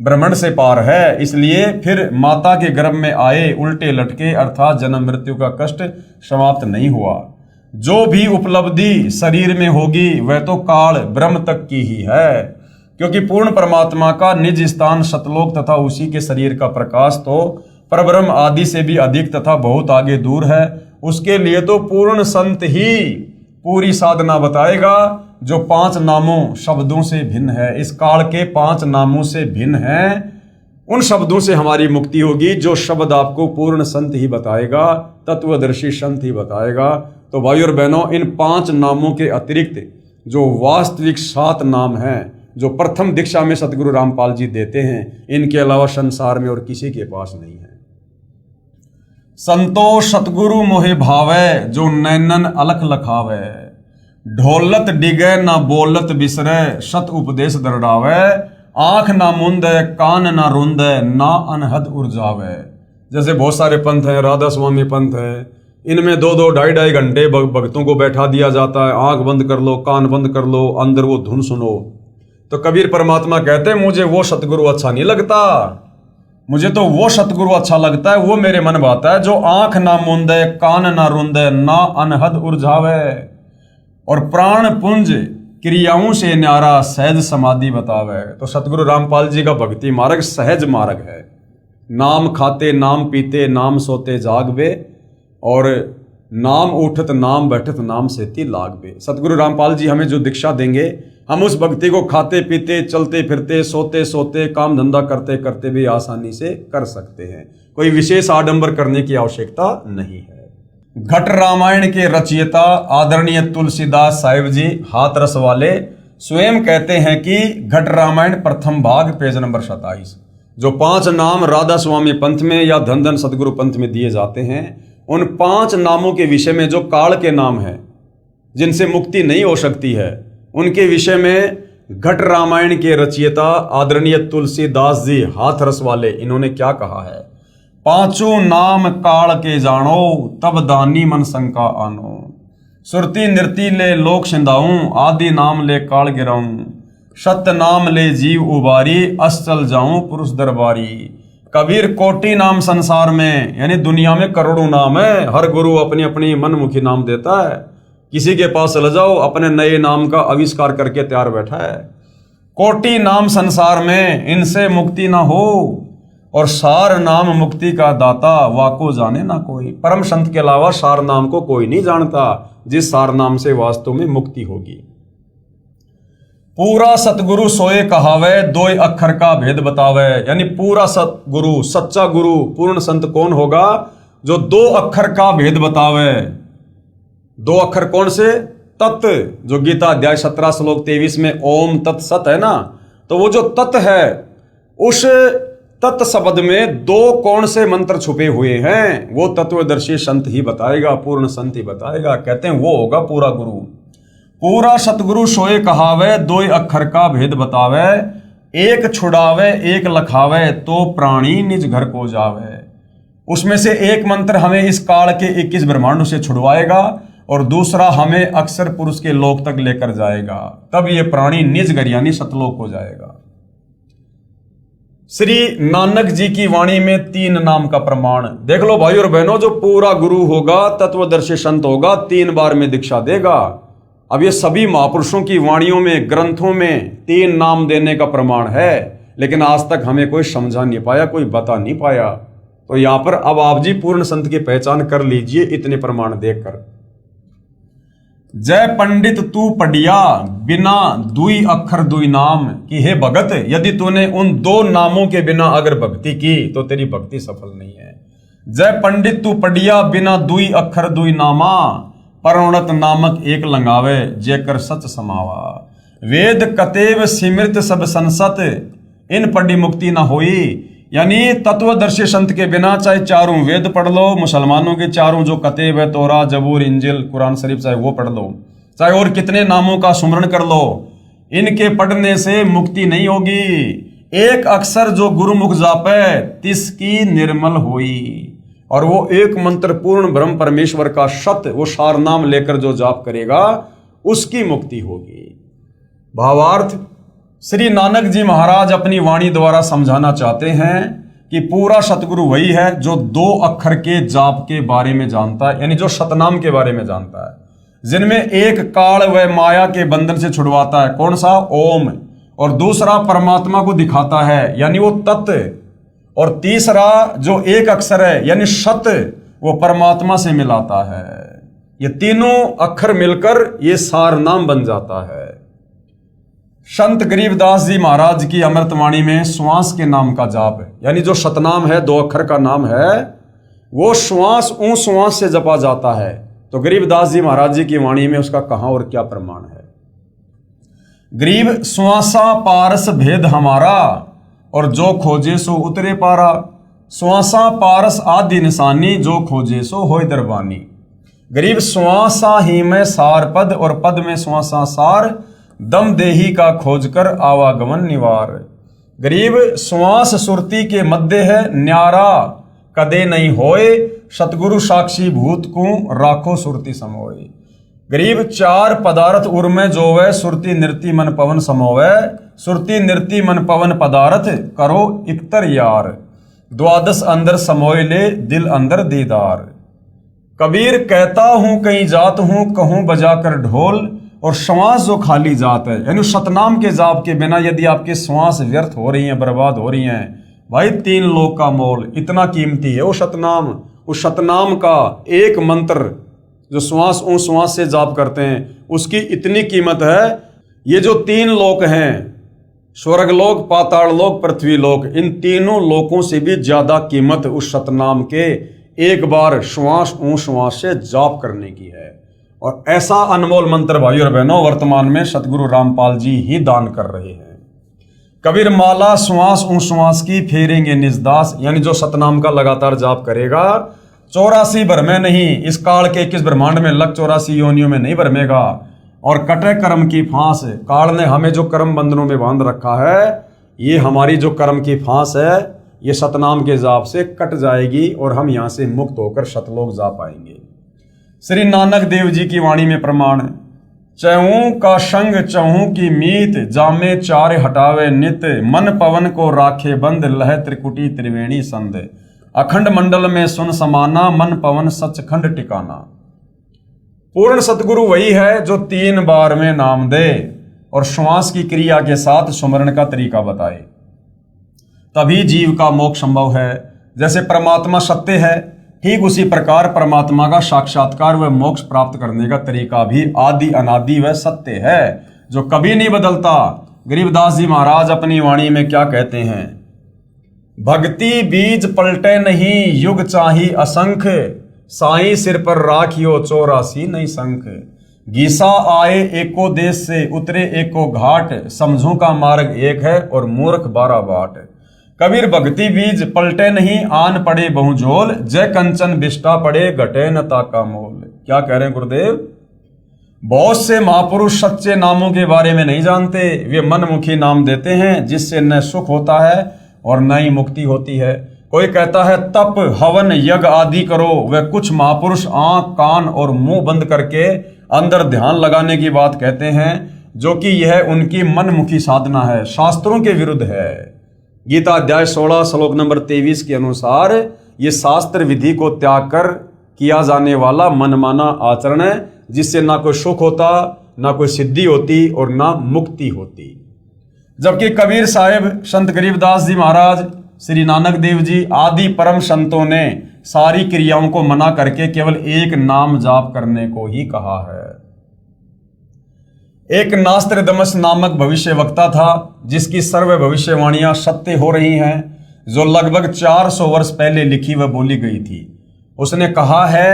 ब्रह्मांड से पार है। इसलिए फिर माता के गर्भ में आए उल्टे लटके, अर्थात जन्म मृत्यु का कष्ट समाप्त नहीं हुआ। जो भी उपलब्धि शरीर में होगी वह तो काल ब्रह्म तक की ही है, क्योंकि पूर्ण परमात्मा का निज स्थान सतलोक तथा उसी के शरीर का प्रकाश तो परब्रह्म आदि से भी अधिक तथा बहुत आगे दूर है। उसके लिए तो पूर्ण संत ही पूरी साधना बताएगा, जो 5 नामों शब्दों से भिन्न है। इस काल के 5 नामों से भिन्न है। उन शब्दों से हमारी मुक्ति होगी जो शब्द आपको पूर्ण संत ही बताएगा, तत्वदर्शी संत ही बताएगा। तो भाई और बहनों, इन 5 नामों के अतिरिक्त जो वास्तविक 7 नाम हैं, जो प्रथम दीक्षा में सतगुरु रामपाल जी देते हैं, इनके अलावा संसार में और किसी के पास नहीं है। संतोष सतगुरु मोहे भावे, जो नैनन अलख लखावे, ढोलत डिगे ना बोलत बिसरे, सत उपदेश दरडावे, आंख ना मुंदे कान ना रुंदे, ना अनहद उर्जावे। जैसे बहुत सारे पंथ हैं, राधा स्वामी पंथ है, इनमें 2-2, 2.5 घंटे भक्तों को बैठा दिया जाता है। आंख बंद कर लो, कान बंद कर लो, अंदर वो धुन सुनो। तो कबीर परमात्मा कहते हैं मुझे वो सतगुरु अच्छा नहीं लगता, मुझे तो वो सतगुरु अच्छा लगता है, वो मेरे मन भाता है जो आंख ना मूंदे, कान ना रुंदे, ना अनहद उर्झावे, और प्राण पुंज क्रियाओं से न्यारा सहज समाधि बतावे। तो सतगुरु रामपाल जी का भक्ति मार्ग सहज मार्ग है। नाम खाते नाम पीते नाम सोते जागबे, और नाम उठत नाम बैठत नाम सेती लागबे। सतगुरु रामपाल जी हमें जो दीक्षा देंगे, हम उस भक्ति को खाते पीते चलते फिरते सोते सोते काम धंधा करते करते भी आसानी से कर सकते हैं। कोई विशेष आडंबर करने की आवश्यकता नहीं है। घट रामायण के रचयिता आदरणीय तुलसीदास साहिब जी हाथरस वाले स्वयं कहते हैं कि घट रामायण प्रथम भाग पेज नंबर 27, जो 5 नाम राधा स्वामी पंथ में या धन धन सतगुरु पंथ में दिए जाते हैं, उन 5 नामों के विषय में जो काल के नाम हैं जिनसे मुक्ति नहीं हो सकती है, उनके विषय में घट रामायण के रचयिता आदरणीय तुलसीदास जी हाथरस वाले इन्होंने क्या कहा है। 5 नाम काल के जानो, तब दानी मन शंका आनो, सुरती नृति ले लोक सिंधाऊं, आदि नाम ले काल गिराऊं, सत्य नाम ले जीव उबारी, अस चल जाऊं पुरुष दरबारी। कबीर कोटि नाम संसार में, यानी दुनिया में करोड़ों नाम है, हर गुरु अपनी अपनी मनमुखी नाम देता है। किसी के पास चले जाओ, अपने नए नाम का आविष्कार करके तैयार बैठा है। कोटि नाम संसार में, इनसे मुक्ति ना हो, और सार नाम मुक्ति का दाता, वाको जाने ना कोई। परम संत के अलावा सार नाम को कोई नहीं जानता, जिस सार नाम से वास्तव में मुक्ति होगी। पूरा सतगुरु सोए कहावे, 2 अक्षर का भेद बतावे। यानी पूरा सतगुरु, सच्चा गुरु, पूर्ण संत कौन होगा? जो 2 अक्षर का भेद बतावे। 2 अक्षर कौन से? तत्, जो गीता अध्याय 17 श्लोक 23 में ओम तत् सत है ना, तो वो जो तत् है, उस तत् शब्द में 2 कौन से मंत्र छुपे हुए हैं, वो तत्वदर्शी संत ही बताएगा, पूर्ण संत ही बताएगा। कहते हैं वो होगा पूरा गुरु। पूरा सतगुरु सोए कहावे, 2 अक्षर का भेद बतावे, एक छुड़ावे एक लखावे, तो प्राणी निज घर को जावे। उसमें से एक मंत्र हमें इस काल के 21 ब्रह्मांडों से छुड़वाएगा, और दूसरा हमें अक्षर पुरुष के लोक तक लेकर जाएगा। तब ये प्राणी निज घर यानी सतलोक हो जाएगा। श्री नानक जी की वाणी में 3 नाम का प्रमाण देख लो भाई और बहनों। जो पूरा गुरु होगा, तत्वदर्शी संत होगा, 3 बार में दीक्षा देगा। अब ये सभी महापुरुषों की वाणियों में, ग्रंथों में 3 नाम देने का प्रमाण है, लेकिन आज तक हमें कोई समझा नहीं पाया, कोई बता नहीं पाया। तो यहां पर अब आप जी पूर्ण संत की पहचान कर लीजिए इतने प्रमाण देखकर। जय पंडित तू पढ़िया, बिना 2 अक्षर 2 नाम कि हे भगत, यदि तूने उन 2 नामों के बिना अगर भक्ति की तो तेरी भक्ति सफल नहीं है। जय पंडित तू पढ़िया, बिना 2 अक्षर 2 नामा, परोणत नामक एक लंगावे, जेकर सच समावा। वेद कतेव सिमृत सब संसत, इन पढ़ी मुक्ति ना होई। यानी तत्वदर्शी संत के बिना चाहे 4 वेद पढ़ लो, मुसलमानों के 4 जो कतेब है, तोरा, जबूर, इंजिल, कुरान शरीफ, चाहे वो पढ़ लो, चाहे और कितने नामों का सुमरण कर लो, इनके पढ़ने से मुक्ति नहीं होगी। एक अक्षर जो गुरुमुख जापे, तिसकी निर्मल होई। और वो एक मंत्र पूर्ण ब्रह्म परमेश्वर का सत्य, वो सार नाम लेकर जो जाप करेगा, उसकी मुक्ति होगी। भावार्थ, श्री नानक जी महाराज अपनी वाणी द्वारा समझाना चाहते हैं कि पूरा सतगुरु वही है जो 2 अक्षर के जाप के बारे में जानता है, यानी जो सतनाम के बारे में जानता है, जिनमें एक काल व माया के बंधन से छुड़वाता है, कौन सा? ओम। और दूसरा परमात्मा को दिखाता है, यानी वो तत्व। और तीसरा जो एक अक्षर है, यानी सत्य, वो परमात्मा से मिलाता है। ये तीनों अक्षर मिलकर ये सार नाम बन जाता है। संत गरीबदास जी महाराज की अमृतवाणी में श्वास के नाम का जाप है, यानी जो सतनाम है, 2 अक्षर का नाम है, वो श्वास श्वास से जपा जाता है। तो गरीबदास जी महाराज जी की वाणी में उसका कहां और क्या प्रमाण है? गरीब श्वासा पारस भेद हमारा, और जो खोजे सो उतरे पारा। श्वासा पारस आदि निशानी, जो खोजे सो होय दरबानी। गरीब श्वासा ही में सार पद, और पद में श्वासा सार, दम देही का खोज कर आवागमन निवार। गरीब श्वास सुरती के मध्य है, न्यारा कदे नहीं होए, सतगुरु साक्षी भूत को राखो सुरती समोए। गरीब चार पदार्थ उर्मे जोवे, सुरती नृति मन पवन समोवे, सुरती नृति मन पवन पदार्थ करो इकतर यार, द्वादश अंदर समोय ले दिल अंदर दीदार। कबीर कहता हूं कहीं जात हूं, कहूं बजाकर ढोल, और श्वास जो खाली जात है, यानी सतनाम के जाप के बिना यदि आपकी श्वास व्यर्थ हो रही हैं, बर्बाद हो रही हैं, भाई 3 लोक का मोल इतना कीमती है वो सतनाम। उस सतनाम का एक मंत्र जो श्वास उन श्वास से जाप करते हैं उसकी इतनी कीमत है। ये जो 3 लोक हैं, स्वर्गलोक, पाताल लोक, पृथ्वी लोक, इन तीनों लोकों से भी ज्यादा कीमत उस सतनाम के एक बार श्वास ऊं श्वास से जाप करने की है। और ऐसा अनमोल मंत्र भाई और बहनों वर्तमान में सतगुरु रामपाल जी ही दान कर रहे हैं। कबीर माला श्वास ऊं श्वास की फेरेंगे निजदास, यानी जो सतनाम का लगातार जाप करेगा 84 भर में नहीं, इस काल के 21 ब्रह्मांड में लग 84 योनियों में नहीं भरमेगा। और कटे कर्म की फांस, काल ने हमें जो कर्म बंधनों में बांध रखा है, ये हमारी जो कर्म की फांस है ये सतनाम के जाप से कट जाएगी और हम यहां से मुक्त होकर सतलोक जा पाएंगे। श्री नानक देव जी की वाणी में प्रमाण, चहूं का संग चहूं की मीत, जामे चार हटावे नित, मन पवन को राखे बंद, लह त्रिकुटी त्रिवेणी संध, अखंड मंडल में सुन समाना, मन पवन सचखंड टिकाना। पूर्ण सतगुरु वही है जो 3 बार में नाम दे और श्वास की क्रिया के साथ सुमरण का तरीका बताए, तभी जीव का मोक्ष संभव है। जैसे परमात्मा सत्य है, ठीक उसी प्रकार परमात्मा का साक्षात्कार व मोक्ष प्राप्त करने का तरीका भी आदि अनादि व सत्य है, जो कभी नहीं बदलता। गरीबदास जी महाराज अपनी वाणी में क्या कहते हैं, भक्ति बीज पलटे नहीं, युग चाही असंख्य, साईं सिर पर राखियो 84 नहीं संख, गीसा आए एको देश से, उतरे एको घाट, समझू का मार्ग एक है और मूर्ख 12 बाट। कबीर भक्ति बीज पलटे नहीं, आन पड़े बहुजोल, जय कंचन बिष्टा पड़े, घटे न ताका मोल। क्या कह रहे हैं गुरुदेव, बहुत से महापुरुष सच्चे नामों के बारे में नहीं जानते, वे मनमुखी नाम देते हैं जिससे न सुख होता है और न ही मुक्ति होती है। कोई कहता है तप हवन यज्ञ आदि करो, वे कुछ महापुरुष आंख कान और मुंह बंद करके अंदर ध्यान लगाने की बात कहते हैं, जो कि यह उनकी मनमुखी साधना है, शास्त्रों के विरुद्ध है। गीता अध्याय 16 श्लोक नंबर 23 के अनुसार ये शास्त्र विधि को त्याग कर किया जाने वाला मनमाना आचरण है, जिससे ना कोई सुख होता, ना कोई सिद्धि होती और ना मुक्ति होती। जबकि कबीर साहिब, संत गरीबदास जी महाराज, श्री नानक देव जी आदि परम संतों ने सारी क्रियाओं को मना करके केवल एक नाम जाप करने को ही कहा है। एक नास्त्रदमस नामक भविष्य वक्ता था, जिसकी सर्व भविष्यवाणियां सत्य हो रही हैं, जो लगभग 400 वर्ष पहले लिखी व बोली गई थी। उसने कहा है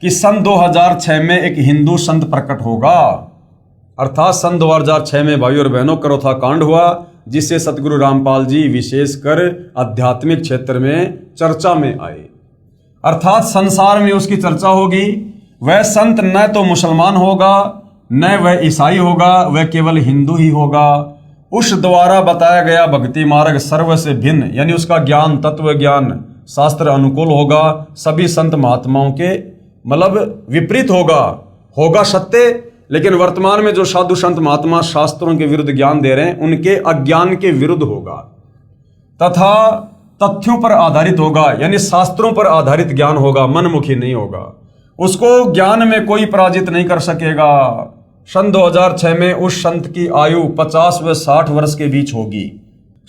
कि सन 2006 में एक हिंदू संत प्रकट होगा, अर्थात सन 2006 में भाइयों और बहनों करोथा कांड हुआ, जिससे सतगुरु रामपाल जी विशेषकर आध्यात्मिक क्षेत्र में चर्चा में आए, अर्थात संसार में उसकी चर्चा होगी। वह संत न तो मुसलमान होगा, न वह ईसाई होगा, वह केवल हिंदू ही होगा। उस द्वारा बताया गया भक्ति मार्ग सर्व से भिन्न, यानी उसका ज्ञान तत्व ज्ञान शास्त्र अनुकूल होगा, सभी संत महात्माओं के मतलब विपरीत होगा सत्य। लेकिन वर्तमान में जो साधु संत महात्मा शास्त्रों के विरुद्ध ज्ञान दे रहे हैं, उनके अज्ञान के विरुद्ध होगा, तथा तथ्यों पर आधारित होगा, यानी शास्त्रों पर आधारित ज्ञान होगा, मनमुखी नहीं होगा। उसको ज्ञान में कोई पराजित नहीं कर सकेगा। सन 2006 में उस संत की आयु 50 व 60 वर्ष के बीच होगी।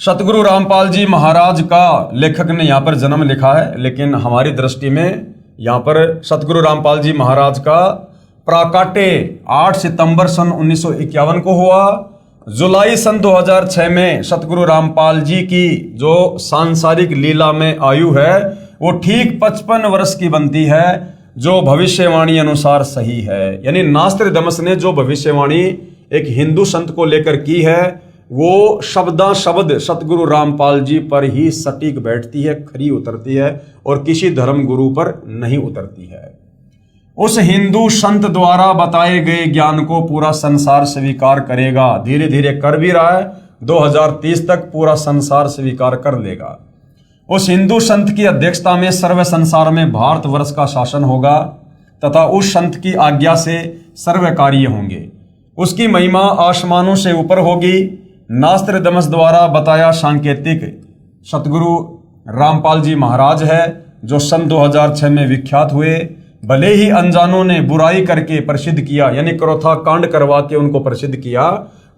सतगुरु रामपाल जी महाराज का लेखक ने यहाँ पर जन्म लिखा है, लेकिन हमारी दृष्टि में यहाँ पर सतगुरु रामपाल जी महाराज का प्राकाट्य 8 सितंबर सन 1951 को हुआ। जुलाई सन 2006 में सतगुरु रामपाल जी की जो सांसारिक लीला में आयु है वो ठीक 55 वर्ष की बनती है, जो भविष्यवाणी अनुसार सही है। यानी नास्त्रदमस ने जो भविष्यवाणी एक हिंदू संत को लेकर की है, वो शब्दा शब्द सतगुरु रामपाल जी पर ही सटीक बैठती है, खरी उतरती है और किसी धर्म गुरु पर नहीं उतरती है। उस हिंदू संत द्वारा बताए गए ज्ञान को पूरा संसार स्वीकार करेगा, धीरे धीरे कर भी रहा है, 2030 तक पूरा संसार स्वीकार कर लेगा। उस हिंदू संत की अध्यक्षता में सर्व संसार में भारतवर्ष का शासन होगा, तथा उस संत की आज्ञा से सर्वकार्य होंगे। उसकी महिमा आसमानों से ऊपर होगी। नास्त्रदमस द्वारा बताया सांकेतिक सतगुरु रामपाल जी महाराज है, जो सन 2006 में विख्यात हुए। भले ही अनजानों ने बुराई करके प्रसिद्ध किया, यानी क्रोथा कांड करवा के उनको प्रसिद्ध किया,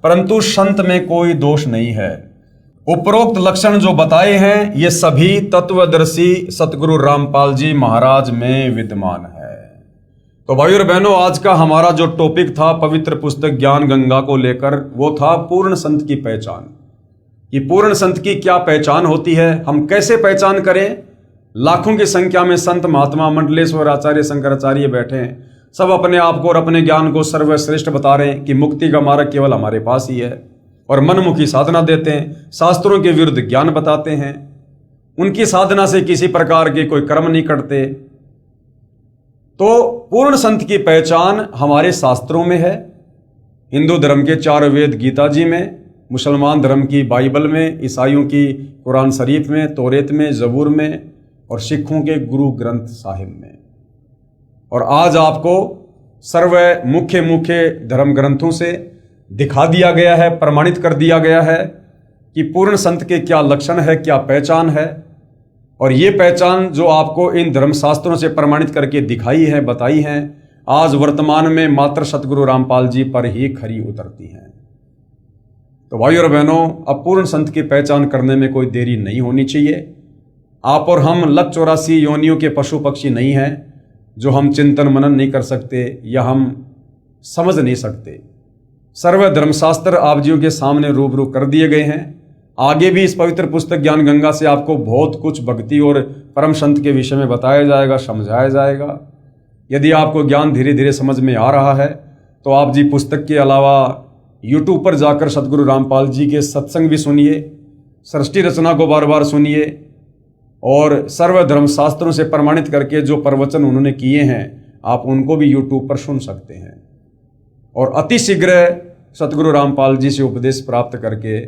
परंतु संत में कोई दोष नहीं है। उपरोक्त लक्षण जो बताए हैं ये सभी तत्वदर्शी सतगुरु रामपाल जी महाराज में विद्यमान है। तो भाई और बहनों, आज का हमारा जो टॉपिक था पवित्र पुस्तक ज्ञान गंगा को लेकर, वो था पूर्ण संत की पहचान। ये पूर्ण संत की क्या पहचान होती है, हम कैसे पहचान करें। लाखों की संख्या में संत महात्मा मंडलेश्वर आचार्य शंकराचार्य बैठे हैं, सब अपने आप को और अपने ज्ञान को सर्वश्रेष्ठ बता रहे हैं कि मुक्ति का मार्ग केवल हमारे पास ही है, और मनमुखी साधना देते हैं, शास्त्रों के विरुद्ध ज्ञान बताते हैं, उनकी साधना से किसी प्रकार के कोई कर्म नहीं करते। तो पूर्ण संत की पहचान हमारे शास्त्रों में है। हिंदू धर्म के 4 वेद गीता जी में, मुसलमान धर्म की बाइबल में, ईसाइयों की कुरान शरीफ में, तौरेत में, जबूर में, और सिखों के गुरु ग्रंथ साहिब में। और आज आपको सर्व मुख्य धर्म ग्रंथों से दिखा दिया गया है, प्रमाणित कर दिया गया है कि पूर्ण संत के क्या लक्षण है, क्या पहचान है। और ये पहचान जो आपको इन धर्मशास्त्रों से प्रमाणित करके दिखाई है, बताई है, आज वर्तमान में मात्र सतगुरु रामपाल जी पर ही खरी उतरती हैं। तो भाई और बहनों, अब पूर्ण संत की पहचान करने में कोई देरी नहीं होनी चाहिए। आप और हम 184 योनियों के पशु पक्षी नहीं हैं जो हम चिंतन मनन नहीं कर सकते या हम समझ नहीं सकते। सर्व धर्मशास्त्र आप जियों के सामने रूबरू कर दिए गए हैं। आगे भी इस पवित्र पुस्तक ज्ञान गंगा से आपको बहुत कुछ भक्ति और परम संत के विषय में बताया जाएगा, समझाया जाएगा। यदि आपको ज्ञान धीरे धीरे समझ में आ रहा है तो आप जी पुस्तक के अलावा यूट्यूब पर जाकर सतगुरु रामपाल जी के सत्संग भी सुनिए, सृष्टि रचना को बार बार सुनिए, और सर्व धर्मशास्त्रों से प्रमाणित करके जो प्रवचन उन्होंने किए हैं आप उनको भी यूट्यूब पर सुन सकते हैं। और अति शीघ्र सतगुरु रामपाल जी से उपदेश प्राप्त करके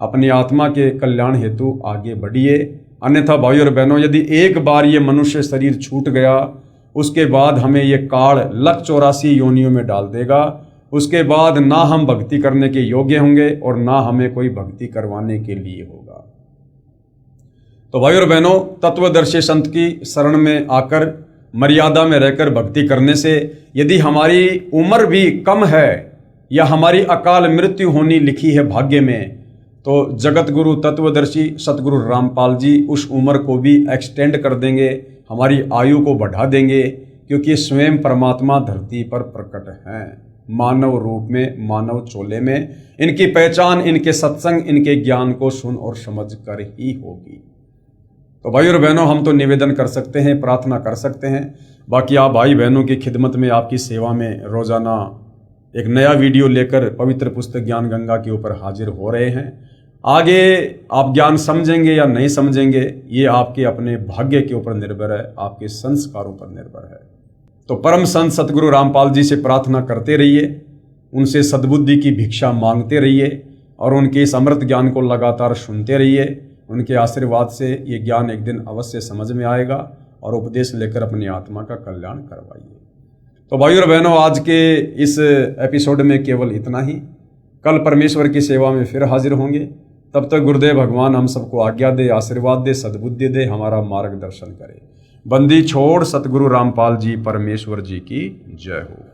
अपनी आत्मा के कल्याण हेतु आगे बढ़िए। अन्यथा भाई और बहनों, यदि एक बार ये मनुष्य शरीर छूट गया, उसके बाद हमें ये काल 184 योनियों में डाल देगा। उसके बाद ना हम भक्ति करने के योग्य होंगे और ना हमें कोई भक्ति करवाने के लिए होगा। तो भाई और बहनों, तत्वदर्शी संत की शरण में आकर मर्यादा में रहकर भक्ति करने से यदि हमारी उम्र भी कम है या हमारी अकाल मृत्यु होनी लिखी है भाग्य में, तो जगत गुरु तत्वदर्शी सतगुरु रामपाल जी उस उम्र को भी एक्सटेंड कर देंगे, हमारी आयु को बढ़ा देंगे, क्योंकि स्वयं परमात्मा धरती पर प्रकट हैं, मानव रूप में, मानव चोले में। इनकी पहचान इनके सत्संग, इनके ज्ञान को सुन और समझ कर ही होगी। तो भाई और बहनों, हम तो निवेदन कर सकते हैं, प्रार्थना कर सकते हैं। बाकी आप भाई बहनों की खिदमत में, आपकी सेवा में रोजाना एक नया वीडियो लेकर पवित्र पुस्तक ज्ञान गंगा के ऊपर हाजिर हो रहे हैं। आगे आप ज्ञान समझेंगे या नहीं समझेंगे, ये आपके अपने भाग्य के ऊपर निर्भर है, आपके संस्कारों पर निर्भर है। तो परम संत सतगुरु रामपाल जी से प्रार्थना करते रहिए, उनसे सद्बुद्धि की भिक्षा मांगते रहिए और उनके इस अमृत ज्ञान को लगातार सुनते रहिए। उनके आशीर्वाद से ये ज्ञान एक दिन अवश्य समझ में आएगा और उपदेश लेकर अपनी आत्मा का कल्याण करवाइए। तो भाई और बहनों, आज के इस एपिसोड में केवल इतना ही। कल परमेश्वर की सेवा में फिर हाजिर होंगे। तब तक गुरुदेव भगवान हम सबको आज्ञा दे, आशीर्वाद दे, सद्बुद्धि दे, हमारा मार्गदर्शन करे। बंदी छोड़ सतगुरु रामपाल जी परमेश्वर जी की जय हो।